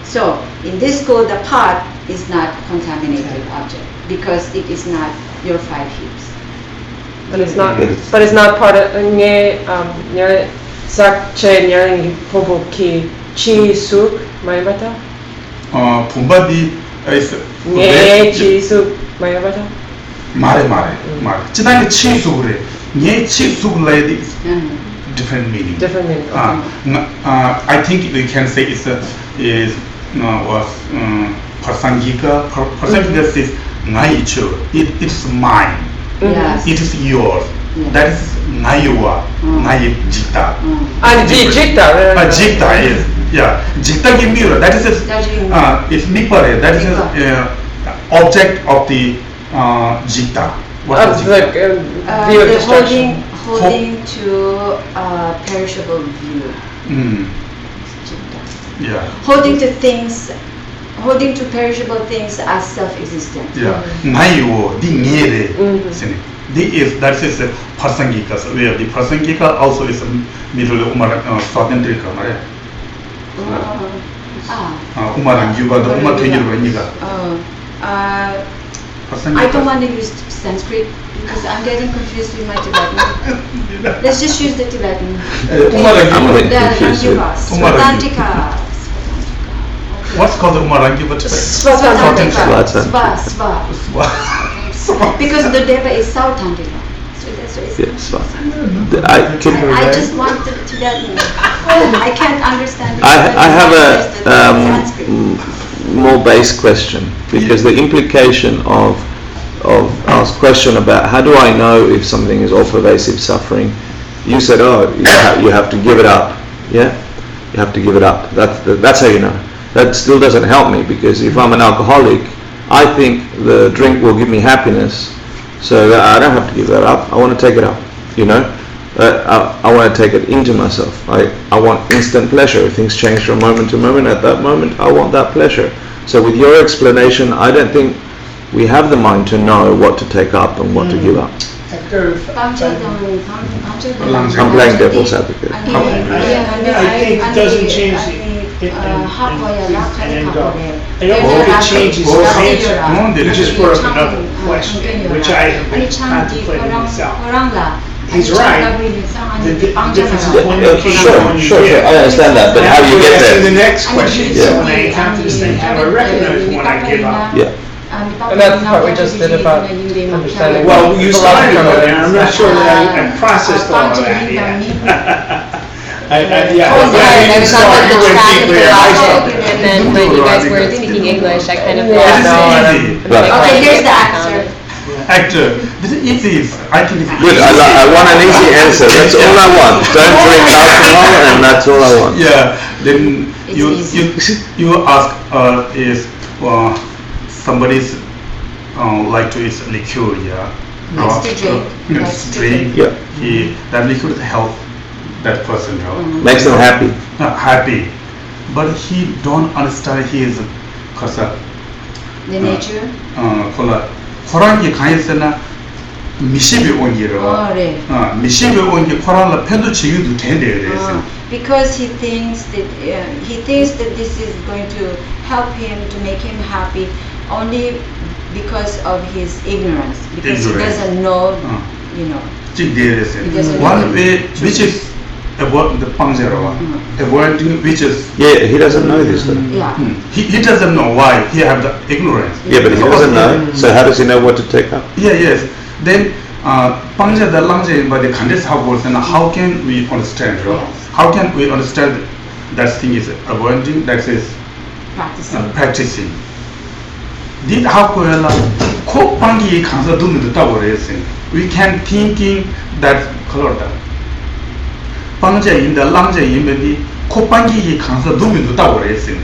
[SPEAKER 2] So in this school, the pot is not contaminated object because it is not your 5 heaps.
[SPEAKER 5] But it's not. But it's not part of nge sakche nyang pobuki chi suk mayabata.
[SPEAKER 1] 봄바디
[SPEAKER 5] Nge chi suk mayabata.
[SPEAKER 1] 말해. 지난해 치수 그래. 예 치수 lady different meaning.
[SPEAKER 5] Different meaning.
[SPEAKER 1] I think we can say it's was Prasangika. Prasangika says naicho. It's mine.
[SPEAKER 2] Yes.
[SPEAKER 1] It is yours.
[SPEAKER 2] Yeah.
[SPEAKER 1] That is naiwa. Nai jita.
[SPEAKER 5] And jikta.
[SPEAKER 1] Jita is jita gimura. That is it's nipare. That is object of the jita. What is
[SPEAKER 5] Of
[SPEAKER 1] jita?
[SPEAKER 5] the view of destruction.
[SPEAKER 2] Holding to perishable view.
[SPEAKER 1] Yeah.
[SPEAKER 2] Holding to perishable things as self-existent.
[SPEAKER 1] Yeah. Naiwo di ngere. That is Prasangika. So where the Prasangika also is middle Swatantrika. Umarang Yuga, the Umar Tenjuraniga.
[SPEAKER 2] I don't want to use Sanskrit because I'm getting confused with my Tibetan. Let's just use the Tibetan. Swatantrika.
[SPEAKER 1] What's called the Umarangiva?
[SPEAKER 2] Swatantrika. Swa. Because the Deva is Sautantrika. So that's what it's I just want the Tibetan. I can't understand it.
[SPEAKER 3] I have a more base question, because the implication of our question about how do I know if something is all-pervasive suffering, you said, you have to give it up. Yeah, you have to give it up. That's how you know. That still doesn't help me, because if I'm an alcoholic, I think the drink will give me happiness, so that I don't have to give that up. I want to take it up. I want to take it into myself. I want instant pleasure. If things change from moment to moment, at that moment I want that pleasure. So with your explanation, I don't think we have the mind to know what to take up and what to give up. I'm playing devil's advocate.
[SPEAKER 4] I think it doesn't change it and go. I don't think it changes the answer. You just brought up another question, which I have been contemplating myself. He's right. The difference is when you came
[SPEAKER 3] Sure. I understand that, but how do you get there?
[SPEAKER 4] The next question. So when I encounter this thing, how do I recognize when I give up?
[SPEAKER 3] Yeah.
[SPEAKER 5] And that's what we just did about understanding.
[SPEAKER 4] Well, you started on there. I'm not sure that I processed all of that yet.
[SPEAKER 7] I was on like the track of the logic, and then when you guys were speaking English, I kind of
[SPEAKER 2] Okay, here's the answer.
[SPEAKER 1] Actor, this is easy. I think it's easy.
[SPEAKER 3] Good. I want an easy answer. That's all I want. Don't drink alcohol, and that's all I want.
[SPEAKER 1] Yeah. Then you ask is somebody's like to eat liqueur, yeah.
[SPEAKER 2] Likes to drink.
[SPEAKER 1] Yeah. That liqueur help that person,
[SPEAKER 3] Makes them happy.
[SPEAKER 1] Happy, but he don't understand his
[SPEAKER 2] The nature.
[SPEAKER 1] 호랑이 강에서나 미십이 온 기로.
[SPEAKER 2] 네.
[SPEAKER 1] 미십이 온 게 코란라 편도 지기도 된대 그래서.
[SPEAKER 2] Because he thinks that this is going to help him to make him happy only because of his ignorance, because he doesn't know,
[SPEAKER 1] One way which is avoid the pangzero, avoiding which is.
[SPEAKER 3] Yeah, he doesn't know this though.
[SPEAKER 2] Yeah.
[SPEAKER 1] He doesn't know why he have the ignorance.
[SPEAKER 3] Yeah, but he doesn't know. So how does he know what to take up?
[SPEAKER 1] Yes. Then pangze the langze by the kandis how can we understand?
[SPEAKER 2] Yes.
[SPEAKER 1] How can we understand that thing is avoiding, that is practicing? Did how ko pangi kansa dumid taboresi. We can thinking that color. Pangje in the langje in ko pangi kansa dumid taboresi.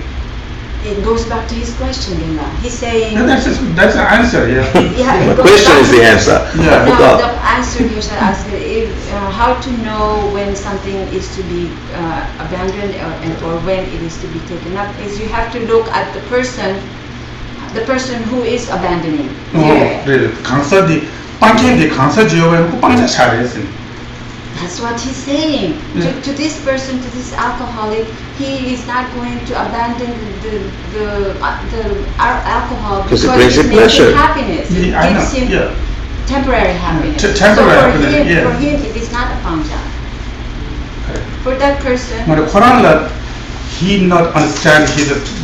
[SPEAKER 2] It goes back to his question, Linda. He's saying.
[SPEAKER 1] No, that's the answer, yeah.
[SPEAKER 2] Yeah.
[SPEAKER 3] The question is the answer.
[SPEAKER 1] Yeah.
[SPEAKER 2] No, the answer you should ask is how to know when something is to be abandoned or when it is to be taken up. Is you have to look at the person who is abandoning.
[SPEAKER 1] 강사디 빵캔디 강사 지역에 호빵자 잘했으니.
[SPEAKER 2] That's what he's saying. To this person, to this alcoholic, he is not going to abandon the alcohol because
[SPEAKER 3] it brings
[SPEAKER 2] it
[SPEAKER 3] him
[SPEAKER 2] makes him
[SPEAKER 3] pleasure.
[SPEAKER 2] happiness. It
[SPEAKER 1] Yeah, I know,
[SPEAKER 2] gives him
[SPEAKER 1] yeah.
[SPEAKER 2] temporary happiness.
[SPEAKER 1] Temporary
[SPEAKER 2] so for
[SPEAKER 1] happiness,
[SPEAKER 2] him,
[SPEAKER 1] yeah.
[SPEAKER 2] for him, it is not a pangja. For that person,
[SPEAKER 1] But Quran, he not understand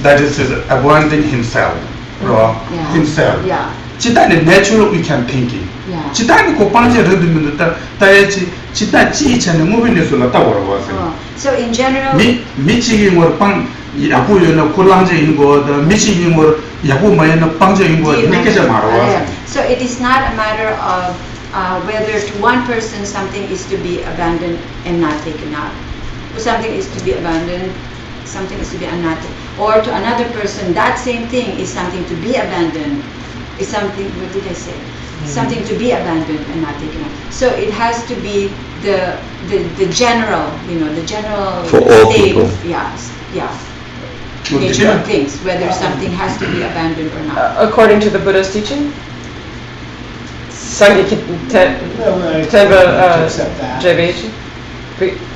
[SPEAKER 1] that is abandoning himself,
[SPEAKER 2] Yeah.
[SPEAKER 1] himself.
[SPEAKER 2] Yeah.
[SPEAKER 1] Chitani natural we can thinking.
[SPEAKER 2] Yeah.
[SPEAKER 1] Chitani ko panje redu ta chita chi chane moving is la ta wara was.
[SPEAKER 2] So in general,
[SPEAKER 1] Michi ngor pang yapu yo na kulangje ingo the michi ngor yapu maya na pangje ingo nikeja mara was.
[SPEAKER 2] So it is not a matter of whether to one person something is to be abandoned and not taken up. Something is to be abandoned, something is to be not taken. Or to another person, that same thing is something to be abandoned. Is something, what did I say? Something to be abandoned and not taken up. So it has to be the general, the general
[SPEAKER 3] For all
[SPEAKER 2] state,
[SPEAKER 3] people.
[SPEAKER 2] yes, yeah.
[SPEAKER 1] Well,
[SPEAKER 2] Nature
[SPEAKER 1] yeah.
[SPEAKER 2] of things, whether something has to be abandoned or not.
[SPEAKER 5] According to the Buddha's teaching? Sangha
[SPEAKER 4] Well, I
[SPEAKER 5] Tenva
[SPEAKER 4] have to accept that.
[SPEAKER 5] Jaivechi?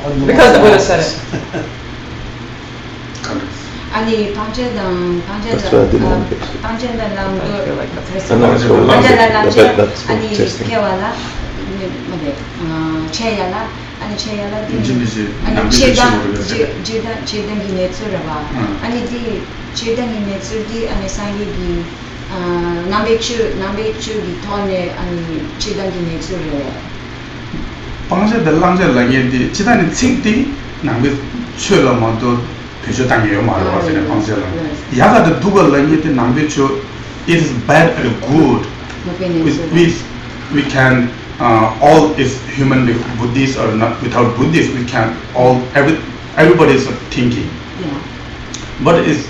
[SPEAKER 4] On the
[SPEAKER 5] Because the
[SPEAKER 4] moral
[SPEAKER 5] Buddha said
[SPEAKER 4] laws.
[SPEAKER 5] it.
[SPEAKER 2] 아니 방제당
[SPEAKER 3] That's what I didn't want to say.
[SPEAKER 2] 방제당
[SPEAKER 5] I feel like that's
[SPEAKER 3] I know it's for
[SPEAKER 2] 방제당
[SPEAKER 3] but that's for
[SPEAKER 2] 아니
[SPEAKER 3] testing.
[SPEAKER 2] 개와라 뭐래 체야라 아니 체야라
[SPEAKER 1] 인지미지
[SPEAKER 2] 아니
[SPEAKER 1] 남비지
[SPEAKER 2] 제당
[SPEAKER 1] 모르겠어요.
[SPEAKER 2] 제당 기네츠라봐 아니 디 제당 기네츠디 아니 상기기 남배추기 돈에 아니 제당 기네츠래
[SPEAKER 1] 방제 달랑제 랑예디 chitani 칭디 남비 최라만도 pecho 당해요 말로 하시네 방제랑. 야가도 누가 랑예디 남비 it is bad or good. We can all is human Buddhists or not without Buddhists we can all everybody is thinking.
[SPEAKER 2] Yeah.
[SPEAKER 1] But is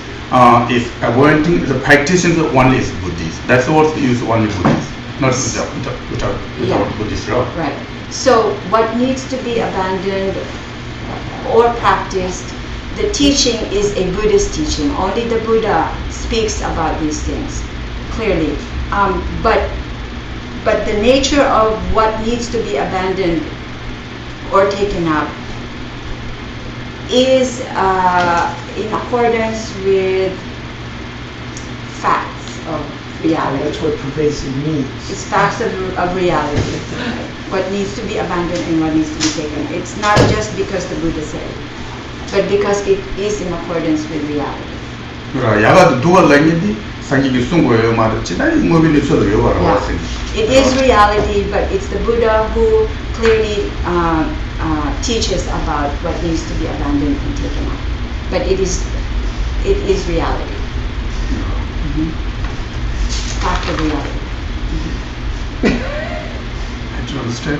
[SPEAKER 1] if avoiding the practitioners only is Buddhist. That's what use only Buddhist, not without Buddhist law.
[SPEAKER 2] Right. So what needs to be abandoned or practiced, the teaching is a Buddhist teaching. Only the Buddha speaks about these things clearly. But the nature of what needs to be abandoned or taken up is in accordance with facts of reality.
[SPEAKER 4] That's what pervasive means.
[SPEAKER 2] It's facts of reality. What needs to be abandoned and what needs to be taken. It's not just because the Buddha said it, but because it is in accordance with reality.
[SPEAKER 1] 야가도 누가 랑예디 상기기 숨고요 말을 chitani 모빌이 쳐도 요가라 왔으니.
[SPEAKER 2] It is reality, but it's the Buddha who clearly teaches about what needs to be abandoned and taken up. But it is reality. Fact of reality.
[SPEAKER 1] Do you understand?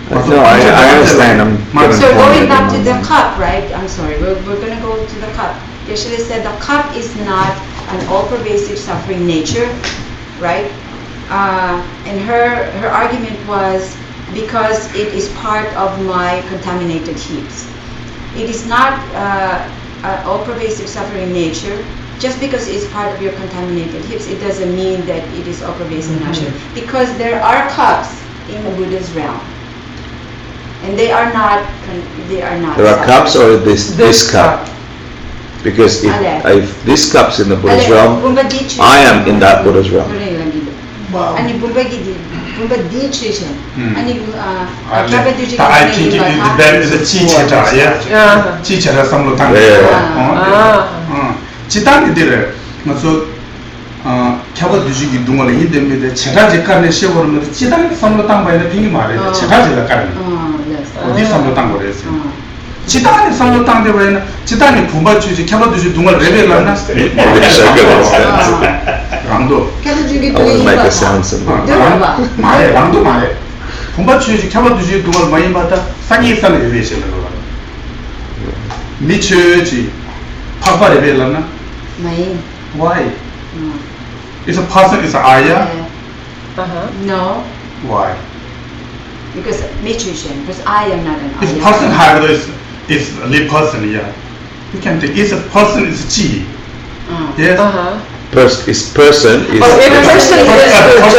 [SPEAKER 3] No, I understand. I'm getting
[SPEAKER 2] So
[SPEAKER 3] the point
[SPEAKER 2] going back
[SPEAKER 3] in
[SPEAKER 2] to
[SPEAKER 3] my
[SPEAKER 2] the
[SPEAKER 3] mind.
[SPEAKER 2] cup, right? I'm sorry, we're going to go to the cup. Geshe said the cup is not an all-pervasive suffering nature, right? And her argument was because it is part of my contaminated heaps. It is not an all-pervasive suffering nature. Just because it's part of your contaminated hips, it doesn't mean that it is all-pervasive nature. Because there are cups in the Buddha's realm, and they are not. There are
[SPEAKER 3] cups or this cup? Because if this cup's in the Buddha's realm, I am in that Buddha's realm.
[SPEAKER 2] 아니 Bumba dichishim. 아니
[SPEAKER 1] I think that is a chicheta, yeah. Chicheta samlo tang. Chitani dire, maso kyaba dujugi dungal yidemide cheta jekarne shevorme chitani samlo tang bayne pingi mare cheta jela karne. Odi samlo tang gore se. Chitani samlo tang de bayne chitani bumba chuji kyaba dujugi dungal rebela na. Rangdo.
[SPEAKER 3] I will make a sound symbol.
[SPEAKER 1] Mare rangdo mare. Bumba chuji kyaba dujugi dungal mayin bata sangi san rebeshe na ro. Mi chuji papa rebela na. Why? It's a person, it's an ayah.
[SPEAKER 2] No.
[SPEAKER 1] Why?
[SPEAKER 2] Because because I am not an ayah.
[SPEAKER 1] If a person has it's a live person, yeah. You can think it's a person, it's chi. Yes.
[SPEAKER 3] person is.
[SPEAKER 5] Oh, if a person is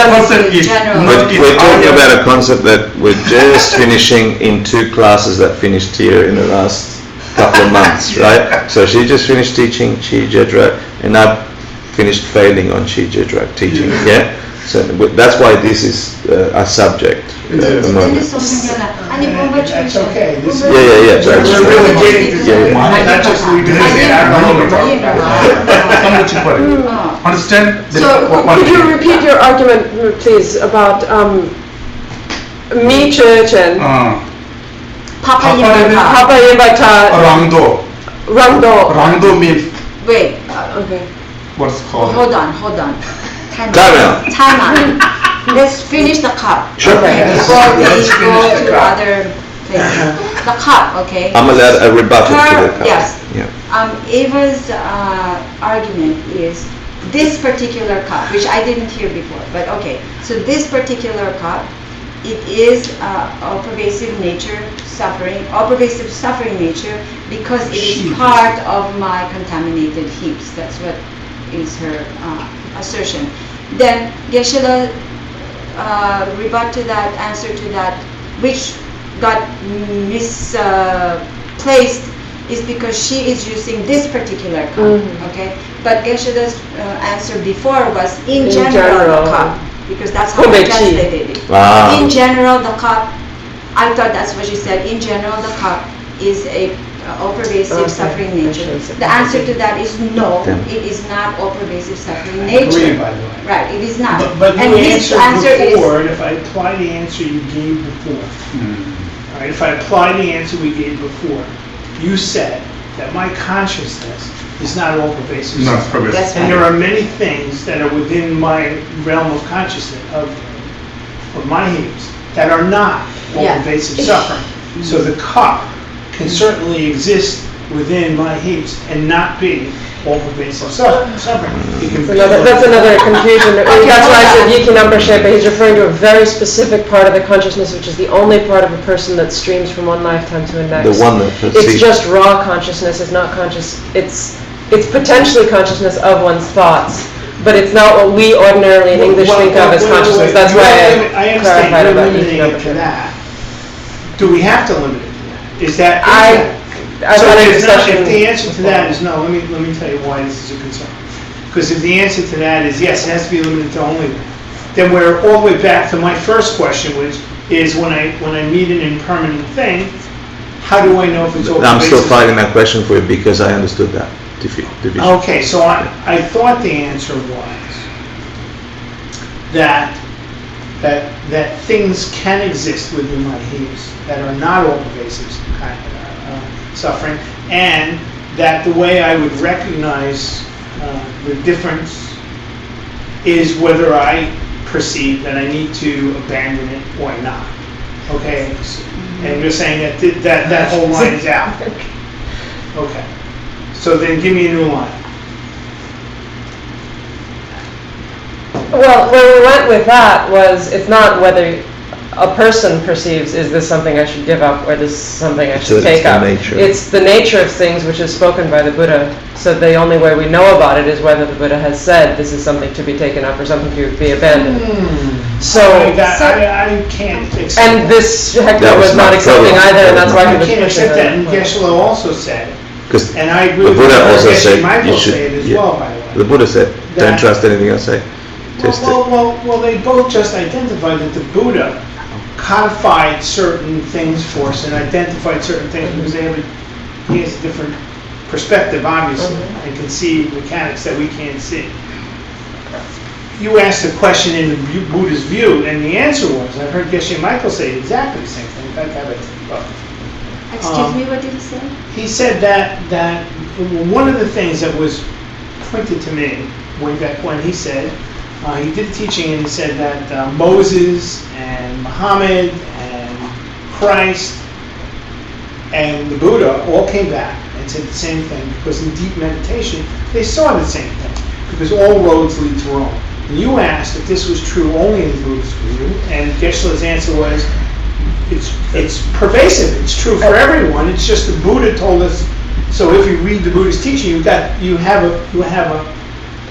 [SPEAKER 1] Person is
[SPEAKER 2] General.
[SPEAKER 1] not in
[SPEAKER 3] We're talking
[SPEAKER 1] our-
[SPEAKER 3] about a concept that we're just finishing in 2 classes that finished here in the last couple of months, right? So she just finished teaching Chi Jedrak, and I finished failing on Chi Jedrak teaching, yeah? So that's why this is a subject at the moment.
[SPEAKER 4] That's okay. This is-
[SPEAKER 3] Yeah.
[SPEAKER 4] We're really getting to
[SPEAKER 3] Yeah,
[SPEAKER 4] that. Not just leaving it at
[SPEAKER 1] Understand? the-
[SPEAKER 5] So,
[SPEAKER 1] one
[SPEAKER 5] could you
[SPEAKER 1] thing.
[SPEAKER 5] repeat your argument, please, about me churchen,
[SPEAKER 2] Papa
[SPEAKER 1] Papa
[SPEAKER 2] Yimaka.
[SPEAKER 5] Papa Yibata,
[SPEAKER 1] Rangdo.
[SPEAKER 5] Rangdo.
[SPEAKER 1] Rangdo means
[SPEAKER 2] Wait,
[SPEAKER 5] Okay.
[SPEAKER 1] what's called?
[SPEAKER 2] hold on. Time
[SPEAKER 3] Time
[SPEAKER 2] out.
[SPEAKER 3] out.
[SPEAKER 2] Time out. Let's finish the cup.
[SPEAKER 3] Sure.
[SPEAKER 2] Okay,
[SPEAKER 4] Yes.
[SPEAKER 2] before we
[SPEAKER 4] Let's
[SPEAKER 2] go
[SPEAKER 4] finish the
[SPEAKER 2] to
[SPEAKER 4] cup.
[SPEAKER 2] other places. The cup, okay?
[SPEAKER 3] I'm allowed a rebuttal to the cup.
[SPEAKER 2] Yes.
[SPEAKER 3] Yeah.
[SPEAKER 2] Ava's argument is this particular cup, which I didn't hear before, but okay. So this particular cup, it is all pervasive nature suffering, all pervasive suffering nature, because it is part of my contaminated heaps. That's what is her assertion. Then Geshe rebut to that, answer to that, which got misplaced, is because she is using this particular cup, okay? But Geshe-la's answer before was in general the cup, because that's how I
[SPEAKER 5] Komechi.
[SPEAKER 2] translated it.
[SPEAKER 3] Ah.
[SPEAKER 2] In general the cup, I thought that's what she said, in general the cup is a all-pervasive
[SPEAKER 5] Okay.
[SPEAKER 2] suffering
[SPEAKER 5] I
[SPEAKER 2] nature.
[SPEAKER 5] should have said
[SPEAKER 2] The answer to that is no,
[SPEAKER 3] Yeah.
[SPEAKER 2] it is not all-pervasive suffering
[SPEAKER 4] Agree,
[SPEAKER 2] nature.
[SPEAKER 4] by the way.
[SPEAKER 2] Right, it is not.
[SPEAKER 4] But
[SPEAKER 2] And
[SPEAKER 4] you
[SPEAKER 2] his
[SPEAKER 4] answered
[SPEAKER 2] answer
[SPEAKER 4] before,
[SPEAKER 2] is,
[SPEAKER 4] and if I apply the answer you gave before,
[SPEAKER 1] Hmm.
[SPEAKER 4] all right, if I apply the answer we gave before, you said that my consciousness is not all pervasive.
[SPEAKER 1] Not
[SPEAKER 4] suffering.
[SPEAKER 1] pervasive.
[SPEAKER 2] That's
[SPEAKER 4] And there are many things that are within my realm of consciousness, of my heaps, that are not all
[SPEAKER 2] Yeah.
[SPEAKER 4] pervasive suffering. So the cup can certainly exist within my heaps and not be all pervasive suffering. It can be
[SPEAKER 5] That's another confusion. That's why I said Yiki Namprashepa. He's referring to a very specific part of the consciousness, which is the only part of a person that streams from one lifetime to the next.
[SPEAKER 3] The one that
[SPEAKER 5] It's
[SPEAKER 3] perceives.
[SPEAKER 5] just raw consciousness. It's not conscious. It's potentially consciousness of one's thoughts, but it's not what we ordinarily in English think of as consciousness. That's why I
[SPEAKER 4] understand
[SPEAKER 5] clarified
[SPEAKER 4] you're
[SPEAKER 5] about
[SPEAKER 4] limiting
[SPEAKER 5] Yiki
[SPEAKER 4] it to
[SPEAKER 5] Namprashepa.
[SPEAKER 4] that. Do we have to limit it to that? Is that?
[SPEAKER 5] I've
[SPEAKER 4] So
[SPEAKER 5] had a
[SPEAKER 4] if not-
[SPEAKER 5] discussion.
[SPEAKER 4] if the answer to that is no, let me tell you why this is a concern. Because if the answer to that is yes, it has to be limited to only that, then we're all the way back to my first question, which is when I meet an impermanent thing, how do I know if it's all
[SPEAKER 3] I'm still
[SPEAKER 4] pervasive?
[SPEAKER 3] fighting that question for you because I understood that division.
[SPEAKER 4] Okay, so I thought the answer was that things can exist within my heaps that are not all pervasive suffering, and that the way I would recognize the difference is whether I perceive that I need to abandon it or not. Okay, and you're saying that whole line is out. Okay, so then give me a new line.
[SPEAKER 5] Well, where we went with that was, it's not whether a person perceives, is this something I should give up, or this is something I
[SPEAKER 3] So
[SPEAKER 5] should
[SPEAKER 3] it's
[SPEAKER 5] take
[SPEAKER 3] the
[SPEAKER 5] up.
[SPEAKER 3] nature.
[SPEAKER 5] It's the nature of things which is spoken by the Buddha. So the only way we know about it is whether the Buddha has said this is something to be taken up or something to be abandoned. So,
[SPEAKER 4] I can't accept
[SPEAKER 5] and
[SPEAKER 4] that.
[SPEAKER 5] this Hector
[SPEAKER 3] That was
[SPEAKER 5] was not
[SPEAKER 3] my
[SPEAKER 5] accepting
[SPEAKER 3] problem.
[SPEAKER 5] either, and that's why
[SPEAKER 4] I
[SPEAKER 5] he was
[SPEAKER 4] can't
[SPEAKER 5] pushing
[SPEAKER 4] accept that, and
[SPEAKER 5] that.
[SPEAKER 4] Geshe also said,
[SPEAKER 3] Because
[SPEAKER 4] and I agree
[SPEAKER 3] the
[SPEAKER 4] with
[SPEAKER 3] Buddha
[SPEAKER 4] what
[SPEAKER 3] also
[SPEAKER 4] Geshe
[SPEAKER 3] said
[SPEAKER 4] Michael
[SPEAKER 3] you should.
[SPEAKER 4] said as
[SPEAKER 3] yeah.
[SPEAKER 4] well, by the way.
[SPEAKER 3] The Buddha said, "Don't
[SPEAKER 4] That-
[SPEAKER 3] trust anything I say. Test it."
[SPEAKER 4] Well, they both just identified that the Buddha codified certain things for us and identified certain things because he has a different perspective, obviously, and can see mechanics that we can't see. You asked a question in the Buddha's view, and the answer was, I've heard Geshe Michael say exactly the same thing. In fact, I have it.
[SPEAKER 2] excuse me, what did he say?
[SPEAKER 4] He said that one of the things that was pointed to me way back when he said, he did teaching and he said that Moses and Muhammad and Christ and the Buddha all came back and said the same thing because in deep meditation they saw the same thing because all roads lead to Rome. And you asked if this was true only in the Buddhist view, and Geshe-la's answer was it's pervasive. It's true for everyone. It's just the Buddha told us. So if you read the Buddhist teaching, you have a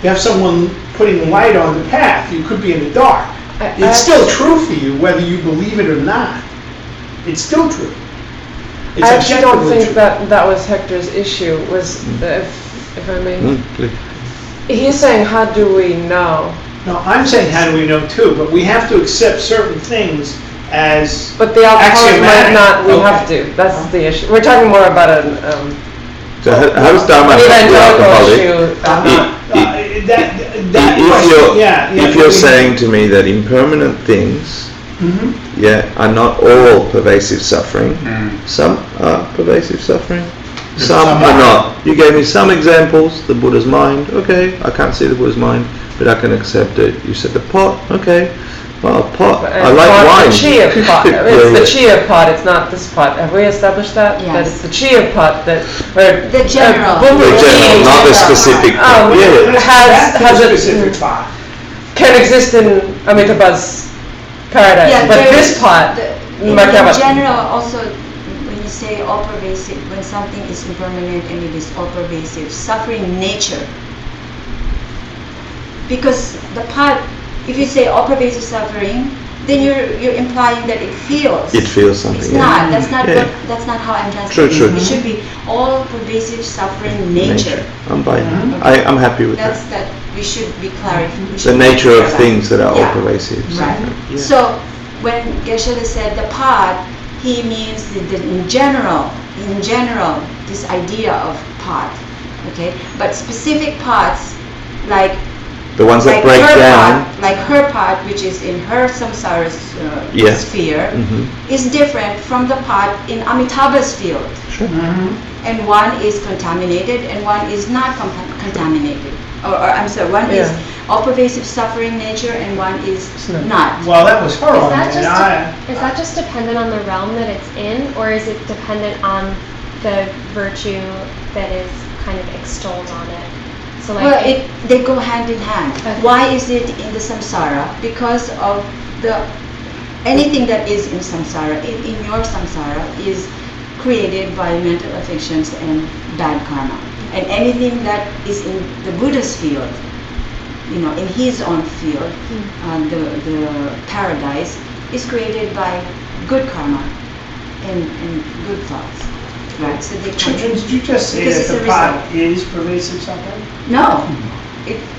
[SPEAKER 4] You have someone putting light on the path. You could be in the dark.
[SPEAKER 5] I-
[SPEAKER 4] It's still true for you, whether you believe it or not. It's still true. It's
[SPEAKER 5] I actually don't
[SPEAKER 4] objectively
[SPEAKER 5] think
[SPEAKER 4] true.
[SPEAKER 5] that was Hector's issue, was, if I may.
[SPEAKER 3] Please.
[SPEAKER 5] He's saying, how do we know?
[SPEAKER 4] No, I'm saying how do we know too, but we have to accept certain things as
[SPEAKER 5] But the alcoholic might
[SPEAKER 4] axiomatic.
[SPEAKER 5] not, we
[SPEAKER 4] Okay.
[SPEAKER 5] have to, that's the issue. We're talking more about an,
[SPEAKER 3] So how does Dharma help the
[SPEAKER 5] evangelical
[SPEAKER 3] alcoholic?
[SPEAKER 5] issue.
[SPEAKER 4] That
[SPEAKER 3] If
[SPEAKER 4] question,
[SPEAKER 3] you're
[SPEAKER 4] yeah.
[SPEAKER 3] if you're saying to me that impermanent things,
[SPEAKER 4] Mhm.
[SPEAKER 3] are not all pervasive suffering,
[SPEAKER 1] Mm.
[SPEAKER 3] some are pervasive suffering, some
[SPEAKER 1] Some
[SPEAKER 3] are
[SPEAKER 1] are.
[SPEAKER 3] not. You gave me some examples. The Buddha's mind, okay, I can't see the Buddha's mind, but I can accept it. You said the pot, okay. Well, pot. I like wine.
[SPEAKER 5] The chia pot,
[SPEAKER 3] Yeah,
[SPEAKER 5] it's
[SPEAKER 3] yeah.
[SPEAKER 5] the chia pot, it's not this pot. Have we established that? That
[SPEAKER 2] Yes.
[SPEAKER 5] it's the chia pot that, where.
[SPEAKER 2] The general.
[SPEAKER 5] Buddha
[SPEAKER 3] The general, not the
[SPEAKER 2] general.
[SPEAKER 3] specific.
[SPEAKER 5] Um, has
[SPEAKER 4] That's a
[SPEAKER 5] it,
[SPEAKER 4] specific pot.
[SPEAKER 5] can exist in Amitabha's paradise,
[SPEAKER 2] Yeah,
[SPEAKER 5] but
[SPEAKER 2] there
[SPEAKER 5] this
[SPEAKER 2] is
[SPEAKER 5] pot,
[SPEAKER 2] in
[SPEAKER 5] Makava.
[SPEAKER 2] general, also, when you say all pervasive, when something is impermanent and it is all pervasive, suffering nature. Because the pot, if you say all pervasive suffering, then you're implying that it feels.
[SPEAKER 3] It feels something.
[SPEAKER 2] It's
[SPEAKER 3] yeah.
[SPEAKER 2] not. That's not
[SPEAKER 3] Yeah.
[SPEAKER 2] that's not how I'm translating.
[SPEAKER 3] True.
[SPEAKER 2] It should be all pervasive suffering nature.
[SPEAKER 3] I'm buying.
[SPEAKER 4] Mhm.
[SPEAKER 3] I'm happy with
[SPEAKER 2] That's
[SPEAKER 3] that.
[SPEAKER 2] that we should be clarifying.
[SPEAKER 3] The nature of things that are all
[SPEAKER 2] Yeah.
[SPEAKER 3] pervasive.
[SPEAKER 2] Right.
[SPEAKER 3] Yeah.
[SPEAKER 2] So when Geshe said the pot, he means that in general, this idea of pot, okay? But specific pots, like
[SPEAKER 3] The ones that break
[SPEAKER 2] her
[SPEAKER 3] down.
[SPEAKER 2] pot, like her pot, which is in her samsara
[SPEAKER 3] Yeah.
[SPEAKER 2] sphere,
[SPEAKER 3] Mhm.
[SPEAKER 2] is different from the pot in Amitabha's field.
[SPEAKER 3] Sure.
[SPEAKER 2] And one is contaminated and one is not contaminated. Or I'm sorry, one is all pervasive suffering nature and one is not.
[SPEAKER 4] Well, that was her
[SPEAKER 7] Is
[SPEAKER 4] argument.
[SPEAKER 7] is that just dependent on the realm that it's in, or is it dependent on the virtue that is kind of extolled on it? So like,
[SPEAKER 2] Well, they go hand in hand.
[SPEAKER 7] Okay.
[SPEAKER 2] Why is it in the samsara? Because of anything that is in samsara, in your samsara, is created by mental afflictions and bad karma. And anything that is in the Buddha's field, in his own field, the paradise, is created by good karma and good thoughts. Right? So they come
[SPEAKER 4] Children,
[SPEAKER 2] in.
[SPEAKER 4] did you just say
[SPEAKER 2] Because
[SPEAKER 4] that
[SPEAKER 2] it's
[SPEAKER 4] the
[SPEAKER 2] a
[SPEAKER 4] pot
[SPEAKER 2] result.
[SPEAKER 4] is pervasive suffering?
[SPEAKER 2] No,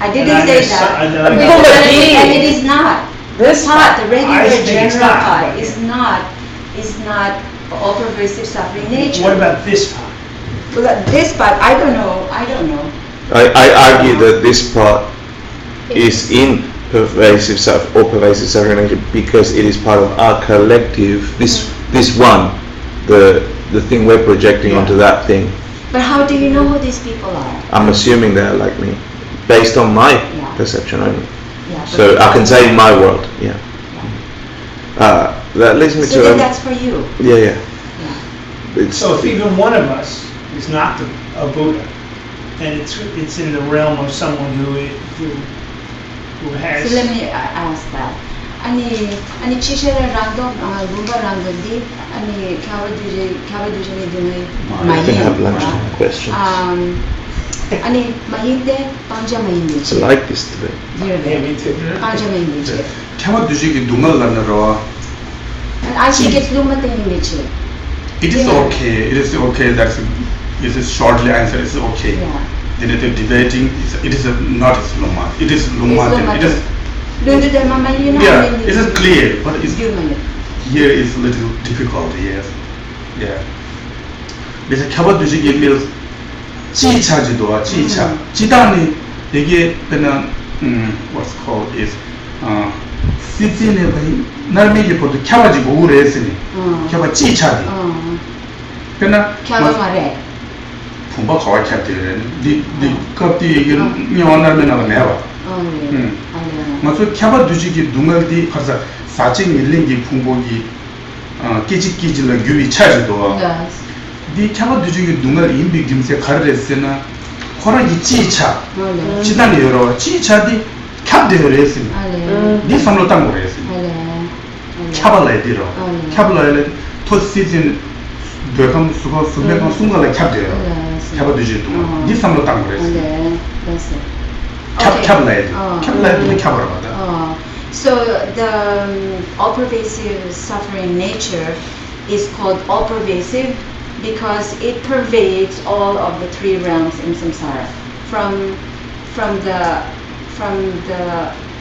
[SPEAKER 2] I didn't
[SPEAKER 4] And I
[SPEAKER 2] say
[SPEAKER 4] miss-
[SPEAKER 2] that.
[SPEAKER 4] and I
[SPEAKER 2] And
[SPEAKER 4] miss-
[SPEAKER 2] it is not.
[SPEAKER 5] This
[SPEAKER 2] Pot, the
[SPEAKER 4] I
[SPEAKER 2] regular
[SPEAKER 4] think it's
[SPEAKER 2] general
[SPEAKER 4] not,
[SPEAKER 2] pot,
[SPEAKER 4] but-
[SPEAKER 2] is not all pervasive suffering nature.
[SPEAKER 4] What about this pot?
[SPEAKER 2] Well, this pot, I don't know.
[SPEAKER 3] I argue that this part is in pervasive suffering nature because it is part of our collective. This one, the thing we're projecting
[SPEAKER 4] Yeah.
[SPEAKER 3] onto that thing.
[SPEAKER 2] But how do you know who these people are?
[SPEAKER 3] I'm assuming they're like me, based on my
[SPEAKER 2] Yeah.
[SPEAKER 3] perception only.
[SPEAKER 2] Yeah, but
[SPEAKER 3] So I can say in my world, yeah. That leads me
[SPEAKER 2] So
[SPEAKER 3] to
[SPEAKER 2] then that's for you.
[SPEAKER 3] yeah.
[SPEAKER 2] Yeah.
[SPEAKER 3] It's,
[SPEAKER 4] So if even one of us is not a Buddha, and it's in the realm of someone who has.
[SPEAKER 2] So let me ask that. 아니 치셰를 랑도 rumba 랑도디 아니 캬바두제니 드네
[SPEAKER 3] you can have lunch questions.
[SPEAKER 2] 아니 마힌데 pancha mahindechi.
[SPEAKER 3] I like this today.
[SPEAKER 4] Yeah, me too.
[SPEAKER 2] Pancha mahindechi.
[SPEAKER 1] Kama dujiki dungal lanaro.
[SPEAKER 2] And I think it's lumatenimichi.
[SPEAKER 1] It is
[SPEAKER 2] Yeah.
[SPEAKER 1] okay. It is okay. It is shortly answer. It's okay.
[SPEAKER 2] Yeah.
[SPEAKER 1] Then it is debating. It is not luma. It is luma. It is
[SPEAKER 2] Lundu de mama
[SPEAKER 1] yeah. It is clear, but it's
[SPEAKER 2] Yumaya.
[SPEAKER 1] here is a little difficult. Yes. Yeah. 그래서 kama dujiki means 지차지도와 지차. 지단이 이게 그냥 what's called is 시즌에 거의 날미기 보도 캬바지고 우래 했으니 캬바 지차디. 그러나
[SPEAKER 2] 캬바 말해.
[SPEAKER 1] 품바 가와 캬티래. 디 갑디 이게 녀원날면하고 내와. 맞아 캬바 두지기 둥갈디 가서 사칭 일링기 풍복이 끼지끼질라 규비 차지도. 디 캬바 두지기 둥갈 인비 김세 가르랬으나 호랑이 지차. 지단이 여러 지차디 캬브되어 했으니. 니 손으로 땅 거래 했으니. 캬발라에 디로. 캬발라에 토 시즌 되감 수고 수백만 순간에 캬브되어. 캬바 두지기 둥갈. 니 손으로 땅 거래 했으니.
[SPEAKER 2] Okay.
[SPEAKER 1] 캡라이드.
[SPEAKER 2] 어.
[SPEAKER 1] 캡라이드는 캡으로 하거든.
[SPEAKER 2] So the all-pervasive suffering nature is called all-pervasive because it pervades all of the three realms in samsara, from the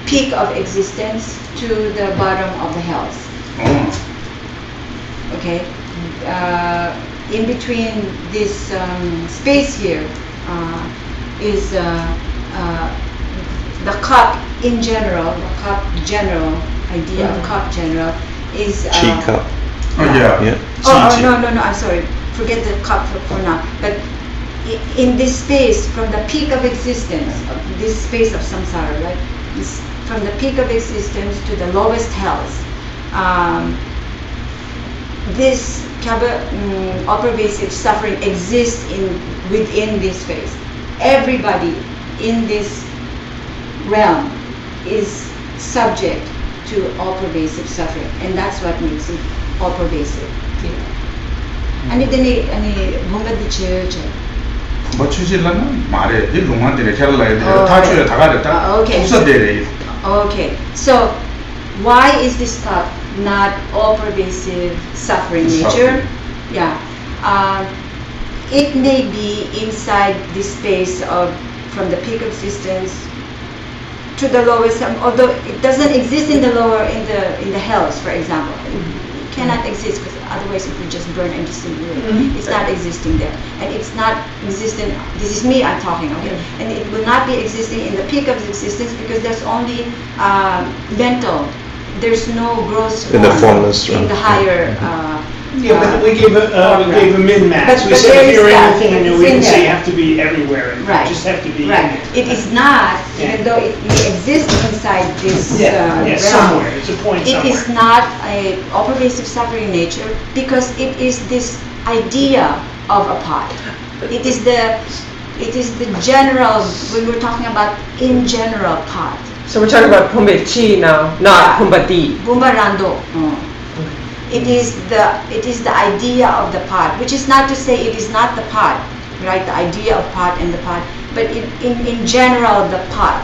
[SPEAKER 2] peak of existence to the bottom of the hells. Okay, in between this space here is the cup in general. The cup general idea of cup general is
[SPEAKER 3] Chi cup.
[SPEAKER 1] Yeah.
[SPEAKER 3] Yeah.
[SPEAKER 2] no, I'm sorry. Forget the cup for now. But in this space, from the peak of existence, this space of samsara, right? From the peak of existence to the lowest hells, this all-pervasive suffering exists within this space. Everybody in this realm is subject to all-pervasive suffering, and that's what makes it all-pervasive. 아니 뭔가도 제어제.
[SPEAKER 1] 뭐 추질라면 말해. 이 롱한테네 캡라이드 다 줘야 다 가렸다.
[SPEAKER 2] Okay.
[SPEAKER 1] 우선대래.
[SPEAKER 2] Okay, so why is this cup not all-pervasive suffering nature? Yeah, it may be inside this space from the peak of existence to the lowest, although it doesn't exist in the hells, for example. It cannot exist because otherwise it would just burn and disintegrate. It's not existing there, and it's not existing. This is me I'm talking, okay? And it will not be existing in the peak of existence because there's only mental. There's no gross
[SPEAKER 3] In the
[SPEAKER 2] form
[SPEAKER 3] formless
[SPEAKER 2] in
[SPEAKER 3] realm.
[SPEAKER 2] the higher.
[SPEAKER 4] Yeah, but we gave a min-max.
[SPEAKER 2] But
[SPEAKER 4] We said
[SPEAKER 2] there
[SPEAKER 4] if
[SPEAKER 2] is
[SPEAKER 4] you're
[SPEAKER 2] that.
[SPEAKER 4] anything new,
[SPEAKER 2] It's
[SPEAKER 4] we
[SPEAKER 2] in
[SPEAKER 4] didn't say you
[SPEAKER 2] there.
[SPEAKER 4] have to be everywhere. You
[SPEAKER 2] Right.
[SPEAKER 4] just have to be
[SPEAKER 2] Right.
[SPEAKER 4] in
[SPEAKER 2] It is not,
[SPEAKER 4] Yeah.
[SPEAKER 2] even though it may exist inside this
[SPEAKER 4] Yeah,
[SPEAKER 2] realm.
[SPEAKER 4] somewhere. It's a point
[SPEAKER 2] It
[SPEAKER 4] somewhere.
[SPEAKER 2] is not a all-pervasive suffering nature because it is this idea of a pot. It is the general, when we're talking about in general pot.
[SPEAKER 5] So we're talking about Pumbe Chi now, not Pumba Di.
[SPEAKER 2] Bumbarando. It is the idea of the pot, which is not to say it is not the pot, right? The idea of pot and the pot, but in general the pot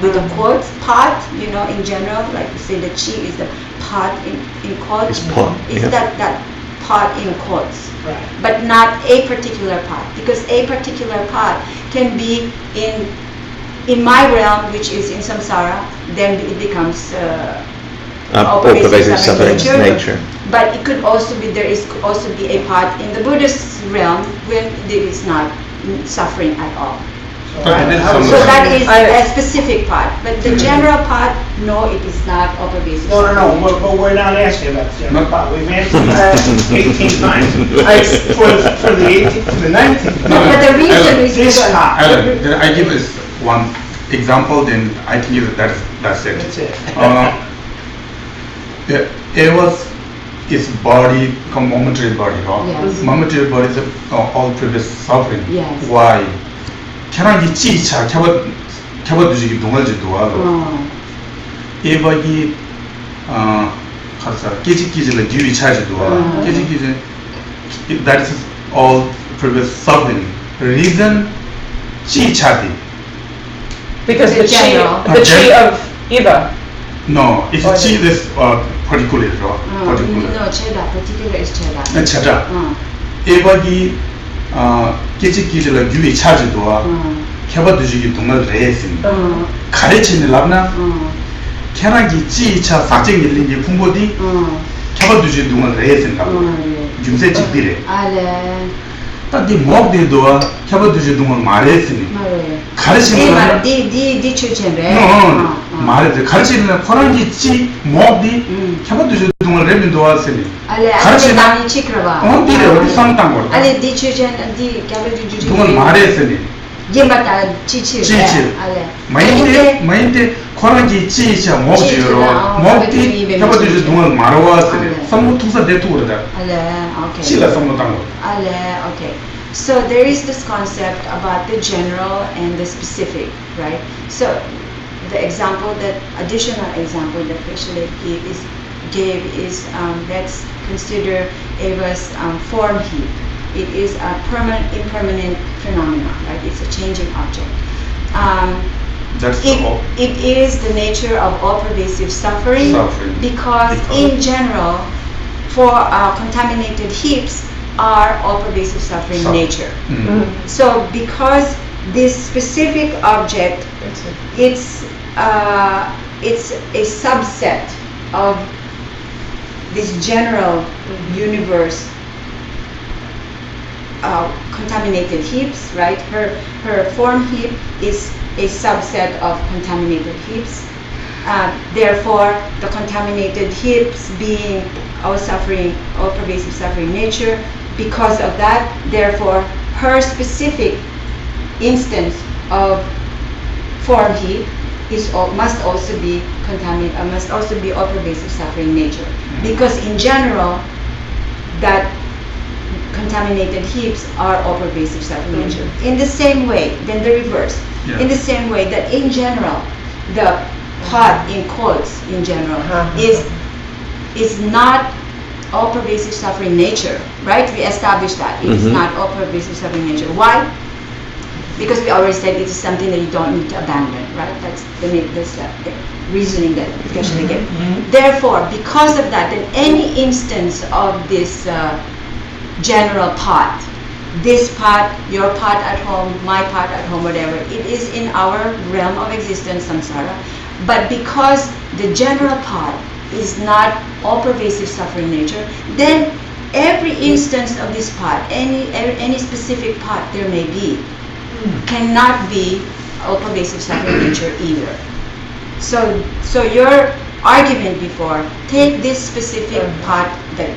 [SPEAKER 2] with the quotes, pot, in general, like you say the chi is the pot in quotes.
[SPEAKER 3] It's pot,
[SPEAKER 2] Is
[SPEAKER 3] yeah.
[SPEAKER 2] that pot in quotes,
[SPEAKER 4] Right.
[SPEAKER 2] but not a particular pot, because a particular pot can be in my realm, which is in samsara, then it becomes
[SPEAKER 3] all-pervasive suffering nature.
[SPEAKER 2] But it could also be, could also be a pot in the Buddhist realm when there is not suffering at all. So that is a specific pot. But the general pot, no, it is not all-pervasive.
[SPEAKER 4] No, but we're not asking about the general pot. We've answered that 18 times. For the 18th, for the 19th.
[SPEAKER 2] But the reason is
[SPEAKER 4] This
[SPEAKER 2] because
[SPEAKER 4] pot.
[SPEAKER 1] Alan, then I give us one example, then I think that's it.
[SPEAKER 4] That's it.
[SPEAKER 1] It was its body, momentary body, right?
[SPEAKER 2] Yes.
[SPEAKER 1] Momentary body is all previous suffering.
[SPEAKER 2] Yes.
[SPEAKER 1] Why? 캐나기 찌차 켜봐두시기 동아지도 하고 에바기 가서 깨지기질을 뒤위 차지도 하고 깨지기질 that is all previous suffering. Reason 찌차디.
[SPEAKER 5] Because
[SPEAKER 2] The
[SPEAKER 5] the chi,
[SPEAKER 2] general.
[SPEAKER 5] the chi of Eva.
[SPEAKER 1] No, it's
[SPEAKER 5] Or
[SPEAKER 1] chi this particular, particular.
[SPEAKER 2] no, cheda, particular is cheda.
[SPEAKER 1] 차자. 에바기 깨지기질을 뒤위 차지도 하고 켜봐두시기 동아를 했습니다. 가르치는 랍나 캐나기 찌차 삭쟁 일린지 풍보디 켜봐두시기 동아를 했습니다. 김세 집비래.
[SPEAKER 2] 알레.
[SPEAKER 1] 딱히 목디도 켜봐두시기 동안 말했으니 가르치는 랍나
[SPEAKER 2] 디 추천래.
[SPEAKER 1] 말했어. 가르치는 코란지 찌 목디 켜봐두시기 동안 레민도 왔으니
[SPEAKER 2] 알레,
[SPEAKER 1] 가르치는
[SPEAKER 2] 나니 치크라바.
[SPEAKER 1] 어디래 어디 상당 거.
[SPEAKER 2] 알레, 디 추천, 디 갸베주 주주.
[SPEAKER 1] 동안 말했으니
[SPEAKER 2] 예마다 치치.
[SPEAKER 1] 찌치.
[SPEAKER 2] 알레.
[SPEAKER 1] 마인데 코란지 찌차 목지로 목디 켜봐두시기 동안 말아왔으니 선무 투사 대투거다.
[SPEAKER 2] 알레, okay.
[SPEAKER 1] 실라 선무 땅거.
[SPEAKER 2] Ale, okay. So there is this concept about the general and the specific, right? So the additional example that Geshe gave is let's consider Eva's form heap. It is a impermanent phenomenon, right? It's a changing object.
[SPEAKER 1] That's
[SPEAKER 2] it is the nature of all pervasive suffering, because in general, for contaminated hips are all pervasive suffering nature. So because this specific object, it's a subset of this general universe, contaminated hips, right? Her form hip is a subset of contaminated hips. Therefore, the contaminated hips being all suffering, all pervasive suffering nature, because of that, therefore, her specific instance of form hip must also be contaminated, must also be all pervasive suffering nature. Because in general, that contaminated hips are all pervasive suffering nature. In the same way, then the reverse. In the same way that in general, the pot in quotes in general is not all pervasive suffering nature, right? We established that it is not all pervasive suffering nature. Why? Because we already said it is something that you don't need to abandon, right? That's the reasoning that Geshe gave. Therefore, because of that, then any instance of this general pot, this pot, your pot at home, my pot at home, whatever, it is in our realm of existence, samsara. But because the general pot is not all pervasive suffering nature, then every instance of this pot, any specific pot there may be, cannot be all pervasive suffering nature either. So your argument before, take this specific pot that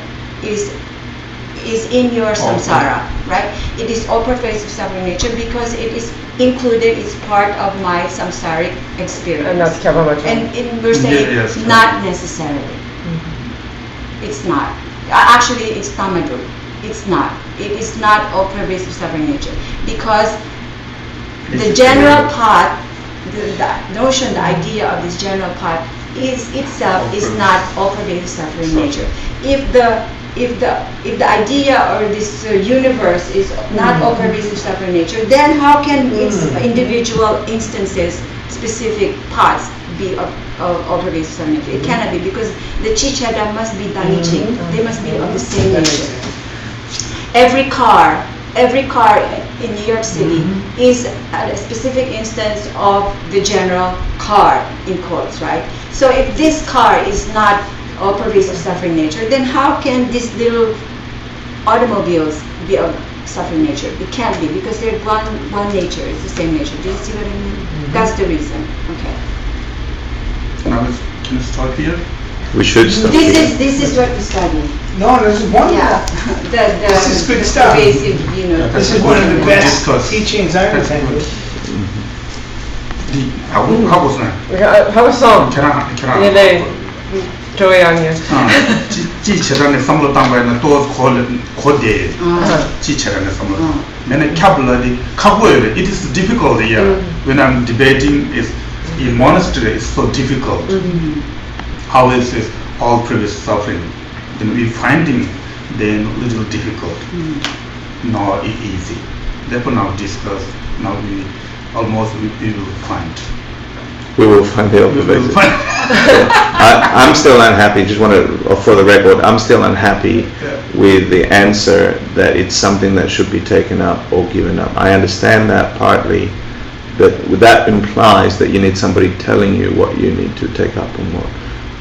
[SPEAKER 2] is in your samsara, right? It is all pervasive suffering nature because it is included, it's part of my samsaric experience.
[SPEAKER 5] And that's Kavamacha.
[SPEAKER 2] And we're saying not necessarily. It's not. Actually, it's tamadru. It's not. It is not all pervasive suffering nature because the general pot, the notion, the idea of this general pot is itself is not all pervasive suffering nature. If the idea or this universe is not all pervasive suffering nature, then how can its individual instances, specific pots, be of all pervasive suffering nature? It cannot be, because the chichada must be danichi. They must be of the same nature. Every car in New York City is a specific instance of the general car, in quotes, right? So if this car is not all pervasive suffering nature, then how can these little automobiles be of suffering nature? It can't be, because they're one nature, it's the same nature. Do you see what I mean? That's the reason. Okay.
[SPEAKER 1] Now can you start here?
[SPEAKER 3] We should start
[SPEAKER 2] This
[SPEAKER 3] here.
[SPEAKER 2] is what we study.
[SPEAKER 4] No, this is wonderful.
[SPEAKER 2] Yeah.
[SPEAKER 4] This is good stuff.
[SPEAKER 2] Pervasive, you know.
[SPEAKER 4] This is one of the best teachings I've attended.
[SPEAKER 1] How was that?
[SPEAKER 5] 하고서 얘네 조용히.
[SPEAKER 1] 지체라는 삼로 땅바에는 또 고대 지체라는 삼로. 내가 캡블러디 카고에 it is difficult here when I'm debating is in monastery is so difficult. How is this all previous suffering? Then we finding then little difficult, not easy. Therefore now discuss. Now we will find.
[SPEAKER 3] We will find the opposite. I'm still unhappy. Just want to, for the record, I'm still unhappy with the answer that it's something that should be taken up or given up. I understand that partly, but that implies that you need somebody telling you what you need to take up and what.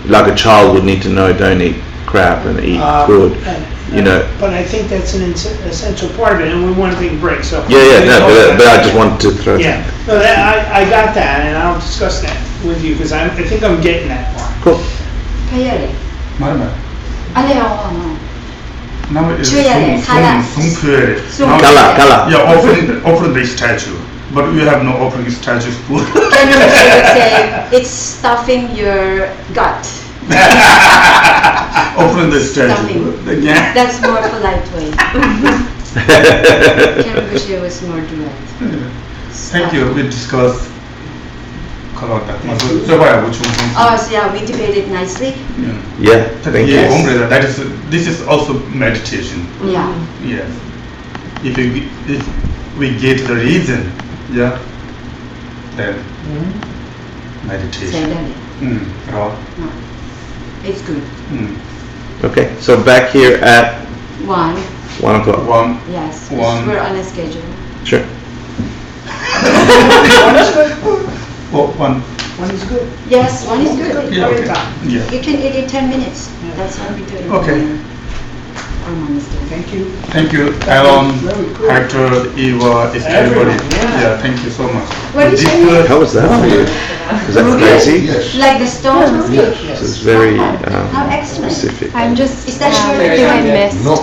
[SPEAKER 3] Like a child would need to know, don't eat crap and eat good. You know.
[SPEAKER 4] But I think that's an essential part of it, and we want to take a break. So
[SPEAKER 3] but I just wanted to throw.
[SPEAKER 4] Yeah, no, I got that, and I'll discuss that with you because I think I'm getting that part.
[SPEAKER 3] Cool.
[SPEAKER 2] Payare.
[SPEAKER 1] 말만.
[SPEAKER 2] 아니요.
[SPEAKER 1] Now is
[SPEAKER 2] Chuyare, kala.
[SPEAKER 3] Kala.
[SPEAKER 1] Yeah, offering the statue, but we have no offering statue food.
[SPEAKER 2] Can you say it's stuffing your gut?
[SPEAKER 1] Offering the statue. Yeah.
[SPEAKER 2] That's more polite way. Geshe was more direct.
[SPEAKER 1] Thank you. We discussed.
[SPEAKER 2] So yeah, we debated nicely.
[SPEAKER 3] Yeah. Thank you.
[SPEAKER 1] This is also meditation.
[SPEAKER 2] Yeah.
[SPEAKER 1] Yes. If we get the reason, yeah, then
[SPEAKER 2] Say
[SPEAKER 1] meditation.
[SPEAKER 2] that.
[SPEAKER 1] Raw.
[SPEAKER 2] It's good.
[SPEAKER 3] Okay, so back here at
[SPEAKER 2] 1.
[SPEAKER 3] 1 o'clock.
[SPEAKER 1] One.
[SPEAKER 2] Yes. 'cause
[SPEAKER 1] One.
[SPEAKER 2] We're on a schedule.
[SPEAKER 3] Sure.
[SPEAKER 4] One is good.
[SPEAKER 1] Oh, one.
[SPEAKER 4] One is good.
[SPEAKER 2] Yes, 1 is good.
[SPEAKER 1] Yeah, okay. Yeah.
[SPEAKER 2] You can eat in 10 minutes. That's what we do.
[SPEAKER 1] Okay.
[SPEAKER 2] Our mom is doing.
[SPEAKER 4] Thank you.
[SPEAKER 1] Thank you, Alan,
[SPEAKER 4] Very good.
[SPEAKER 1] Hector, Eva, is everybody.
[SPEAKER 4] Everyone, yeah.
[SPEAKER 1] Thank you so much.
[SPEAKER 2] What
[SPEAKER 1] But
[SPEAKER 2] is
[SPEAKER 1] this
[SPEAKER 2] your name?
[SPEAKER 3] How was that for you? Is that crazy?
[SPEAKER 6] Yes.
[SPEAKER 2] Like the stone?
[SPEAKER 6] Yes.
[SPEAKER 3] This is very
[SPEAKER 2] How excellent.
[SPEAKER 3] specific.
[SPEAKER 7] I'm just,
[SPEAKER 2] Is that sure?
[SPEAKER 7] I think I missed
[SPEAKER 6] No.